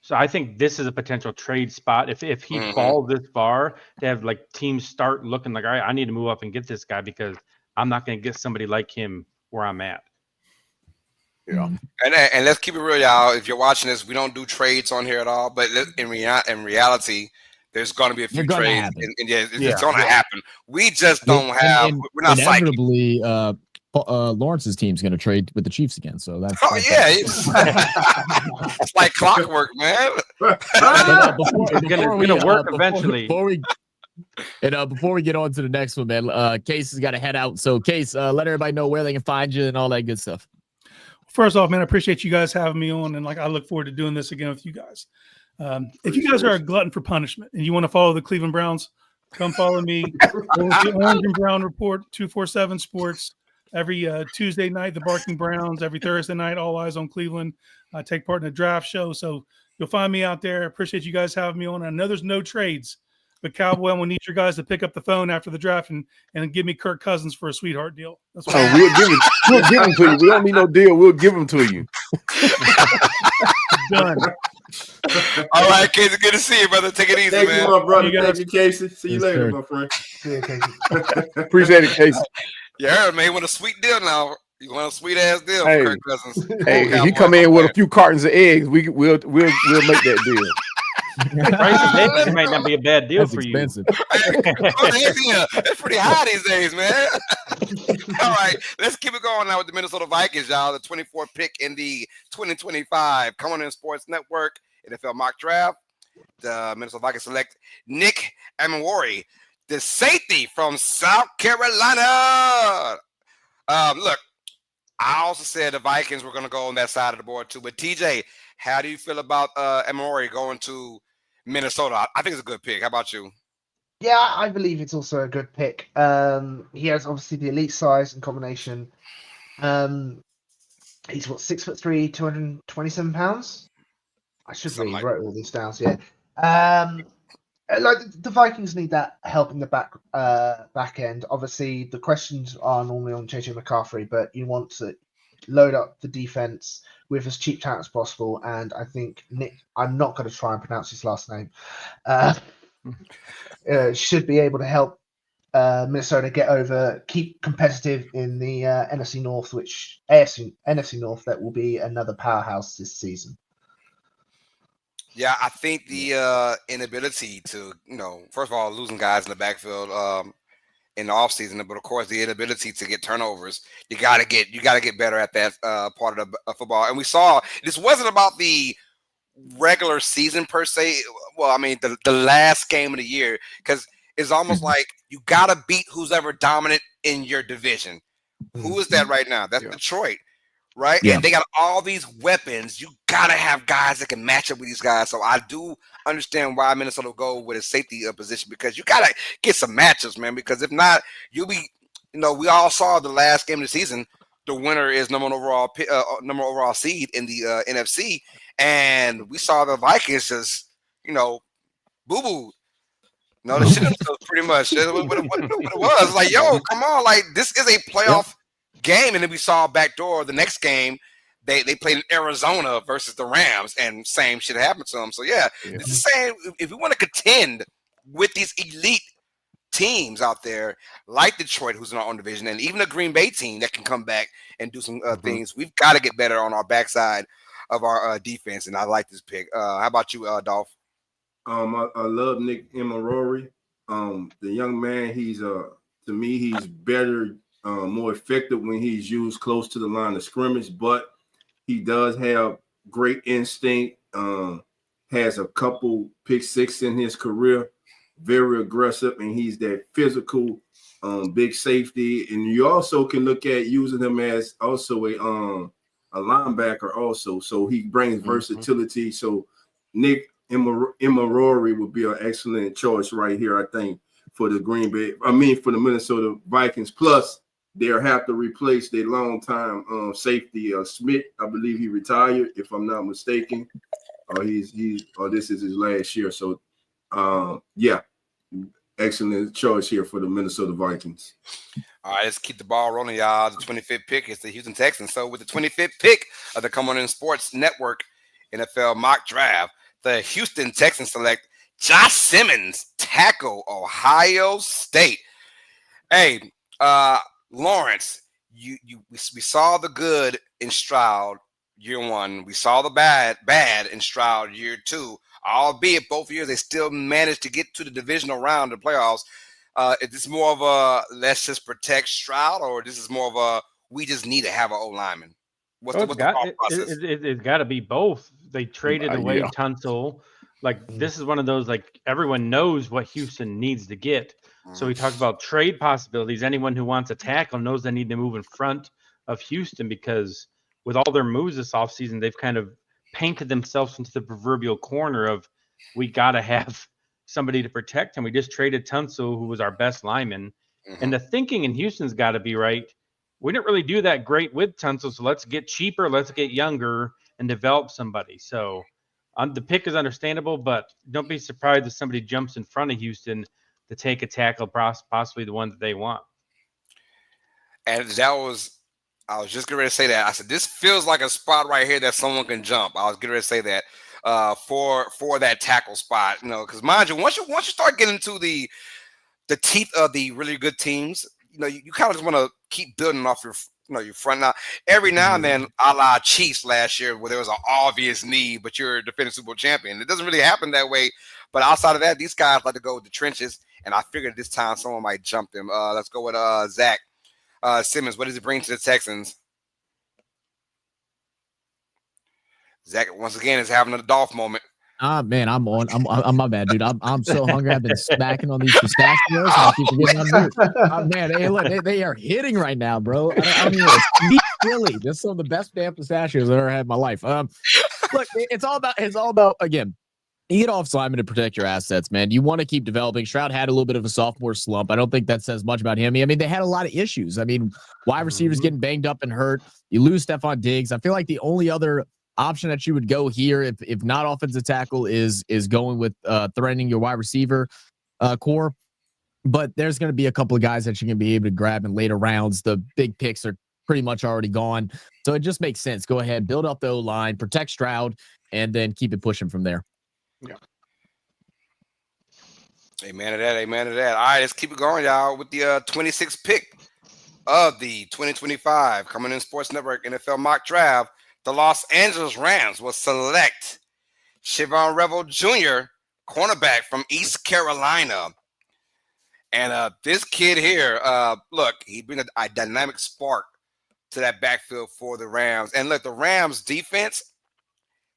So I think this is a potential trade spot. If he falls this far, to have like teams start looking like, all right, I need to move up and get this guy because I'm not going to get somebody like him where I'm at. Yeah. And let's keep it real, y'all. If you're watching this, we don't do trades on here at all. But in reality, there's going to be a few trades, and it's going to happen. We just don't have. We're not inevitably. Lawrence's team's going to trade with the Chiefs again, so that's. Oh yeah, it's like clockwork, man. It's gonna work eventually. Before we get on to the next one, man, Case has got to head out. So Case, let everybody know where they can find you and all that good stuff. First off, man, I appreciate you guys having me on, and I look forward to doing this again with you guys. If you guys are a glutton for punishment and you want to follow the Cleveland Browns, come follow me. The Orange and Brown Report, 247 Sports. Every Tuesday night, the Barking Browns. Every Thursday night, All Eyes on Cleveland. I take part in a draft show, so you'll find me out there. Appreciate you guys having me on. I know there's no trades, but Cowboy, I'm going to need your guys to pick up the phone after the draft and give me Kirk Cousins for a sweetheart deal. That's what we'll give him to you. We don't need no deal. We'll give him to you. Done. All right, Casey, good to see you, brother. Take it easy, Thank man. you, my brother. Thank you, Casey. See you later, my friend. See you, Casey. Appreciate it, Casey. Yeah, man, you want a sweet deal now. You want a sweet ass deal Hey, for Kirk Cousins. Hey, if he come in with a few cartons of eggs, we'll make that deal. Price of eggs might not be a bad deal That's for expensive. It's pretty high these days, man. All right, let's keep it going now with the Minnesota Vikings, y'all. The 24th pick in the 2025 Come On In Sports Network NFL mock draft. The Minnesota Vikings select Nick Amawori, the safety from South Carolina. Look, I also said the Vikings were going to go on that side of the board too. But TJ, how do you feel about Amawori going to Minnesota? I think it's a good pick. How about you? Yeah, I believe it's also a good pick. He has obviously the elite size and combination. He's 6'3", 227 pounds. I should really write all these down. So yeah. Like the Vikings need that help in the back end. Obviously, the questions are normally on JJ McCaffrey, but you want to load up the defense with as cheap talent as possible. And I think Nick, I'm not going to try and pronounce his last name, should be able to help Minnesota get over, keep competitive in the NFC North, NFC North that will be another powerhouse this season. Yeah, I think the inability to, first of all, losing guys in the backfield in the offseason, but of course the inability to get turnovers. You gotta get better at that part of the football. And we saw this wasn't about the regular season per se. Well, I mean the last game of the year, because it's almost like you gotta beat who's ever dominant in your division. Who is that right now? That's Detroit. Right? Yeah. And they got all these weapons. You got to have guys that can match up with these guys. So I do understand why Minnesota will go with a safety position, because you got to get some matchups, man. Because if not, you'll be, we all saw the last game of the season. The winner is number one overall seed in the NFC. And we saw the Vikings just, boo-boo. No, the shit was pretty much what it was. Like, yo, come on. Like, this is a playoff game. And then we saw backdoor the next game. They played in Arizona versus the Rams, and same shit happened to them. So it's the same. If we want to contend with these elite teams out there, like Detroit, who's in our own division, and even a Green Bay team that can come back and do some things, we've got to get better on our backside of our defense. And I like this pick. How about you, Dolph? I love Nick Amawori. The young man, he's to me, he's better. More effective when he's used close to the line of scrimmage, but he does have great instinct, has a couple pick six in his career, very aggressive, and he's that physical big safety. And you also can look at using him as also a linebacker also. So he brings versatility. So Nick Amawori would be an excellent choice right here, I think, for the for the Minnesota Vikings. Plus, they'll have to replace their longtime safety Smith. I believe he retired, if I'm not mistaken. Or this is his last year. So yeah, excellent choice here for the Minnesota Vikings. All right, let's keep the ball rolling, y'all. The 25th pick is the Houston Texans. So with the 25th pick of the Come On In Sports Network NFL mock draft, the Houston Texans select Josh Simmons, tackle, Ohio State. Hey, Lawrence, we saw the good in Stroud year one. We saw the bad in Stroud year two. Albeit both years they still managed to get to the divisional round of the playoffs. Is this more of a let's just protect Stroud, or this is more of a we just need to have an O lineman? What's the thought process? It's got to be both. They traded away Tunsil. Like, this is one of those, like, everyone knows what Houston needs to get. So we talk about trade possibilities. Anyone who wants a tackle knows they need to move in front of Houston, because with all their moves this offseason, they've kind of painted themselves into the proverbial corner of we got to have somebody to protect him. We just traded Tunsil, who was our best lineman. And the thinking in Houston's got to be right. We didn't really do that great with Tunsil, so let's get cheaper, let's get younger, and develop somebody. So the pick is understandable, but don't be surprised if somebody jumps in front of Houston to take a tackle, possibly the one that they want. And I was just getting ready to say that. I said, this feels like a spot right here that someone can jump. I was getting ready to say that for that tackle spot, because mind you, once you start getting to the teeth of the really good teams, you kind of just want to keep building off your front. Now, every now and then, a la Chiefs last year, where there was an obvious need, but you're a defending Super Bowl champion. It doesn't really happen that way. But outside of that, these guys like to go with the trenches, and I figured this time someone might jump them. Let's go with Zach Simmons. What does he bring to the Texans? Zach, once again, is having a Dolph moment. Man, I'm my bad, dude. I'm so hungry. I've been smacking on these pistachios. I keep forgetting on mute. Man, hey, look, they are hitting right now, bro. I don't even know. Really, just some of the best damn pistachios I've ever had in my life. Look, it's all about again. You get off lineman to protect your assets, man. You want to keep developing. Stroud had a little bit of a sophomore slump. I don't think that says much about him. I mean, they had a lot of issues. I mean, wide receivers getting banged up and hurt. You lose Stephon Diggs. I feel like the only other option that you would go here, if not offensive tackle, is going with threatening your wide receiver core. But there's going to be a couple of guys that you're going to be able to grab in later rounds. The big picks are pretty much already gone. So it just makes sense. Go ahead, build up the O-line, protect Stroud, and then keep it pushing from there. Yeah. Amen to that. Amen to that. All right, let's keep it going, y'all, with the 26th pick of the 2025 Coming In Sports Network NFL mock draft. The Los Angeles Rams will select Chevon Revel Jr., cornerback from East Carolina. And this kid here, look, he brings a dynamic spark to that backfield for the Rams. And look, the Rams defense,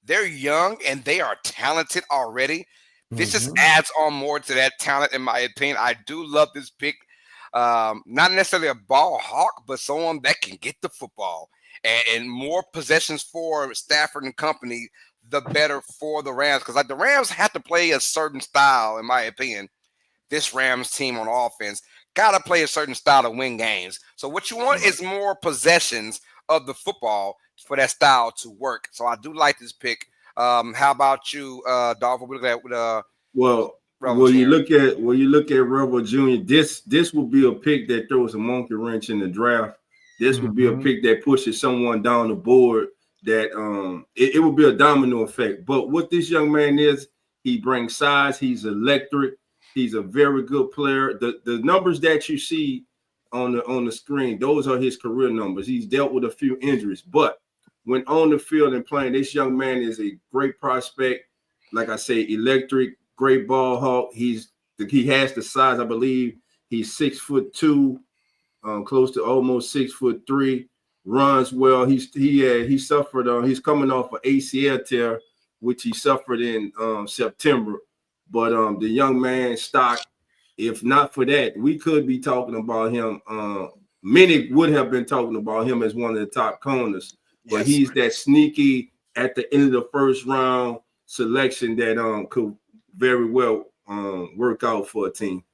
they're young and they are talented already. This just adds on more to that talent, in my opinion. I do love this pick. Not necessarily a ball hawk, but someone that can get the football. And more possessions for Stafford and company, the better for the Rams. Because like the Rams have to play a certain style, in my opinion. This Rams team on offense got to play a certain style to win games. So what you want is more possessions of the football for that style to work. So I do like this pick. How about you, Dolph? What we look at with you look at Revel Jr., this will be a pick that throws a monkey wrench in the draft. This would be a pick that pushes someone down the board. That it would be a domino effect. But what this young man is, he brings size. He's electric. He's a very good player. The numbers that you see on the screen, those are his career numbers. He's dealt with a few injuries, but when on the field and playing, this young man is a great prospect. Like I say, electric, great ball hawk. He has the size. I believe he's 6'2", close to almost 6'3". Runs well. He suffered. He's coming off an ACL tear, which he suffered in September. But the young man stock, if not for that, we could be talking about him. Many would have been talking about him as one of the top corners. But he's that sneaky at the end of the first round selection that could very well work out for a team.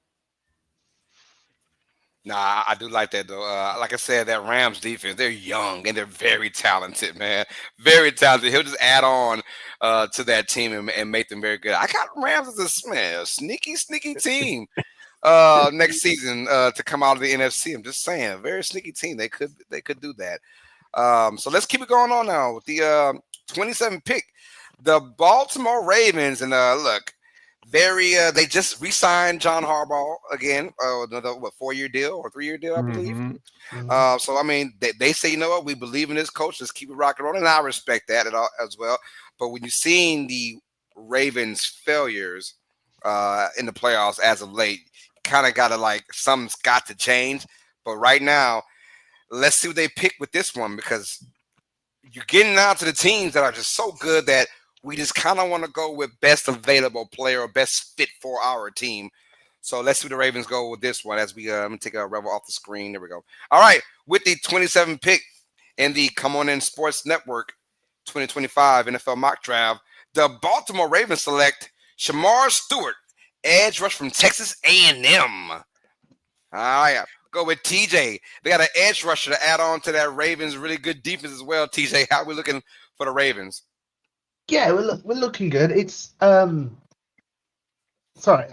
Nah, I do like that though. Like I said, that Rams defense, they're young and they're very talented, man. Very talented. He'll just add on to that team and make them very good. I got Rams as a sneaky, sneaky team next season to come out of the NFC. I'm just saying, a very sneaky team. They could do that. So let's keep it going on now with the 27th pick. The Baltimore Ravens, and look, they just re-signed John Harbaugh again, another 4-year deal or 3-year deal, I believe. So I mean, they say, you know what, we believe in this coach. Let's keep it rocking on, and I respect that as well. But when you've seen the Ravens' failures in the playoffs as of late, kind of gotta something's got to change. But right now, let's see what they pick with this one, because you're getting out to the teams that are just so good that we just kind of want to go with best available player or best fit for our team. So let's see what the Ravens go with this one as we let me take a Rebel off the screen. There we go. All right, with the 27th pick in the Come On In Sports Network 2025 NFL Mock Draft, the Baltimore Ravens select Shamar Stewart, edge rush from Texas A&M. All right, go with TJ. They got an edge rusher to add on to that Ravens really good defense as well. TJ, how are we looking for the Ravens? Yeah, we're looking good. It's sorry,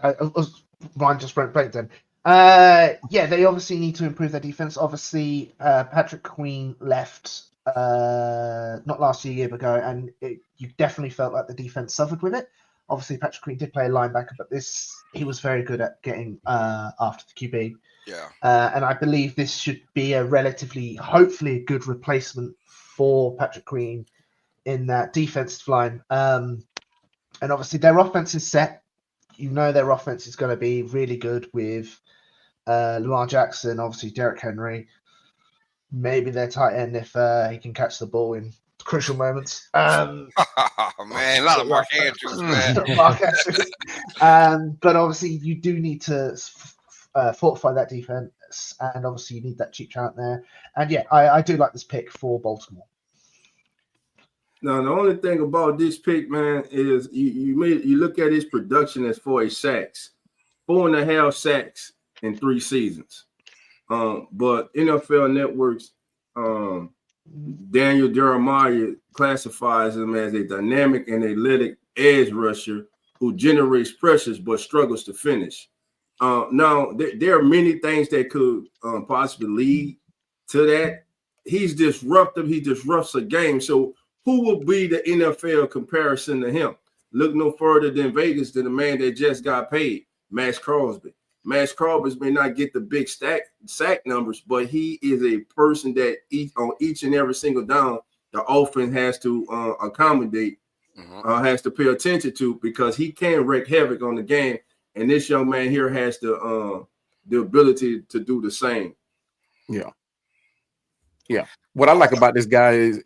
I was Ryan just broke then. Yeah, they obviously need to improve their defense. Obviously, Patrick Queen left not last year ago, and you definitely felt like the defense suffered with it. Obviously, Patrick Queen did play a linebacker, but he was very good at getting after the QB. Yeah. And I believe this should be hopefully a good replacement for Patrick Queen in that defensive line. And obviously their offense is set. You know their offense is going to be really good with Lamar Jackson, obviously Derrick Henry, maybe their tight end if he can catch the ball in crucial moments. Man, a lot of Mark Andrews, man. Mark Andrews. But obviously you do need to fortify that defense, and obviously you need that cheap talent there. And yeah, I do like this pick for Baltimore. Now, the only thing about this pick, man, is you look at his production as far as sacks, 4.5 sacks in 3 seasons. But NFL Network's Daniel Jeremiah classifies him as a dynamic and athletic edge rusher who generates pressures but struggles to finish. Now, there are many things that could possibly lead to that. He's disruptive. He disrupts a game. So who will be the NFL comparison to him? Look no further than Vegas than the man that just got paid, Max Crosby. Max Crosby may not get the big sack numbers, but he is a person that on each and every single down, the offense has to accommodate, has to pay attention to, because he can wreak havoc on the game. And this young man here has the ability to do the same. Yeah. What I like about this guy is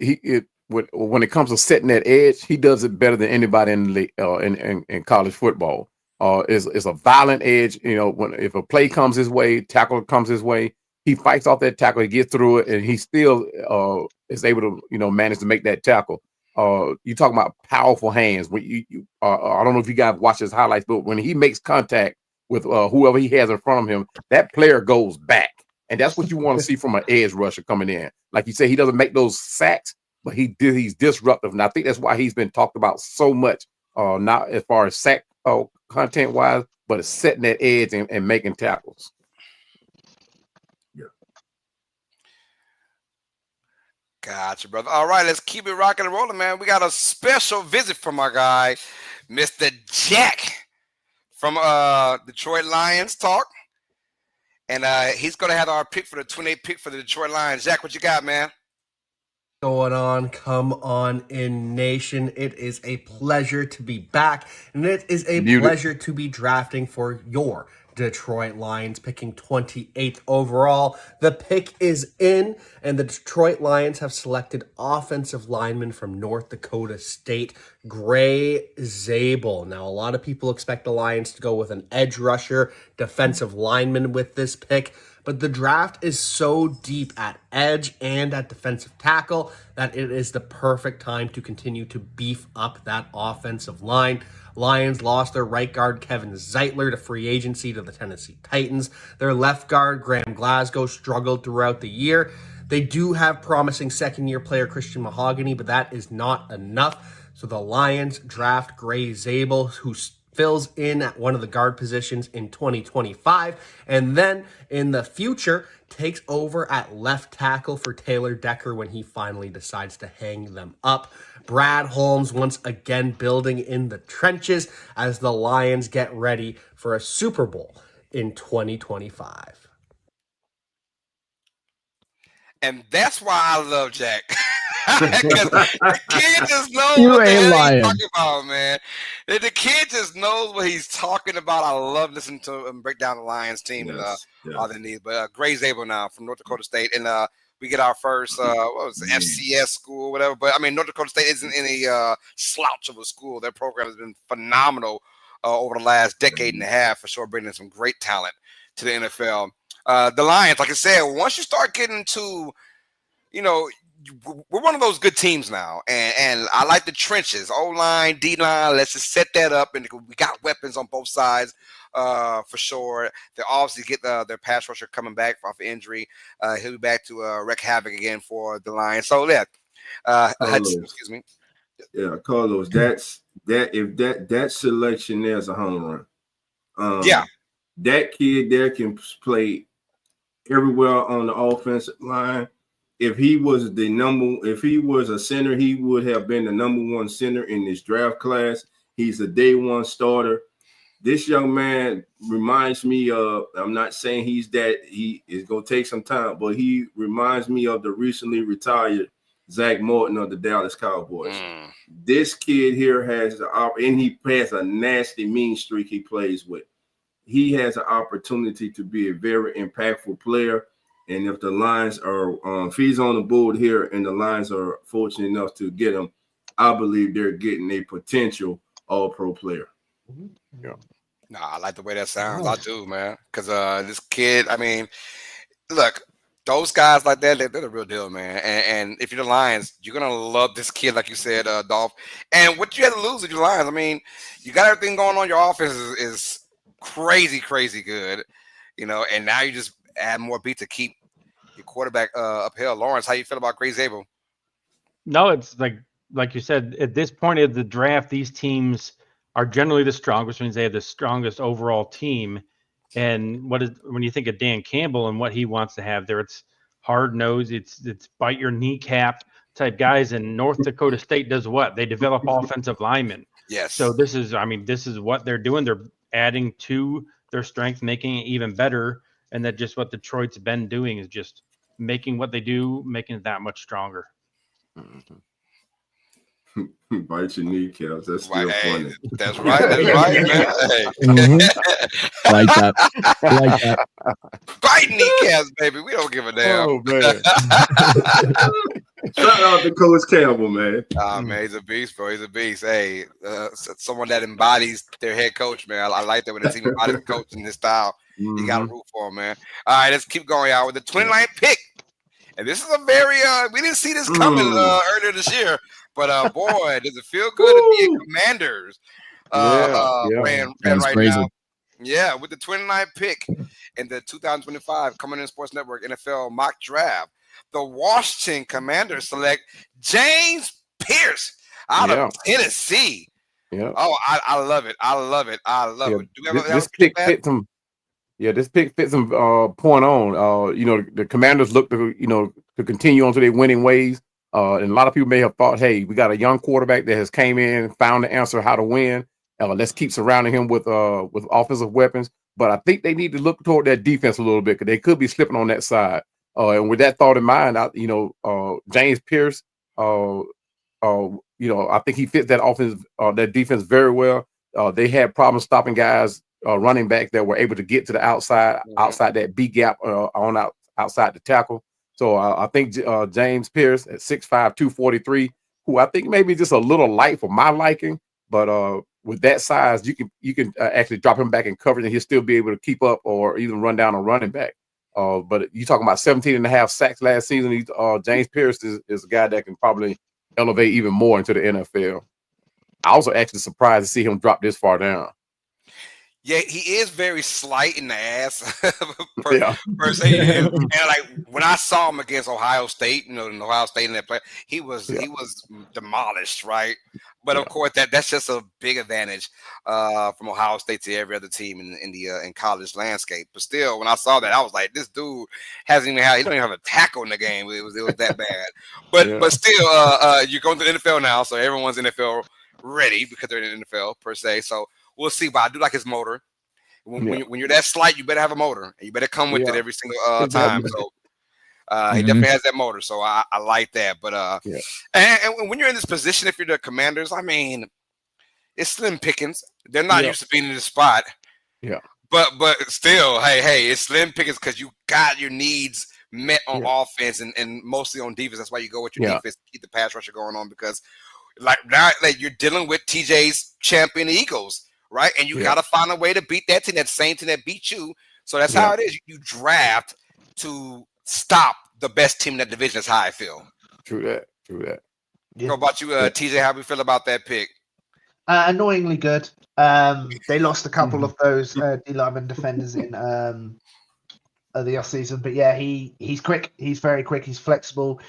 when it comes to setting that edge, he does it better than anybody in college football. It's a violent edge. You know, if a play comes his way, tackle comes his way, he fights off that tackle, he gets through it, and he still is able to manage to make that tackle. You talking about powerful hands. When I don't know if you guys watch his highlights, but when he makes contact with whoever he has in front of him, that player goes back, and that's what you want to see from an edge rusher coming in. Like you said, he doesn't make those sacks, but he's disruptive, and I think that's why he's been talked about so much. Not as far as sack content wise, but it's setting that edge and making tackles. Gotcha, brother. All right, let's keep it rocking and rolling, man. We got a special visit from our guy, Mr. Jack from Detroit Lions Talk. And he's going to have our pick for the 28th pick for the Detroit Lions. Jack, what you got, man? Going on, come on in nation. It is a pleasure to be back, and it is a pleasure to be drafting for your Detroit Lions, picking 28th overall. The pick is in, and the Detroit Lions have selected offensive lineman from North Dakota State, Gray Zabel. Now, a lot of people expect the Lions to go with an edge rusher, defensive lineman with this pick, but the draft is so deep at edge and at defensive tackle that it is the perfect time to continue to beef up that offensive line. Lions lost their right guard Kevin Zeitler to free agency to the Tennessee Titans. Their left guard Graham Glasgow struggled throughout the year. They do have promising second-year player Christian Mahogany, but that is not enough. So the Lions draft Gray Zabel, who fills in at one of the guard positions in 2025, and then in the future takes over at left tackle for Taylor Decker when he finally decides to hang them up. Brad Holmes once again building in the trenches as the Lions get ready for a Super Bowl in 2025. And that's why I love Jack. Because the kid just knows You what the ain't hell lying. he's talking about, man. The kid just knows what he's talking about. I love listening to him break down the Lions team and all they need. But Gray Zabel now from North Dakota State. And we get our first, what was it, FCS school, whatever. But, I mean, North Dakota State isn't any slouch of a school. Their program has been phenomenal over the last decade and a half, for sure, bringing some great talent to the NFL. The Lions, like I said, once you start getting to, we're one of those good teams now, and I like the trenches, O-line, D-line. Let's just set that up, and we got weapons on both sides for sure. They obviously get their pass rusher coming back off injury. He'll be back to wreak havoc again for the Lions. So yeah, excuse me. Yeah, Carlos, if that selection there's a home run. That kid there can play everywhere on the offensive line. If he was a center, he would have been the number one center in this draft class. He's a day one starter. This young man reminds me of, I'm not saying he is going to take some time, but he reminds me of the recently retired Zach Morton of the Dallas Cowboys. This kid here has and he has a nasty mean streak he plays with. He has an opportunity to be a very impactful player. And if the Lions are, if he's on the board here and the Lions are fortunate enough to get him, I believe they're getting a potential all-pro player. Yeah. Nah, I like the way that sounds. I do, man. Because this kid, I mean, look, those guys like that, they're the real deal, man. And if you're the Lions, you're going to love this kid, like you said, Dolph. And what you had to lose with your Lions, I mean, you got everything going on. Your offense is crazy, crazy good, and now you just add more beat to keep your quarterback uphill. Lawrence, how you feel about Gray Zabel? No, it's like you said, at this point of the draft, these teams are generally the strongest, which means they have the strongest overall team. And when you think of Dan Campbell and what he wants to have there, it's hard nose, it's bite your kneecap type guys. And North Dakota State does what? They develop offensive linemen. Yes. So this is what they're doing. They're adding to their strength, making it even better. And that just what Detroit's been doing is just making what they do, making it that much stronger. Bite your kneecaps. That's still funny. That's right. That's right, Like man. that. Like that. Bite kneecaps, baby. We don't give a damn. Oh, man. Shout out to Coach Campbell, man. Man, he's a beast, bro. He's a beast. Hey, someone that embodies their head coach, man. I like that when the team embodies a coach in this style. You got to root for him, man. All right, let's keep going, y'all, with the 29th pick. And this is a very, we didn't see this coming earlier this year. But, boy, does it feel good to be a Commanders fan right crazy. now. Yeah, with the 29th pick in the 2025 Coming In Sports Network NFL mock draft, the Washington Commanders select James Pierce out of Tennessee. Yeah. Oh, I love it. I love it. I love it. Do we have This pick fits him. Yeah, this pick fits him point on. The Commanders look to, to continue on to their winning ways. And a lot of people may have thought, hey, we got a young quarterback that has came in, found the answer how to win. Let's keep surrounding him with offensive weapons. But I think they need to look toward that defense a little bit because they could be slipping on that side. And with that thought in mind, James Pierce, I think he fits that offense, that defense very well. They had problems stopping guys, running back that were able to get to the outside that B gap outside the tackle. So I think James Pierce at 6'5", 243, who I think maybe just a little light for my liking, but with that size, you can actually drop him back in coverage and he'll still be able to keep up or even run down a running back. But you talking about 17.5 sacks last season. James Pierce is a guy that can probably elevate even more into the NFL. I was actually surprised to see him drop this far down. Yeah, he is very slight in the ass Yeah. per se. And like when I saw him against Ohio State, in Ohio State in that play, he was demolished, right? But of course, that's just a big advantage from Ohio State to every other team in college landscape. But still, when I saw that, I was like, this dude he don't even have a tackle in the game. It was that bad. But still, you're going to the NFL now, so everyone's NFL ready because they're in the NFL per se. So we'll see. But I do like his motor. When you're that slight, you better have a motor, and you better come with it every single time. So he definitely has that motor. So I like that. But and when you're in this position, if you're the Commanders, I mean, it's slim pickings. They're not used to being in this spot. Yeah. But still, hey, it's slim pickings because you got your needs met on offense and mostly on defense. That's why you go with your defense to keep the pass rusher going on, because like now you're dealing with TJ's champion Eagles. Right, and you got to find a way to beat that team, that same team that beat you. So that's how it is. You draft to stop the best team in that division. That's how I feel. True that. Yeah. How about you, TJ? How do you feel about that pick? Annoyingly good. They lost a couple of those D-lineman defenders in the offseason, but yeah, he's quick. He's very quick. He's flexible.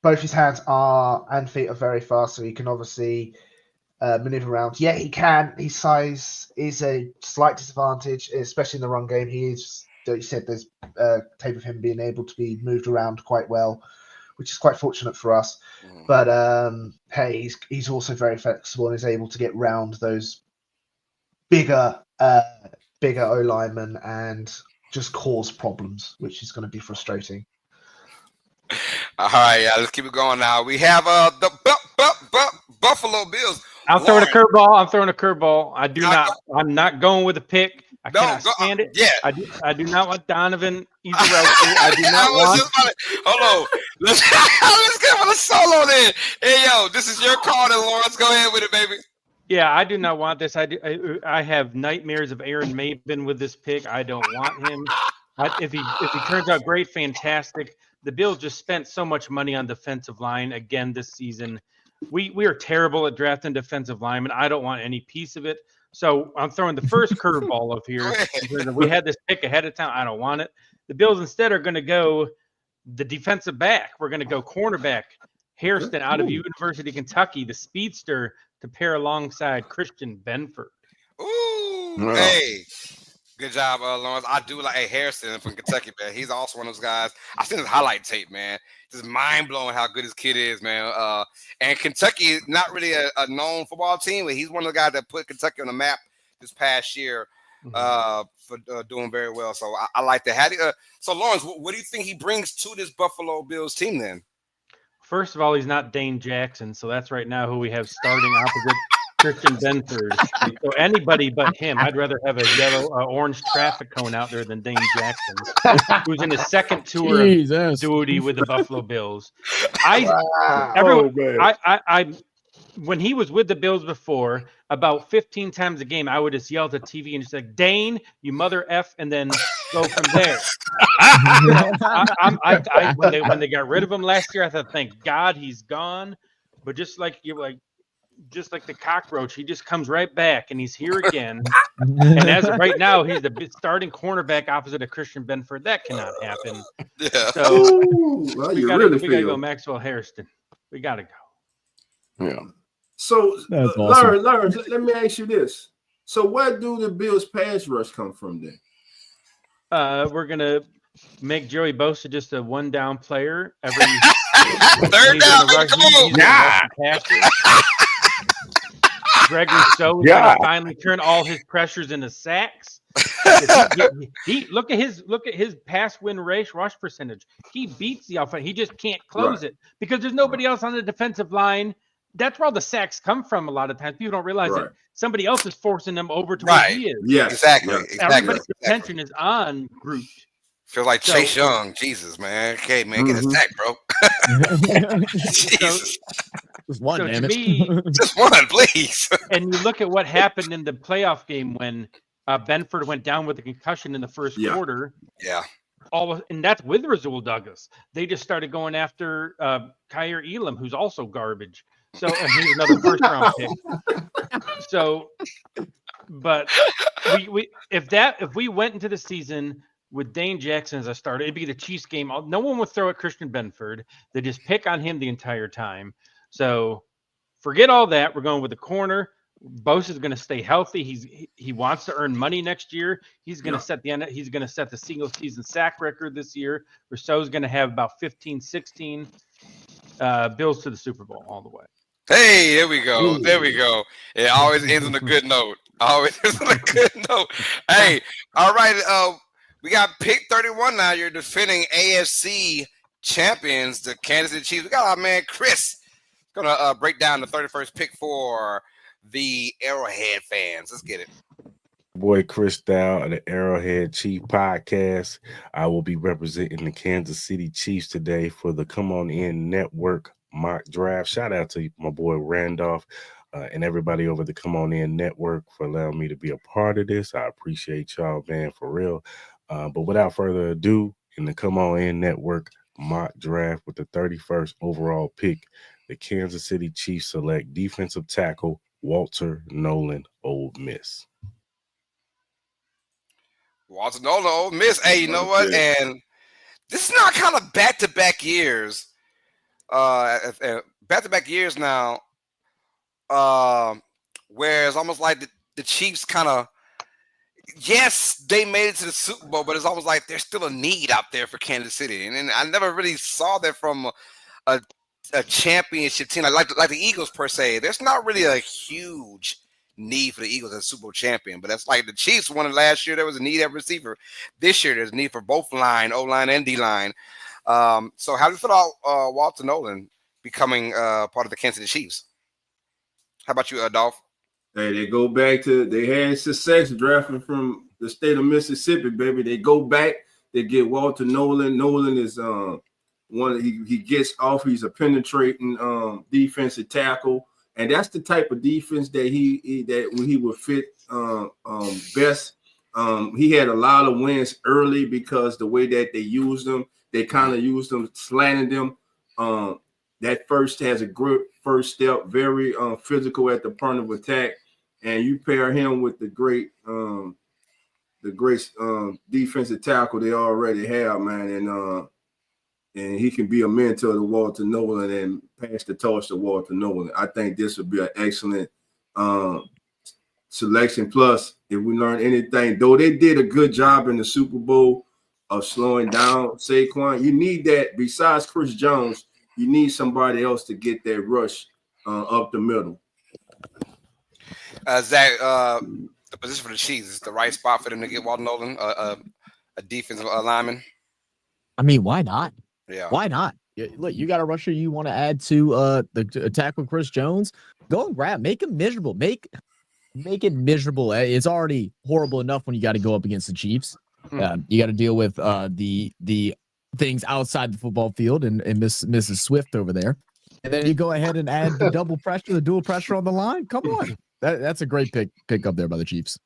Both his hands and feet are very fast, so he can obviously maneuver around. Yeah, he can. His size is a slight disadvantage, especially in the run game. He is, like you said, there's tape of him being able to be moved around quite well, which is quite fortunate for us. But hey, he's also very flexible and is able to get round those bigger O linemen and just cause problems, which is going to be frustrating. All right, let's keep it going now. We have the Buffalo Bills. I'm throwing a curveball. I'm not going with a pick. I cannot stand it. Yeah. I do not want Donovan Izarelki. I do not want. Hold on. Let's get on a solo then. Hey, yo, this is your call, then, Lawrence. Go ahead with it, baby. Yeah, I do not want this. I have nightmares of Aaron Maben with this pick. I don't want him. If he turns out great, fantastic. The Bills just spent so much money on defensive line again this season. We are terrible at drafting defensive linemen. I don't want any piece of it. So I'm throwing the first curveball up here. We had this pick ahead of time. I don't want it. The Bills instead are going to go the defensive back. We're going to go cornerback Hairston out of University of Kentucky, the speedster, to pair alongside Christian Benford. Ooh, hey. Good job, Lawrence. I do like Harrison from Kentucky, man. He's also one of those guys. I've seen his highlight tape, man. Just mind-blowing how good his kid is, man. And Kentucky is not really a known football team, but he's one of the guys that put Kentucky on the map this past year for doing very well. So I like that. So, Lawrence, what do you think he brings to this Buffalo Bills team then? First of all, he's not Dane Jackson, so that's right now who we have starting opposite Christian Benford. So anybody but him. I'd rather have a yellow, orange traffic cone out there than Dane Jackson, who's in his second tour of duty with the Buffalo Bills. When he was with the Bills before, about 15 times a game, I would just yell at the TV and just like, Dane, you mother F, and then go from there. When they got rid of him last year, I thought, thank God he's gone. But just like the cockroach, he just comes right back, and he's here again. And as of right now, he's the starting cornerback opposite of Christian Benford. That cannot happen. Yeah. So we got to really go Maxwell Hairston. We got to go. Yeah. So, awesome. Lawrence, let me ask you this. So where do the Bills pass rush come from then? We're going to make Joey Bosa just a one-down player. Every third down, come on. Gregory So is going to finally turn all his pressures into sacks. Look at his pass win rush percentage. He beats the offense. He just can't close it because there's nobody else on the defensive line. That's where all the sacks come from. A lot of times, people don't realize that somebody else is forcing them over to where he is. Yeah, exactly. Everybody's attention is on Groot. Feels like Chase Young. Jesus, man. Okay, man, get his sack, bro. Jesus. Just one, so damn to it. me, just one, please. And you look at what happened in the playoff game when Benford went down with a concussion in the first quarter. Yeah. And that's with Rasul Douglas. They just started going after Kyer Elam, who's also garbage. So, and he's another first round pick. So, but if we went into the season with Dane Jackson as a starter, it'd be the Chiefs game. No one would throw at Christian Benford. They just pick on him the entire time. So forget all that. We're going with the corner. Bosa is going to stay healthy. He wants to earn money next year. He's going to set the single season sack record this year. Rousseau's going to have about 15, 16 Bills to the Super Bowl all the way. Hey, there we go. Ooh. There we go. It always ends on a good note. Always ends on a good note. Hey, all right. We got pick 31 now. You're defending AFC champions, the Kansas City Chiefs. We got our man Chris gonna break down the 31st pick for the Arrowhead fans. Let's get it. Boy, Chris Dow of the Arrowhead Chief Podcast. I will be representing the Kansas City Chiefs today for the Come On In Network mock draft. Shout out to my boy Randolph and everybody over the Come On In Network for allowing me to be a part of this. I appreciate y'all, man, for real. But without further ado, in the Come On In Network mock draft with the 31st overall pick, the Kansas City Chiefs select defensive tackle Walter Nolan, Ole Miss. Walter Nolan, Ole Miss. Hey, you know what? And this is now kind of back-to-back years. Back-to-back years now, where it's almost like the Chiefs kind of, yes, they made it to the Super Bowl, but it's almost like there's still a need out there for Kansas City. And I never really saw that from a championship team like the Eagles per se. There's not really a huge need for the Eagles as a Super Bowl champion, but that's like the Chiefs won it last year. There was a need at receiver. This year, there's a need for both line, O-line and D-line. So how do you feel about Walter Nolan becoming part of the Kansas City Chiefs? How about you, Dolph? Hey, they go back to, they had success drafting from the state of Mississippi, baby. They go back, they get Walter Nolan. Nolan is he gets off, he's a penetrating defensive tackle. And that's the type of defense that he would fit best. He had a lot of wins early because the way that they used them, they kind of used them, slanted them. That first has a good first step, very physical at the point of attack, and you pair him with the great defensive tackle they already have, man, and he can be a mentor to Walter Nolan and pass the torch to Walter Nolan. I think this would be an excellent selection. Plus, if we learn anything, though they did a good job in the Super Bowl of slowing down Saquon, you need that. Besides Chris Jones, you need somebody else to get that rush up the middle. Zach, the position for the Chiefs is the right spot for them to get Walter Nolan, a defensive lineman. I mean, why not? Yeah. Why not? Look, you got a rusher you want to add to the tackle Chris Jones. Go and grab, make him miserable. Make it miserable. It's already horrible enough when you got to go up against the Chiefs. You got to deal with the things outside the football field and Mrs. Swift over there. And then you go ahead and add the double pressure, the dual pressure on the line. Come on. That's a great pick up there by the Chiefs.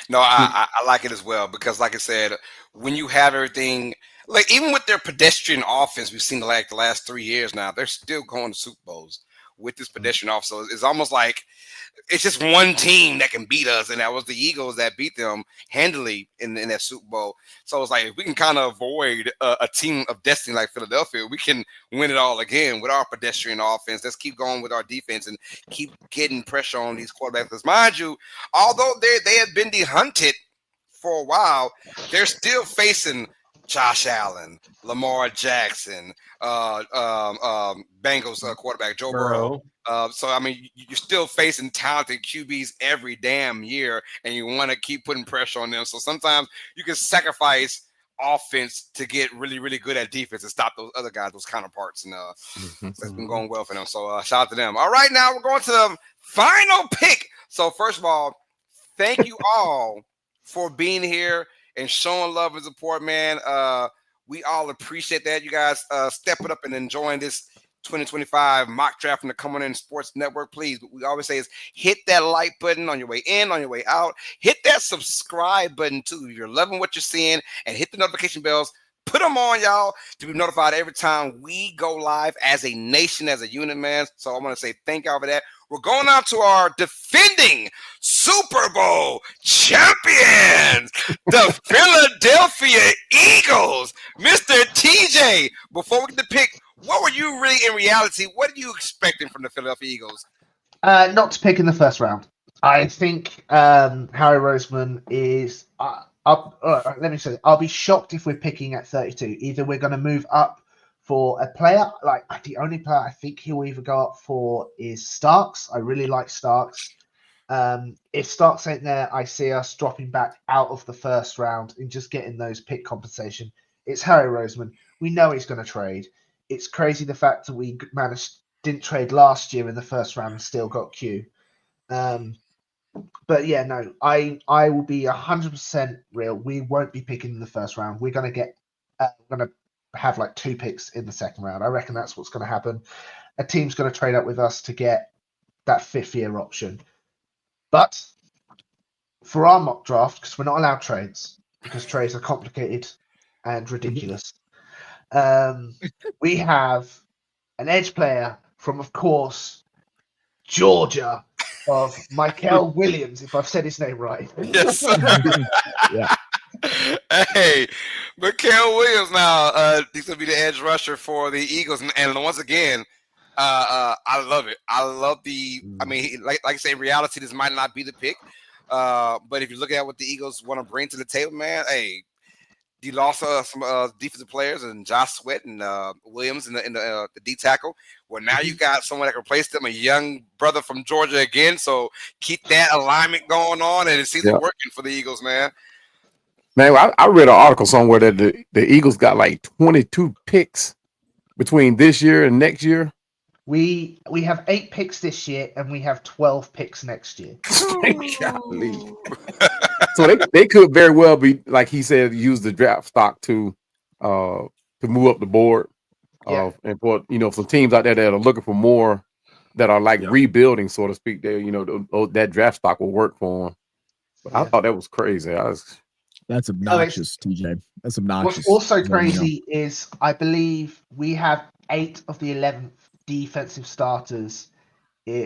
No, I like it as well because, like I said, when you have everything, like even with their pedestrian offense, we've seen the last 3 years now, they're still going to Super Bowls with this pedestrian offense. So it's almost like it's just one team that can beat us, and that was the Eagles that beat them handily in that Super Bowl. So it's like if we can kind of avoid a team of destiny like Philadelphia, we can win it all again with our pedestrian offense. Let's keep going with our defense and keep getting pressure on these quarterbacks. Because mind you, although they have been de-hunted for a while, they're still facing Josh Allen, Lamar Jackson, Bengals quarterback Joe Burrow. So, I mean, you're still facing talented QBs every damn year, and you want to keep putting pressure on them. So sometimes you can sacrifice offense to get really, really good at defense and stop those other guys, those counterparts. And so it's been going well for them. So shout out to them. All right, now we're going to the final pick. So first of all, thank you all for being here and showing love and support, man. We all appreciate that. You guys stepping up and enjoying this 2025 mock draft from the Come On In Sports Network. Please, what we always say is hit that like button on your way in, on your way out. Hit that subscribe button too if you're loving what you're seeing, and hit the notification bells Put them on, y'all, to be notified every time we go live as a nation, as a unit, man. So I want to say thank y'all for that. We're going on to our defending Super Bowl champions, the Philadelphia Eagles. Mr. TJ, before we get to pick, what were you really, in reality, what are you expecting from the Philadelphia Eagles? Not to pick in the first round. I think Harry Roseman is. Let me say, I'll be shocked if we're picking at 32. Either we're going to move up for a player, like the only player I think he'll either go up for is Starks. I really like Starks. If Starks ain't there, I see us dropping back out of the first round and just getting those pick compensation. It's Harry Roseman. We know he's going to trade. It's crazy the fact that we didn't trade last year in the first round and still got Q. But yeah, no, I will be 100% real. We won't be picking in the first round. We're going to have like 2 picks in the second round. I reckon that's what's going to happen. A team's going to trade up with us to get that 5th-year option. But for our mock draft, because we're not allowed trades, because trades are complicated and ridiculous, we have an edge player from, of course, Georgia, of Michael Williams, if I've said his name right. Yes, sir. Yeah. Hey, Michael Williams now, he's going to be the edge rusher for the Eagles. And once again, I love it. I love I mean, like I say, in reality, this might not be the pick. But if you look at what the Eagles want to bring to the table, man, hey, you lost some defensive players and Josh Sweat and Williams in the D tackle. Well, now you got someone that can replace them, a young brother from Georgia again. So keep that alignment going on, and it seems to be working for the Eagles, man. Man, I read an article somewhere that the Eagles got like 22 picks between this year and next year. We have 8 picks this year, and we have 12 picks next year. So they could very well be, like he said, use the draft stock to move up the board. And for some teams out there that are looking for more, that are like rebuilding, so to speak, there, that draft stock will work for them. But I thought that was crazy. That's obnoxious, TJ. That's obnoxious. What's also crazy is I believe we have 8 of the 11 defensive starters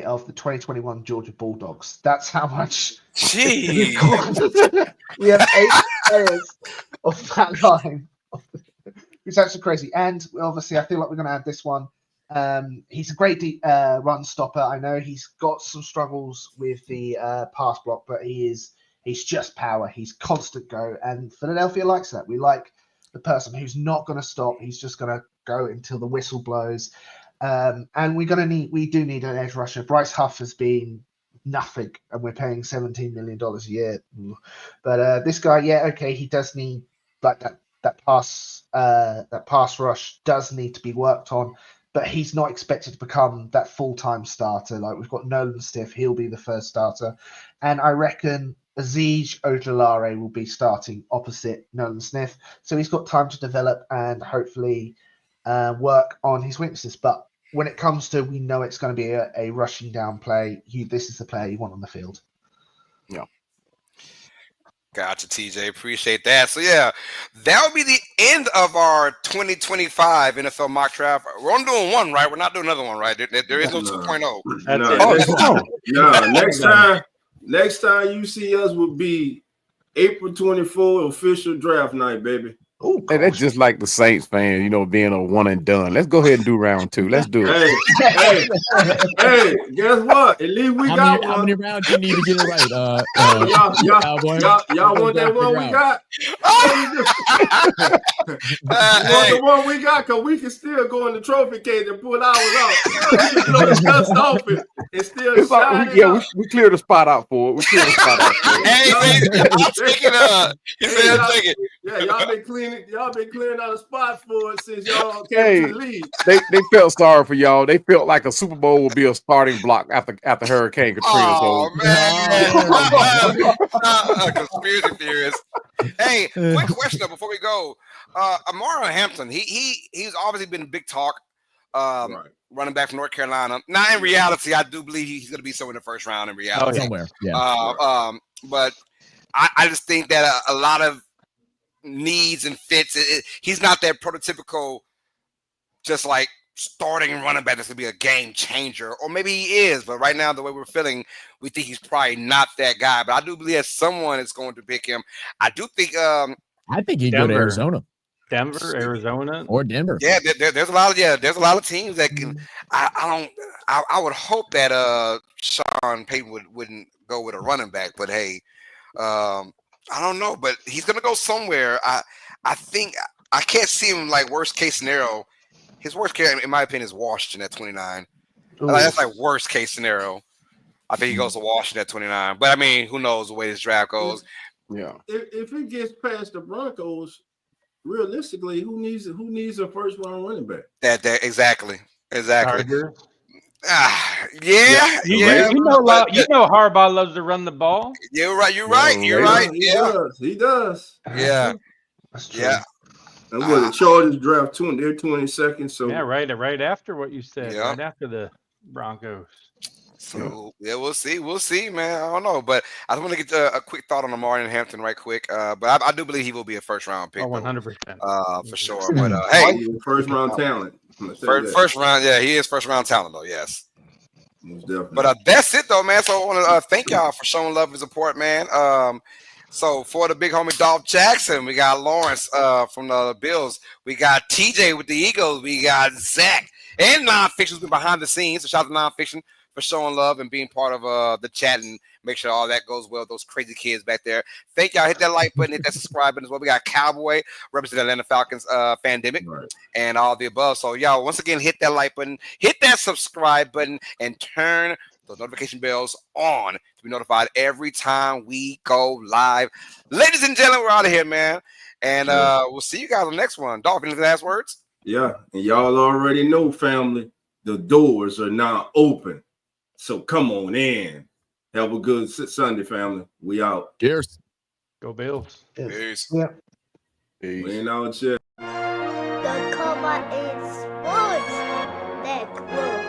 of the 2021 Georgia Bulldogs. That's how much. Jeez. We have 8 players of that line. It's actually crazy. And obviously, I feel like we're going to add this one. He's a great run stopper. I know he's got some struggles with the pass block, but he's just power. He's constant go. And Philadelphia likes that. We like the person who's not going to stop. He's just going to go until the whistle blows. And we do need an edge rusher. Bryce Huff has been nothing, and we're paying $17 million a year. But this guy, he does need like that pass rush does need to be worked on. But he's not expected to become that full-time starter. Like we've got Nolan Stiff, he'll be the first starter, and I reckon Azeez Ojulari will be starting opposite Nolan Smith. So he's got time to develop and hopefully work on his weaknesses. But when it comes to, we know it's going to be a rushing down play. This is the player you want on the field. Yeah. Gotcha, TJ. Appreciate that. So, yeah, that would be the end of our 2025 NFL mock draft. We're only doing one, right? We're not doing another one, right? There is no 2.0. No, next time you see us will be April 24th, official draft night, baby. Oh, hey, that's just like the Saints fan, being a one and done. Let's go ahead and do round 2. Let's do it. Hey, guess what? At least we got one. How many rounds you need to get it right? Y'all want that one we got? Want the one we got? Because we can still go in the trophy case and pull ours out. We can throw the dust off it and still shine it out. We clear the spot out for it. Hey, I'll take it up. I'll take it. Yeah, y'all been clearing out a spot for it since y'all came to the league. They felt sorry for y'all. They felt like a Super Bowl would be a starting block after Hurricane Katrina. Oh man, conspiracy theorist. Hey, quick question though before we go. Amara Hampton, he's obviously been big talk. Running back from North Carolina. Now, in reality, I do believe he's going to be somewhere in the first round. In reality, somewhere. Yeah. But I just think that a lot of needs and fits. He's not that prototypical, just like starting running back that's gonna be a game changer, or maybe he is. But right now, the way we're feeling, we think he's probably not that guy. But I do believe that someone is going to pick him. I do think. I think he'd go to Arizona, Denver, Arizona, or Denver. Yeah, there's a lot of there's a lot of teams that can. I would hope that Sean Payton wouldn't go with a running back, but hey, I don't know. But he's gonna go somewhere. I think I can't see him like worst case scenario. His worst case, in my opinion, is Washington at 29. Like, that's like worst case scenario. I think he goes to Washington at 29. But I mean, who knows the way this draft goes? Yeah. If it gets past the Broncos, realistically, who needs a first round running back? That exactly. You know Harbaugh loves to run the ball. You're right. You're right. He does. Yeah. That's true. Yeah. And what the Chargers draft they're 22nd. So yeah, right after what you said, right after the Broncos. So we'll see, man. I don't know, but I just want to get a quick thought on Martin Hampton right quick. But I do believe he will be a first round pick. 100%. For sure. But hey, first round talent. First round, yeah, he is first round talent though. Yes. Most definitely. But that's it though, man. So I want to thank y'all for showing love and support, man. So for the big homie Dolph Jackson, we got Lawrence from the Bills. We got TJ with the Eagles. We got Zach and Nonfiction who's been behind the scenes. So shout out to Nonfiction for showing love and being part of the chat and make sure all that goes well. Those crazy kids back there. Thank y'all. Hit that like button, hit that subscribe button as well. We got Cowboy representing Atlanta Falcons pandemic and all the above. So y'all, once again, hit that like button, hit that subscribe button, and turn those notification bells on to be notified every time we go live. Ladies and gentlemen, we're out of here, man. And we'll see you guys on the next one. Dolph, any last words? Yeah, and y'all already know, family, the doors are now open. So come on in. Have a good Sunday, family. We out. Cheers. Go Bills. Peace. Yeah. We ain't out yet. The cover is sports. Let's go.